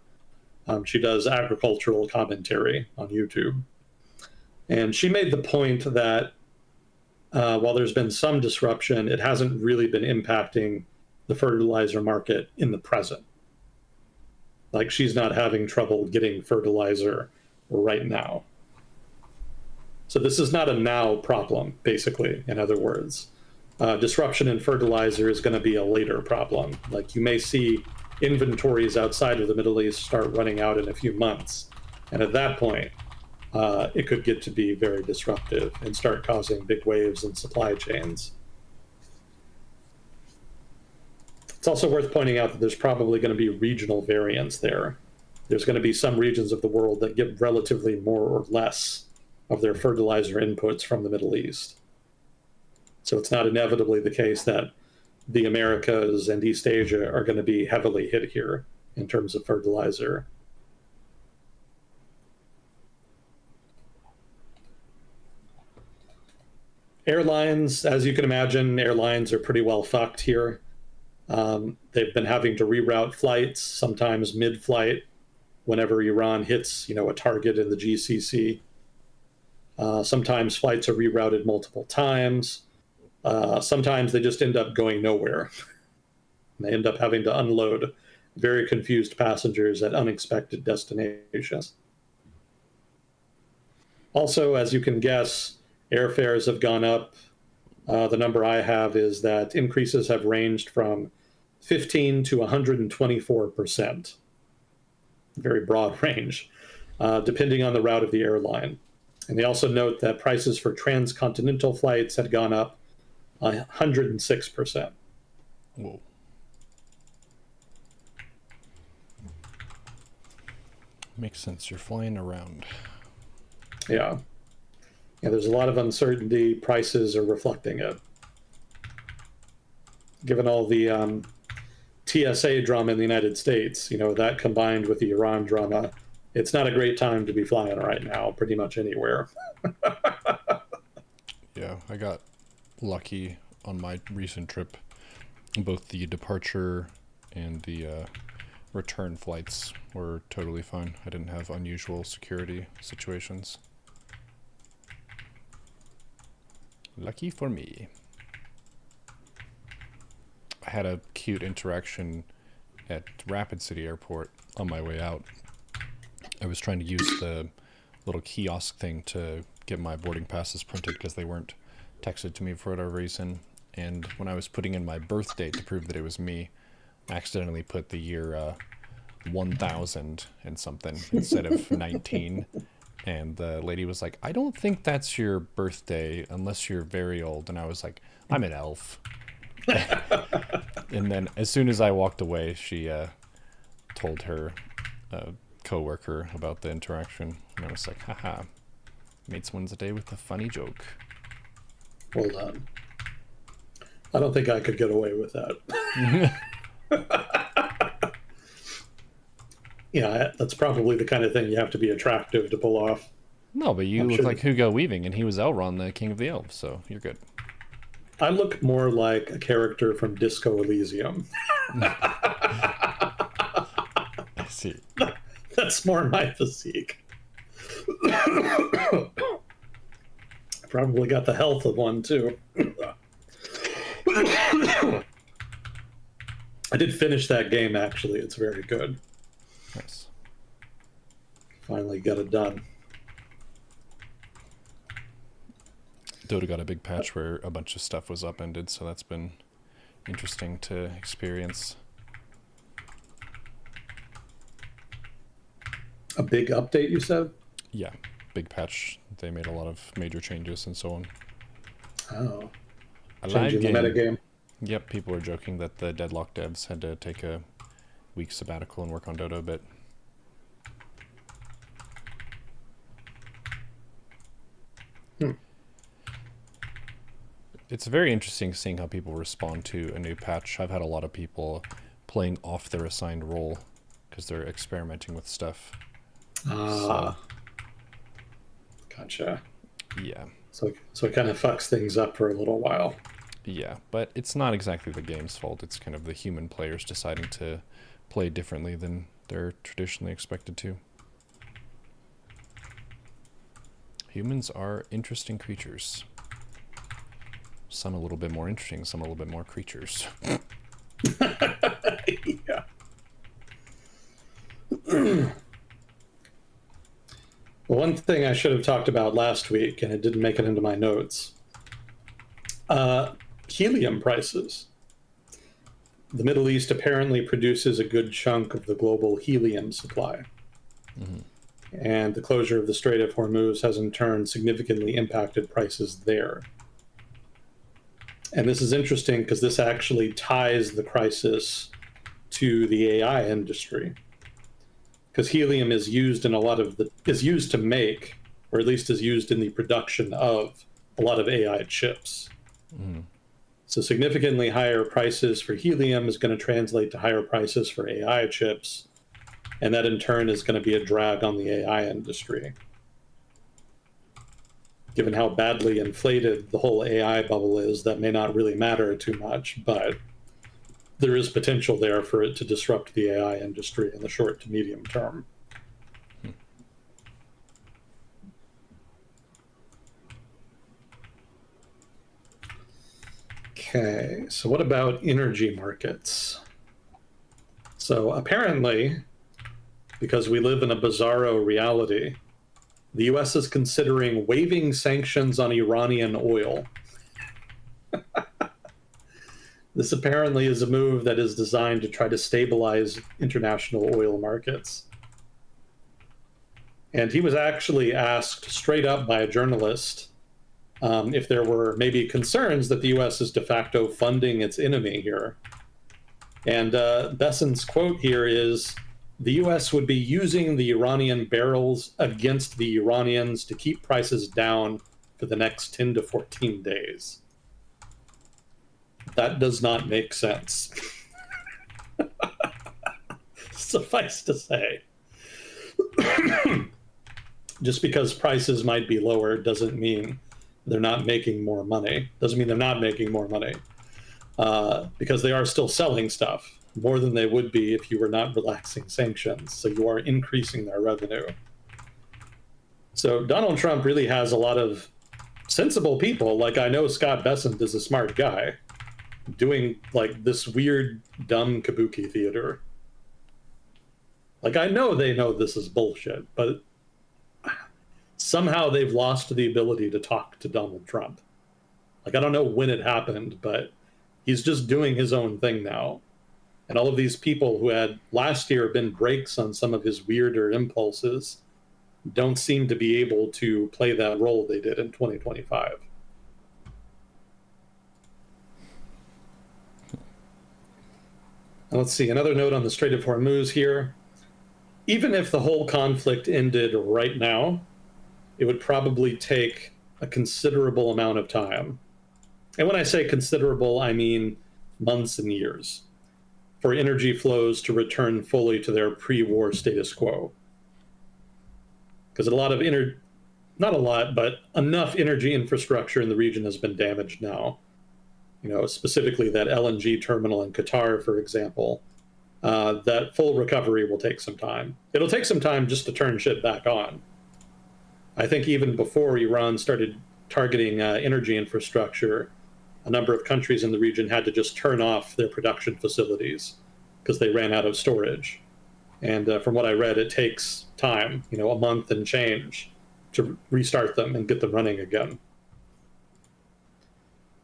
She does agricultural commentary on YouTube. And she made the point that while there's been some disruption, it hasn't really been impacting the fertilizer market in the present. Like, she's not having trouble getting fertilizer right now. So this is not a now problem, basically, in other words. Disruption in fertilizer is going to be a later problem. Like, you may see inventories outside of the Middle East start running out in a few months. And at that point, it could get to be very disruptive and start causing big waves in supply chains. It's also worth pointing out that there's probably going to be regional variance there. There's going to be some regions of the world that get relatively more or less of their fertilizer inputs from the Middle East. So it's not inevitably the case that the Americas and East Asia are going to be heavily hit here in terms of fertilizer. Airlines, as you can imagine, airlines are pretty well fucked here. They've been having to reroute flights, sometimes mid-flight, whenever Iran hits, a target in the GCC. Sometimes flights are rerouted multiple times. Sometimes they just end up going nowhere. They end up having to unload very confused passengers at unexpected destinations. Also, as you can guess, airfares have gone up. The number I have is that increases have ranged from 15 to 124%. Very broad range, depending on the route of the airline. And they also note that prices for transcontinental flights had gone up 106%. Whoa. Makes sense. You're flying around. Yeah. Yeah, there's a lot of uncertainty. Prices are reflecting it. Given all the TSA drama in the United States, that combined with the Iran drama it's not a great time to be flying right now, pretty much anywhere. Yeah, I got lucky on my recent trip. Both the departure and the return flights were totally fine. I didn't have unusual security situations. Lucky for me. I had a cute interaction at Rapid City Airport on my way out. I was trying to use the little kiosk thing to get my boarding passes printed because they weren't texted to me for whatever reason. And when I was putting in my birth date to prove that it was me, I accidentally put the year 1000 and something instead of 19. And the lady was like, I don't think that's your birthday unless you're very old. And I was like, I'm an elf. And then as soon as I walked away, she told her coworker about the interaction. And I was like, haha, made someone's day with a funny joke. Well done. I don't think I could get away with that. Yeah, that's probably the kind of thing you have to be attractive to pull off. No, but you look like Hugo Weaving, and he was Elrond, the King of the Elves, so you're good. I look more like a character from Disco Elysium. I see. That's more my physique. Probably got the health of one, too. I did finish that game, actually. It's very good. Nice. Finally got it done. Dota got a big patch where a bunch of stuff was upended, so that's been interesting to experience. A big update, you said? Yeah, big patch. They made a lot of major changes and so on. Oh. A Changing the metagame. Yep, people were joking that the Deadlock devs had to take a week sabbatical and work on Dota a bit. It's very interesting seeing how people respond to a new patch. I've had a lot of people playing off their assigned role because they're experimenting with stuff. Gotcha. Yeah. So it kind of fucks things up for a little while. Yeah, but it's not exactly the game's fault. It's kind of the human players deciding to play differently than they're traditionally expected to. Humans are interesting creatures. Some a little bit more interesting, some a little bit more creatures. Yeah. One thing I should have talked about last week, and it didn't make it into my notes. Helium prices. The Middle East apparently produces a good chunk of the global helium supply. Mm-hmm. And the closure of the Strait of Hormuz has in turn significantly impacted prices there. And this is interesting because this actually ties the crisis to the AI industry. Because helium is used in is used to make, or at least is used in the production of a lot of AI chips. Mm. So significantly higher prices for helium is going to translate to higher prices for AI chips. And that in turn is going to be a drag on the AI industry. Given how badly inflated the whole AI bubble is, that may not really matter too much, but there is potential there for it to disrupt the AI industry in the short to medium term. Okay, so what about energy markets? So apparently, because we live in a bizarro reality, the US is considering waiving sanctions on Iranian oil. This apparently is a move that is designed to try to stabilize international oil markets. And he was actually asked straight up by a journalist if there were maybe concerns that the US is de facto funding its enemy here. And Besson's quote here is, "The US would be using the Iranian barrels against the Iranians to keep prices down for the next 10 to 14 days. That does not make sense. Suffice to say. Just because prices might be lower doesn't mean they're not making more money. Doesn't mean they're not making more money, because they are still selling stuff more than they would be if you were not relaxing sanctions. So you are increasing their revenue. So Donald Trump really has a lot of sensible people. Like, I know Scott Bessent is a smart guy doing like this weird, dumb kabuki theater. Like, I know they know this is bullshit, but somehow they've lost the ability to talk to Donald Trump. Like, I don't know when it happened, but he's just doing his own thing now. And all of these people who had last year been brakes on some of his weirder impulses don't seem to be able to play that role they did in 2025. And let's see, another note on the Strait of Hormuz here. Even if the whole conflict ended right now, it would probably take a considerable amount of time. And when I say considerable, I mean months and years, for energy flows to return fully to their pre-war status quo. Because a lot of not a lot, but enough energy infrastructure in the region has been damaged now. You know, specifically that LNG terminal in Qatar, for example. That full recovery will take some time. It'll take some time just to turn shit back on. I think even before Iran started targeting energy infrastructure, a number of countries in the region had to just turn off their production facilities because they ran out of storage. And from what I read, it takes time, you know, a month and change to restart them and get them running again.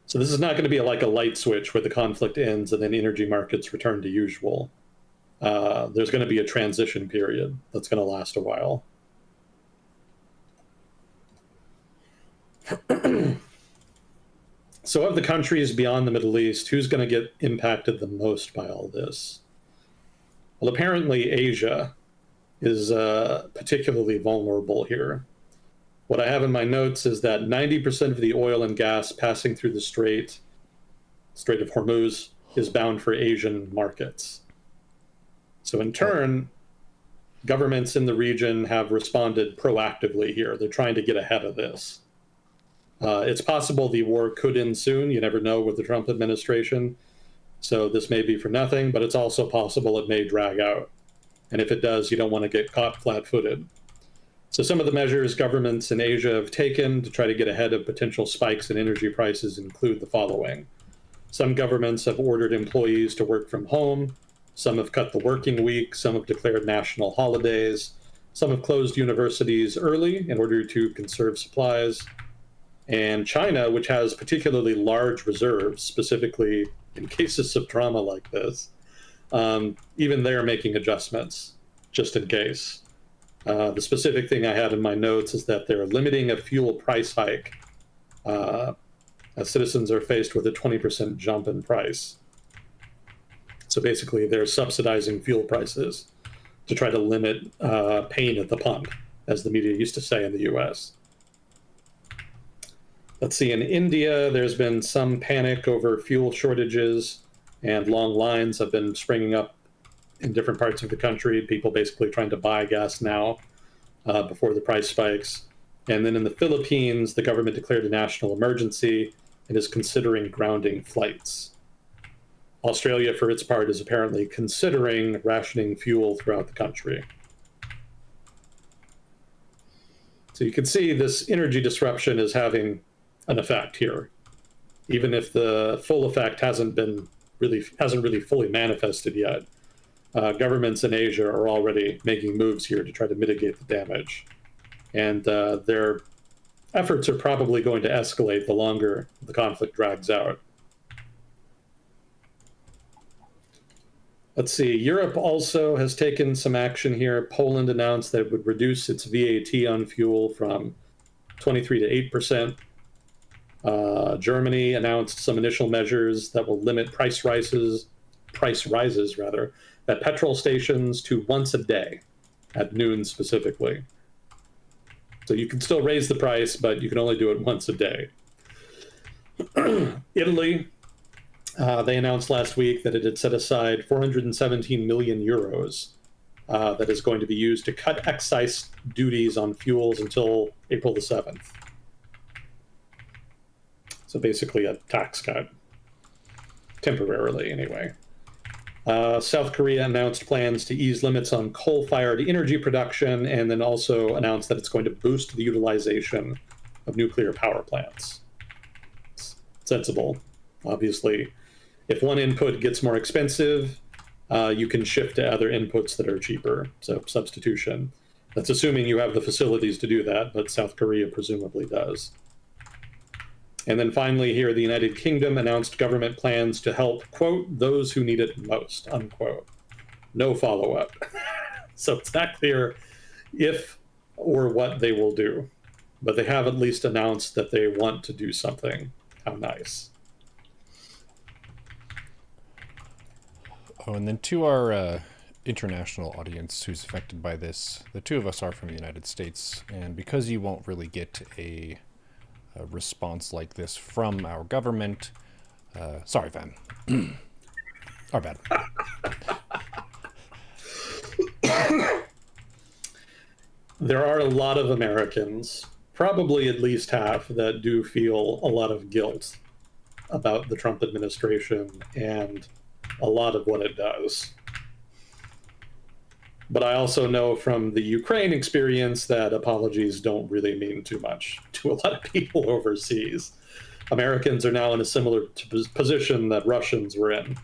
So this is not going to be like a light switch where the conflict ends and then energy markets return to usual. There's going to be a transition period that's going to last a while. So of the countries beyond the Middle East, who's going to get impacted the most by all this? Well, apparently Asia is particularly vulnerable here. What I have in my notes is that 90% of the oil and gas passing through the Strait of Hormuz, is bound for Asian markets. So in turn, governments in the region have responded proactively here. They're trying to get ahead of this. It's possible the war could end soon. You never know with the Trump administration. So this may be for nothing, but it's also possible it may drag out. And if it does, you don't want to get caught flat-footed. So some of the measures governments in Asia have taken to try to get ahead of potential spikes in energy prices include the following. Some governments have ordered employees to work from home. Some have cut the working week. Some have declared national holidays. Some have closed universities early in order to conserve supplies. And China, which has particularly large reserves, specifically in cases of drama like this, even they're making adjustments just in case. The specific thing I had in my notes is that they're limiting a fuel price hike as citizens are faced with a 20% jump in price. So basically, they're subsidizing fuel prices to try to limit pain at the pump, as the media used to say in the US. Let's see, in India, there's been some panic over fuel shortages, and long lines have been springing up in different parts of the country, people basically trying to buy gas now before the price spikes. And then in the Philippines, the government declared a national emergency and is considering grounding flights. Australia, for its part, is apparently considering rationing fuel throughout the country. So you can see this energy disruption is having an effect here, even if the full effect hasn't really fully manifested yet. Governments in Asia are already making moves here to try to mitigate the damage, and their efforts are probably going to escalate the longer the conflict drags out. Let's see, Europe also has taken some action here. Poland announced that it would reduce its VAT on fuel from 23 to 8%. Germany announced some initial measures that will limit price rises at petrol stations to once a day, at noon specifically. So you can still raise the price, but you can only do it once a day. Italy, they announced last week that it had set aside 417 million euros that is going to be used to cut excise duties on fuels until April the 7th. So basically a tax cut, temporarily anyway. South Korea announced plans to ease limits on coal-fired energy production, and then also announced that it's going to boost the utilization of nuclear power plants. It's sensible. Obviously, if one input gets more expensive, you can shift to other inputs that are cheaper, so substitution. That's assuming you have the facilities to do that, but South Korea presumably does. And then finally here, the United Kingdom announced government plans to help, quote, those who need it most, unquote. No follow-up. So it's not clear if or what they will do, but they have at least announced that they want to do something. How nice. Oh, and then to our international audience who's affected by this, the two of us are from the United States, and because you won't really get a response like this from our government, sorry, Van. Our bad. There are a lot of Americans, probably at least half, that do feel a lot of guilt about the Trump administration and a lot of what it does. But I also know from the Ukraine experience that apologies don't really mean too much to a lot of people overseas. Americans are now in a similar position that Russians were in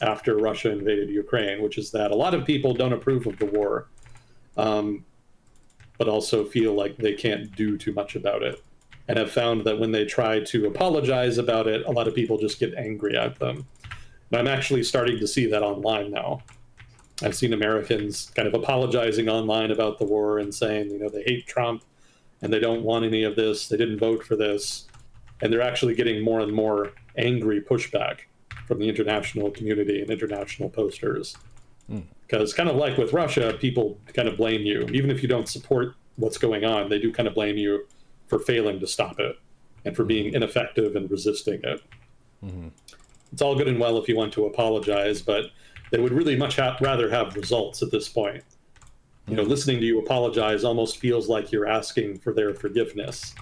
after Russia invaded Ukraine, which is that a lot of people don't approve of the war, but also feel like they can't do too much about it, and have found that when they try to apologize about it, a lot of people just get angry at them. And I'm actually starting to see that online now. I've seen Americans kind of apologizing online about the war and saying, you know, they hate Trump and they don't want any of this. They didn't vote for this. And they're actually getting more and more angry pushback from the international community and international posters. Because kind of like with Russia, people kind of blame you. Even if you don't support what's going on, they do kind of blame you for failing to stop it and for being ineffective and resisting it. It's all good and well if you want to apologize, but they would really much rather have results at this point. You know, listening to you apologize almost feels like you're asking for their forgiveness.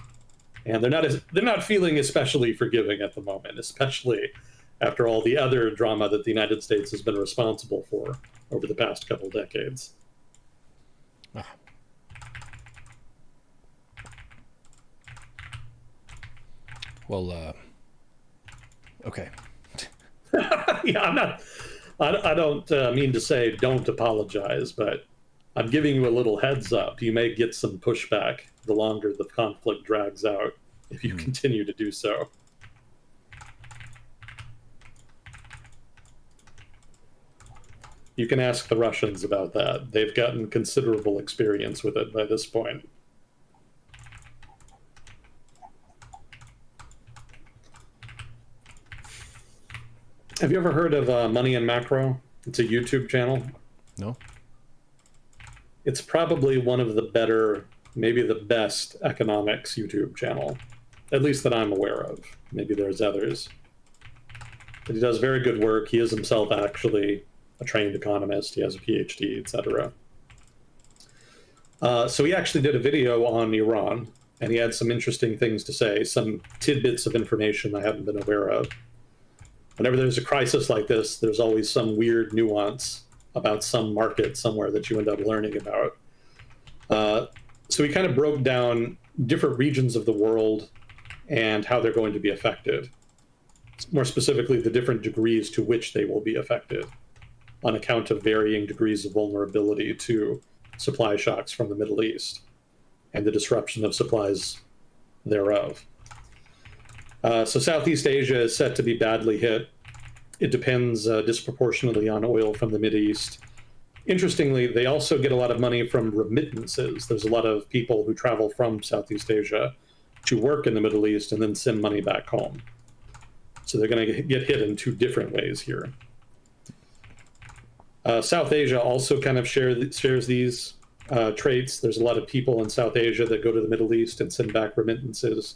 And they're not feeling especially forgiving at the moment, especially after all the other drama that the United States has been responsible for over the past couple decades. Well, okay. Yeah, I don't mean to say don't apologize, but I'm giving you a little heads up. You may get some pushback the longer the conflict drags out if you continue to do so. You can ask the Russians about that. They've gotten considerable experience with it by this point. Have you ever heard of Money and Macro? It's a YouTube channel. No. It's probably one of the better, maybe the best economics YouTube channel, at least that I'm aware of. Maybe there's others. But he does very good work. He is himself actually a trained economist. He has a PhD, etc. So he actually did a video on Iran, and he had some interesting things to say, some tidbits of information I haven't been aware of. Whenever there's a crisis like this, there's always some weird nuance about some market somewhere that you end up learning about. So we kind of broke down different regions of the world and how they're going to be affected. More specifically, the different degrees to which they will be affected on account of varying degrees of vulnerability to supply shocks from the Middle East and the disruption of supplies thereof. So Southeast Asia is set to be badly hit. It depends disproportionately on oil from the Mideast. Interestingly, they also get a lot of money from remittances. There's a lot of people who travel from Southeast Asia to work in the Middle East and then send money back home. So they're going to get hit in two different ways here. South Asia also kind of shares these traits. There's a lot of people in South Asia that go to the Middle East and send back remittances.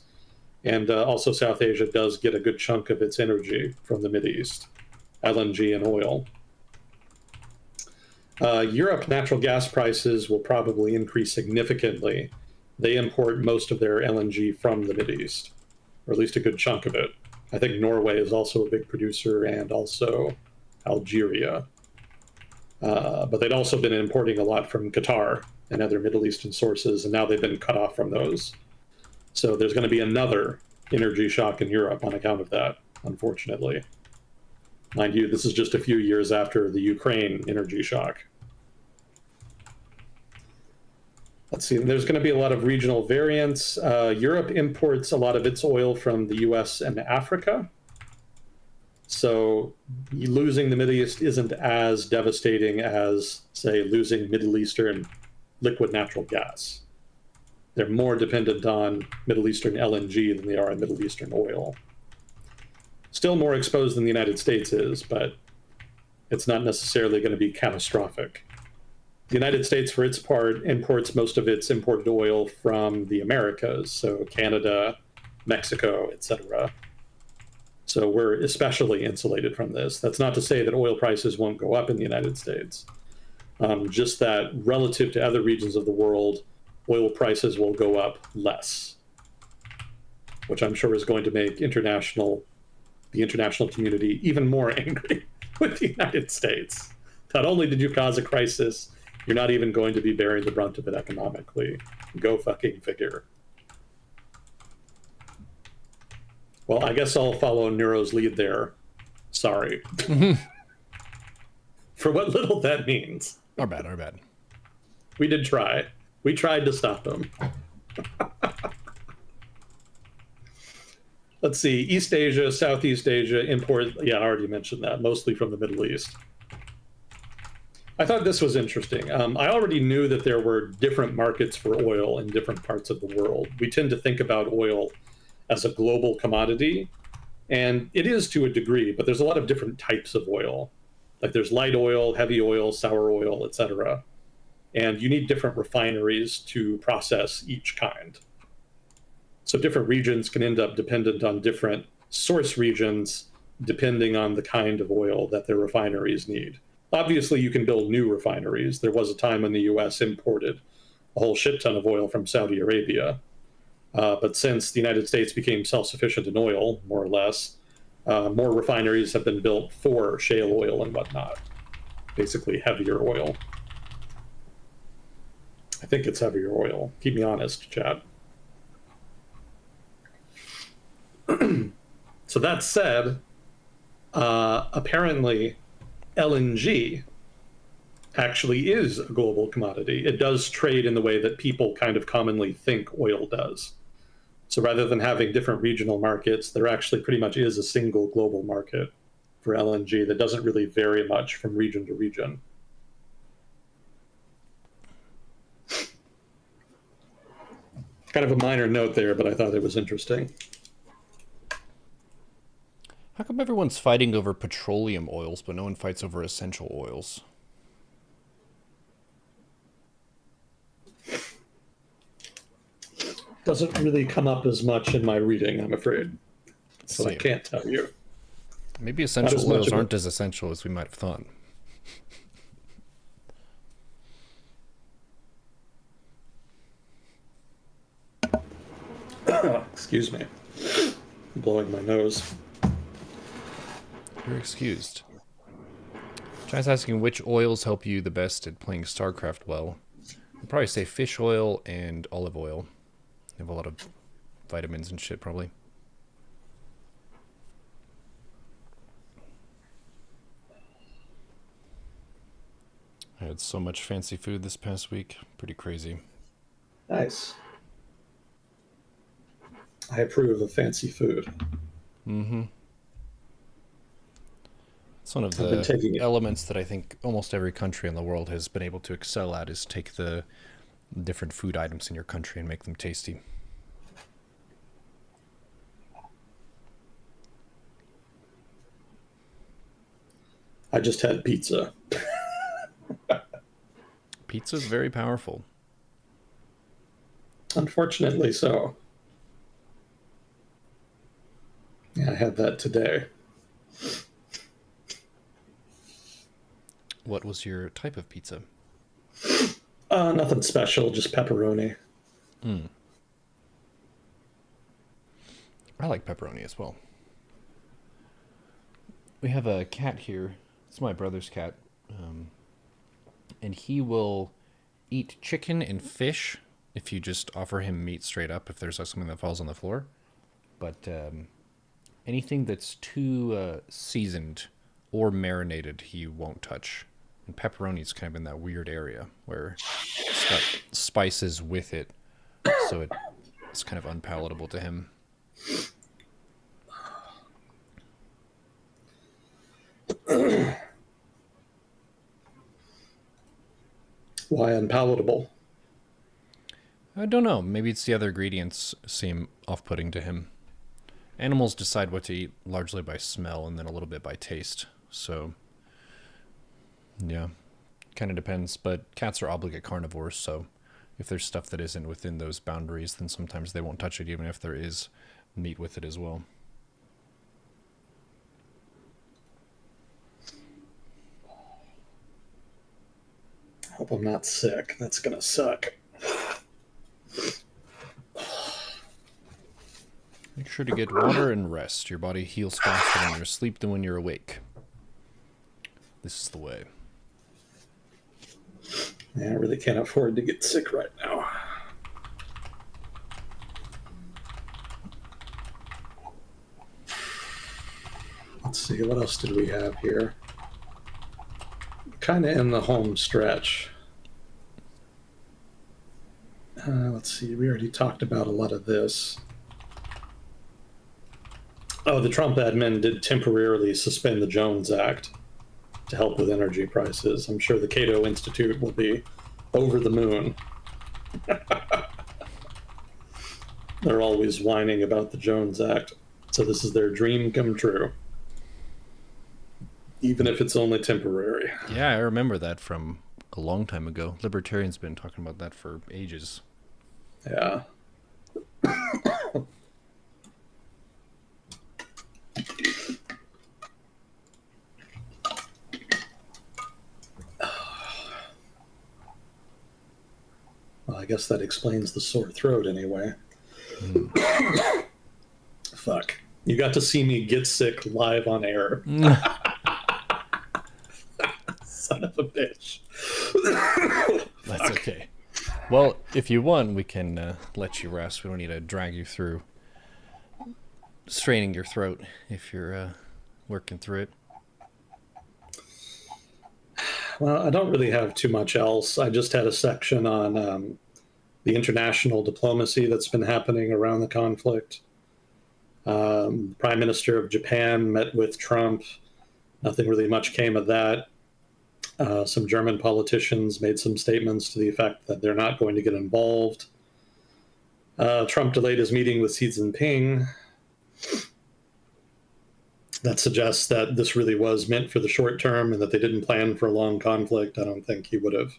And also South Asia does get a good chunk of its energy from the Mideast, LNG and oil. Europe natural gas prices will probably increase significantly. They import most of their LNG from the Mideast, or at least a good chunk of it. I think Norway is also a big producer, and also Algeria. But they'd also been importing a lot from Qatar and other Middle Eastern sources, and now they've been cut off from those. So there's going to be another energy shock in Europe on account of that, unfortunately. Mind you, this is just a few years after the Ukraine energy shock. Let's see, there's going to be a lot of regional variants. Europe imports a lot of its oil from the US and Africa. So losing the Middle East isn't as devastating as, say, losing Middle Eastern liquid natural gas. They're more dependent on Middle Eastern LNG than they are on Middle Eastern oil. Still more exposed than the United States is, but it's not necessarily going to be catastrophic. The United States, for its part, imports most of its imported oil from the Americas, so Canada, Mexico, etc. So we're especially insulated from this. That's not to say that oil prices won't go up in the United States. Just that relative to other regions of the world, oil prices will go up less, which I'm sure is going to make the international community even more angry with the United States. Not only did you cause a crisis, you're not even going to be bearing the brunt of it economically. Go fucking figure. Well, I guess I'll follow Neuro's lead there. Sorry. For what little that means. Our bad, our bad. We did try. We tried to stop him. Let's see. East Asia, Southeast Asia, import. Yeah, I already mentioned that. Mostly from the Middle East. I thought this was interesting. I already knew that there were different markets for oil in different parts of the world. We tend to think about oil as a global commodity, and it is to a degree, but there's a lot of different types of oil. Like there's light oil, heavy oil, sour oil, etc. And you need different refineries to process each kind. So different regions can end up dependent on different source regions depending on the kind of oil that their refineries need. Obviously, you can build new refineries. There was a time when the US imported a whole shit ton of oil from Saudi Arabia. But since the United States became self-sufficient in oil, more or less, more refineries have been built for shale oil and whatnot. Basically heavier oil. I think it's heavier oil. Keep me honest, chat. So that said, apparently LNG actually is a global commodity. It does trade in the way that people kind of commonly think oil does. So rather than having different regional markets, there actually pretty much is a single global market for LNG that doesn't really vary much from region to region. Kind of a minor note there, but I thought it was interesting. How come everyone's fighting over petroleum oils, but no one fights over essential oils? Doesn't really come up as much in my reading, I'm afraid. So I can't tell you. Maybe essential oils aren't as essential as we might have thought. Excuse me. I'm blowing my nose. You're excused. China's asking which oils help you the best at playing StarCraft well. I'd probably say fish oil and olive oil. They have a lot of vitamins and shit, probably. I had so much fancy food this past week. Pretty crazy. Nice. I approve of fancy food. Mm-hmm. It's one of the elements that I think almost every country in the world has been able to excel at, is take the different food items in your country and make them tasty. I just had pizza. Pizza is very powerful. Unfortunately so. Yeah, I had that today. What was your type of pizza? Nothing special, just pepperoni. I like pepperoni as well. We have a cat here. It's my brother's cat. And he will eat chicken and fish if you just offer him meat straight up, if there's something that falls on the floor. But anything that's too seasoned or marinated, he won't touch. And pepperoni's kind of in that weird area where it's got spices with it, so it's kind of unpalatable to him. Why unpalatable? I don't know. Maybe it's the other ingredients seem off-putting to him. Animals decide what to eat largely by smell and then a little bit by taste. So, yeah, kind of depends. But cats are obligate carnivores, so if there's stuff that isn't within those boundaries, then sometimes they won't touch it, even if there is meat with it as well. I hope I'm not sick. That's gonna suck. Make sure to get water and rest. Your body heals faster when you're asleep than when you're awake. This is the way. Yeah, I really can't afford to get sick right now. Let's see, what else did we have here? Kind of in the home stretch. Let's see, we already talked about a lot of this. Oh, the Trump admin did temporarily suspend the Jones Act to help with energy prices. I'm sure the Cato Institute will be over the moon. They're always whining about the Jones Act. So this is their dream come true. Even if it's only temporary. Yeah, I remember that from a long time ago. Libertarians been talking about that for ages. Yeah. Well, I guess that explains the sore throat anyway. Fuck. You got to see me get sick live on air. Son of a bitch. That's okay. Well, if you want, we can let you rest. We don't need to drag you through straining your throat if you're working through it. Well, I don't really have too much else. I just had a section on the international diplomacy that's been happening around the conflict. Prime Minister of Japan met with Trump. Nothing really much came of that. Some German politicians made some statements to the effect that they're not going to get involved. Trump delayed his meeting with Xi Jinping. That suggests that this really was meant for the short term and that they didn't plan for a long conflict. I don't think he would have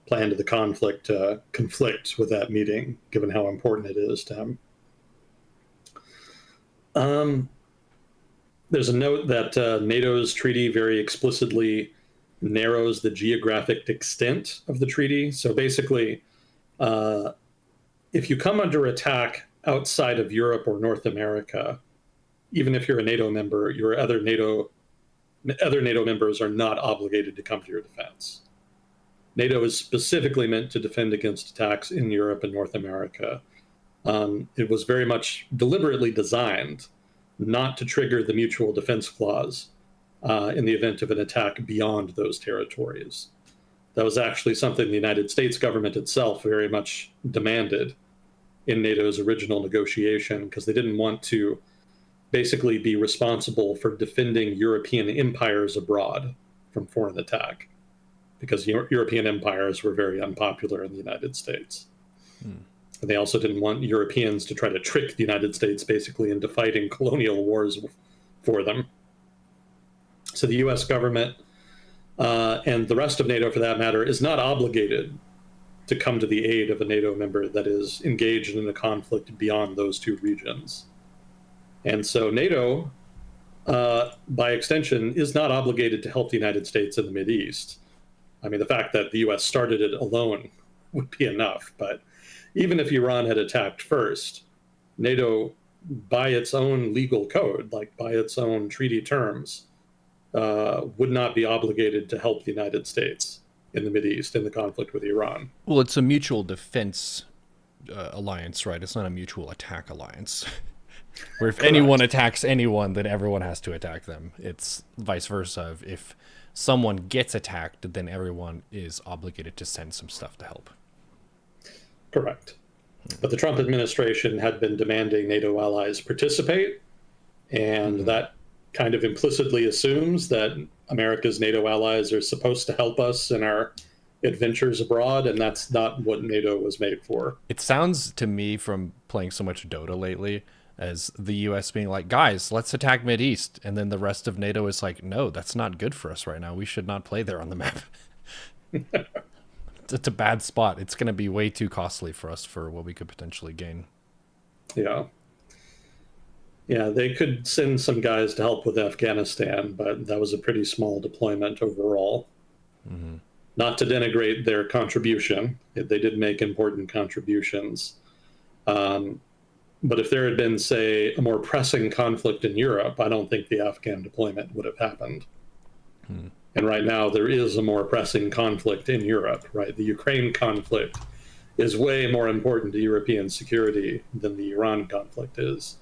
planned the conflict to conflict with that meeting, given how important it is to him. There's a note that NATO's treaty very explicitly narrows the geographic extent of the treaty. So basically, if you come under attack outside of Europe or North America, even if you're a NATO member, your other NATO members are not obligated to come to your defense. NATO is specifically meant to defend against attacks in Europe and North America. It was very much deliberately designed not to trigger the mutual defense clause in the event of an attack beyond those territories. That was actually something the United States government itself very much demanded in NATO's original negotiation, because they didn't want to basically be responsible for defending European empires abroad from foreign attack, because European empires were very unpopular in the United States. And they also didn't want Europeans to try to trick the United States basically into fighting colonial wars for them. So the US government and the rest of NATO, for that matter, is not obligated to come to the aid of a NATO member that is engaged in a conflict beyond those two regions. And so NATO by extension, is not obligated to help the United States in the Mideast. I mean, the fact that the US started it alone would be enough. But even if Iran had attacked first, NATO, by its own legal code, like by its own treaty terms, would not be obligated to help the United States in the Mideast in the conflict with Iran. Well, it's a mutual defense alliance, right? It's not a mutual attack alliance. Where if anyone attacks anyone, then everyone has to attack them. It's vice versa. If someone gets attacked, then everyone is obligated to send some stuff to help. Correct. But the Trump administration had been demanding NATO allies participate, and that kind of implicitly assumes that America's NATO allies are supposed to help us in our adventures abroad, and that's not what NATO was made for. It sounds to me, from playing so much Dota lately, as the U.S. being like, guys, let's attack Mideast, and then the rest of NATO is like, no, that's not good for us right now. We should not play there on the map. It's a bad spot. It's going to be way too costly for us for what we could potentially gain. Yeah. Yeah, they could send some guys to help with Afghanistan, but that was a pretty small deployment overall. Mm-hmm. Not to denigrate their contribution. They did make important contributions. But if there had been, say, a more pressing conflict in Europe, I don't think the Afghan deployment would have happened. And right now, there is a more pressing conflict in Europe, right? The Ukraine conflict is way more important to European security than the Iran conflict is.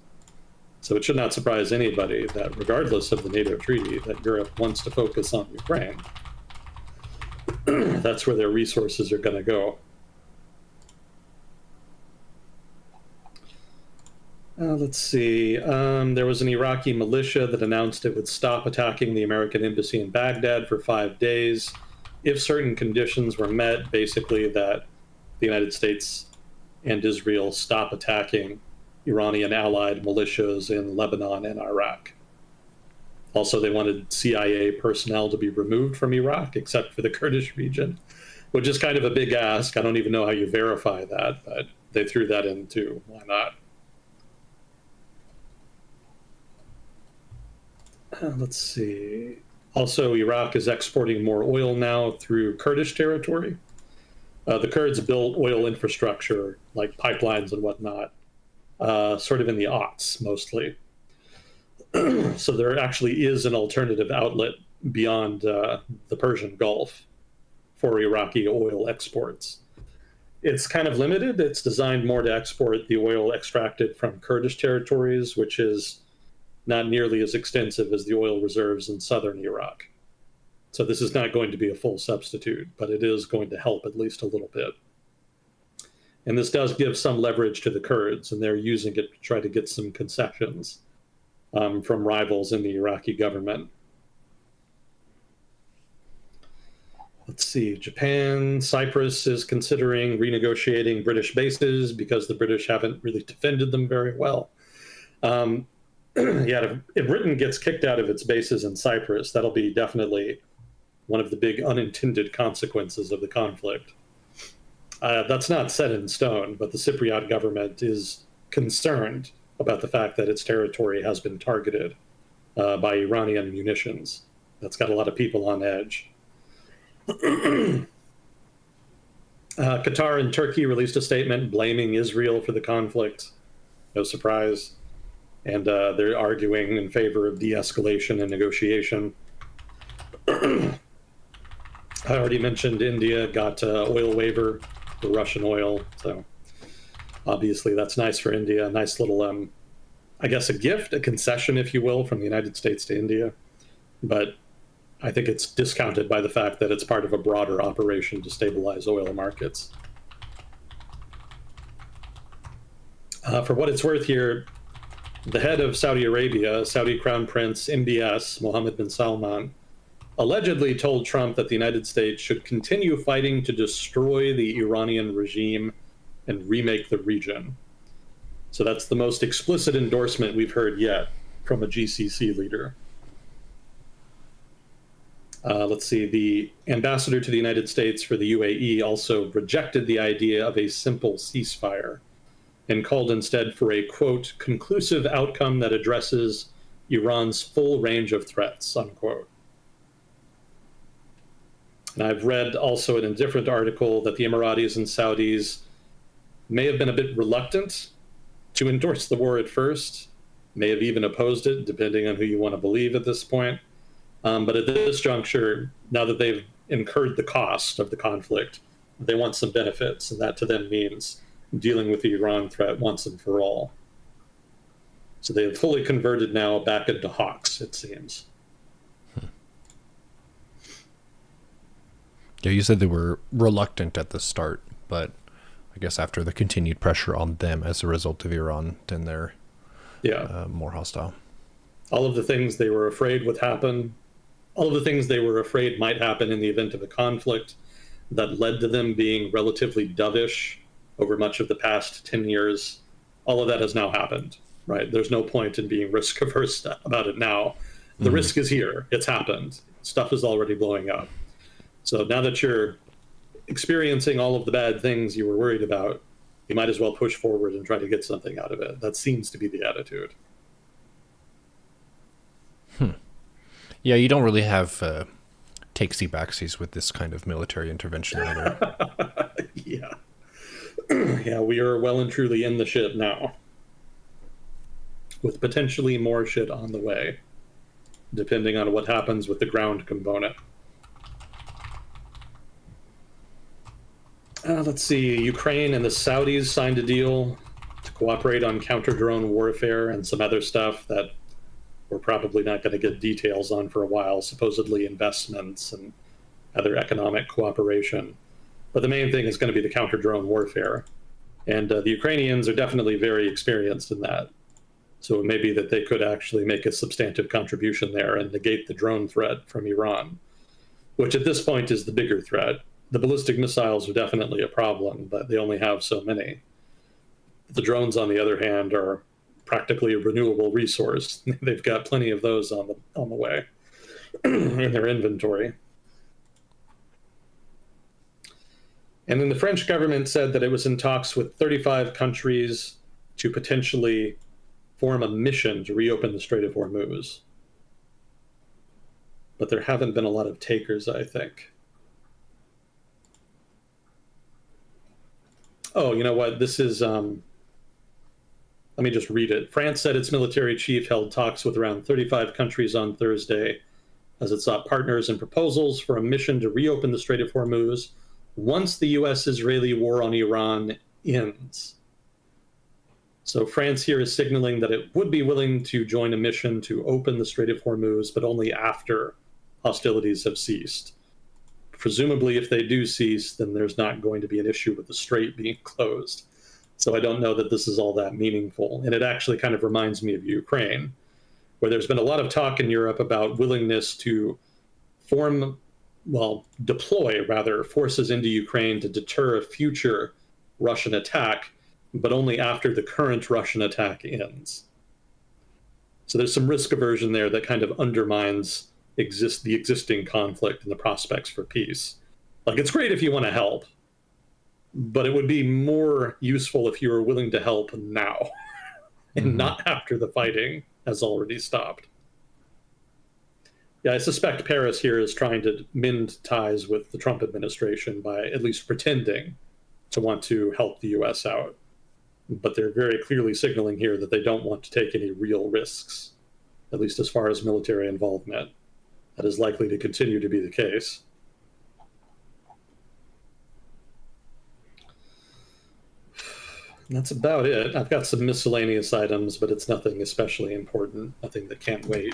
So it should not surprise anybody that regardless of the NATO treaty, that Europe wants to focus on Ukraine. That's where their resources are going to go. Let's see. There was an Iraqi militia that announced it would stop attacking the American embassy in Baghdad for 5 days if certain conditions were met, basically that the United States and Israel stop attacking Iranian allied militias in Lebanon and Iraq. Also, they wanted CIA personnel to be removed from Iraq, except for the Kurdish region, which is kind of a big ask. I don't even know how you verify that, but they threw that in too. Why not? Let's see. Also, Iraq is exporting more oil now through Kurdish territory. The Kurds built oil infrastructure, like pipelines and whatnot, sort of in the aughts, mostly. So there actually is an alternative outlet beyond the Persian Gulf for Iraqi oil exports. It's kind of limited. It's designed more to export the oil extracted from Kurdish territories, which is not nearly as extensive as the oil reserves in southern Iraq. So this is not going to be a full substitute, but it is going to help at least a little bit. And this does give some leverage to the Kurds, and they're using it to try to get some concessions from rivals in the Iraqi government. Let's see, Japan, Cyprus is considering renegotiating British bases because the British haven't really defended them very well. Yeah, if Britain gets kicked out of its bases in Cyprus, that'll be definitely one of the big unintended consequences of the conflict. That's not set in stone, but the Cypriot government is concerned about the fact that its territory has been targeted by Iranian munitions. That's got a lot of people on edge. Qatar and Turkey released a statement blaming Israel for the conflict. No surprise. And they're arguing in favor of de-escalation and negotiation. I already mentioned India got oil waiver for Russian oil, so obviously that's nice for India. A nice little, I guess, a gift, a concession, if you will, from the United States to India. But I think it's discounted by the fact that it's part of a broader operation to stabilize oil markets. For what it's worth here, the head of Saudi Arabia, Saudi Crown Prince MBS, Mohammed bin Salman, allegedly told Trump that the United States should continue fighting to destroy the Iranian regime and remake the region. So that's the most explicit endorsement we've heard yet from a GCC leader. Let's see, the ambassador to the United States for the UAE also rejected the idea of a simple ceasefire and called instead for a, quote, conclusive outcome that addresses Iran's full range of threats, unquote. And I've read also in a different article that the Emiratis and Saudis may have been a bit reluctant to endorse the war at first, may have even opposed it, depending on who you want to believe at this point. But at this juncture, now that they've incurred the cost of the conflict, they want some benefits, and that to them means dealing with the Iran threat once and for all. So they have fully converted now back into hawks, it seems. Yeah, you said they were reluctant at the start, but I guess after the continued pressure on them as a result of Iran, then they're more hostile. All of the things they were afraid would happen, all of the things they were afraid might happen in the event of a conflict that led to them being relatively dovish over much of the past 10 years, all of that has now happened, right? There's no point in being risk averse about it now. The risk is here. It's happened. Stuff is already blowing up. So now that you're experiencing all of the bad things you were worried about, you might as well push forward and try to get something out of it. That seems to be the attitude. Yeah, you don't really have takesy-backsies with this kind of military intervention either. Yeah. Yeah, we are well and truly in the shit now, with potentially more shit on the way, depending on what happens with the ground component. Let's see, Ukraine and the Saudis signed a deal to cooperate on counter-drone warfare and some other stuff that we're probably not going to get details on for a while, supposedly investments and other economic cooperation. But the main thing is going to be the counter-drone warfare. And the Ukrainians are definitely very experienced in that. So it may be that they could actually make a substantive contribution there and negate the drone threat from Iran, which at this point is the bigger threat. The ballistic missiles are definitely a problem, but they only have so many. The drones, on the other hand, are practically a renewable resource. They've got plenty of those on the way in their inventory. And then the French government said that it was in talks with 35 countries to potentially form a mission to reopen the Strait of Hormuz. But there haven't been a lot of takers, I think. Oh, you know what? This is, let me just read it. France said its military chief held talks with around 35 countries on Thursday as it sought partners and proposals for a mission to reopen the Strait of Hormuz once the U.S.-Israeli war on Iran ends. So France here is signaling that it would be willing to join a mission to open the Strait of Hormuz, but only after hostilities have ceased. Presumably, if they do cease, then there's not going to be an issue with the strait being closed. So I don't know that this is all that meaningful. And it actually kind of reminds me of Ukraine, where there's been a lot of talk in Europe about willingness to deploy forces into Ukraine to deter a future Russian attack, but only after the current Russian attack ends. So there's some risk aversion there that kind of undermines the existing conflict and the prospects for peace. Like, it's great if you want to help, but it would be more useful if you were willing to help now and not after the fighting has already stopped. Yeah, I suspect Paris here is trying to mend ties with the Trump administration by at least pretending to want to help the U.S. out. But they're very clearly signaling here that they don't want to take any real risks, at least as far as military involvement. That is likely to continue to be the case. And that's about it. I've got some miscellaneous items, but it's nothing especially important, nothing that can't wait.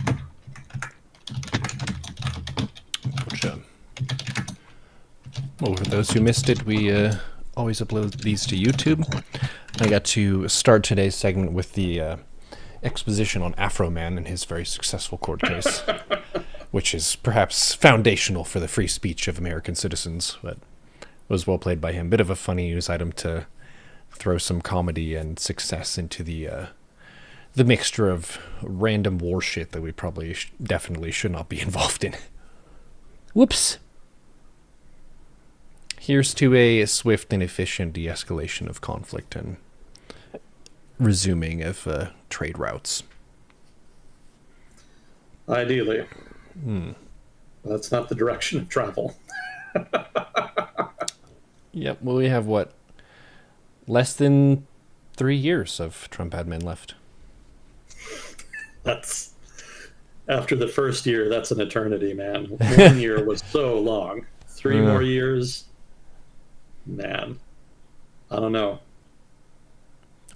Well, for those who missed it, we always upload these to YouTube. I got to start today's segment with the exposition on Afroman and his very successful court case, which is perhaps foundational for the free speech of American citizens, but was well played by him. Bit of a funny news item to throw some comedy and success into the mixture of random war shit that we probably definitely should not be involved in. Whoops. Here's to a swift and efficient de-escalation of conflict and resuming of trade routes. Ideally. That's not the direction of travel. Yep. Well, we have what? Less than 3 years of Trump admin left. That's after the first year. That's an eternity, man. 1 year was so long. 3 more years, man. I don't know.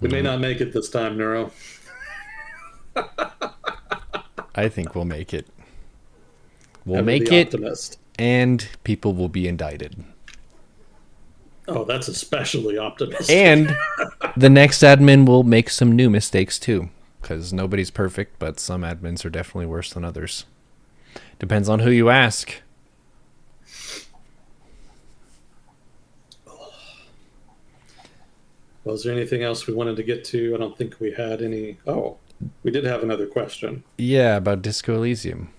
We may not make it this time, Neuro. I think we'll make it. We'll Ever make the it, optimist. and people will be indicted. Oh, that's especially optimistic. And the next admin will make some new mistakes too, because nobody's perfect, but some admins are definitely worse than others. Depends on who you ask. Was there anything else we wanted to get to? I don't think we had any. Oh, we did have another question. Yeah, about Disco Elysium.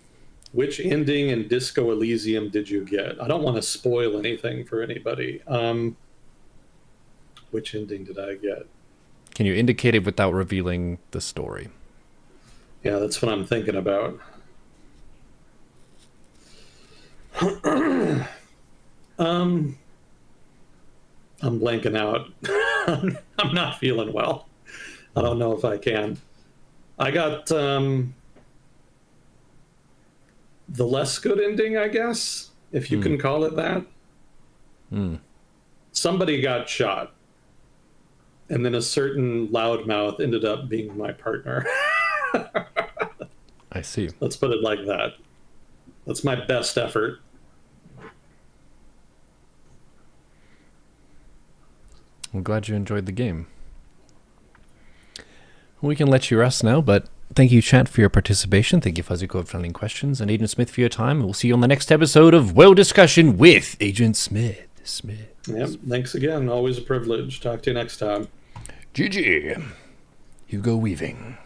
Which ending in Disco Elysium did you get? I don't want to spoil anything for anybody. Which ending did I get? Can you indicate it without revealing the story? Yeah, that's what I'm thinking about. I'm blanking out. I'm not feeling well. I don't know if I can. I got the less good ending, I guess, if you can call it that. Somebody got shot, and then a certain loudmouth ended up being my partner. I see. Let's put it like that. That's my best effort. I'm glad you enjoyed the game. We can let you rest now, but thank you, chat, for your participation. Thank you, Fuzzy Code, for finding questions, and Agent Smith for your time. We'll see you on the next episode of Well Discussion with Agent Smith. Yep. Thanks again. Always a privilege. Talk to you next time. GG. Hugo Weaving.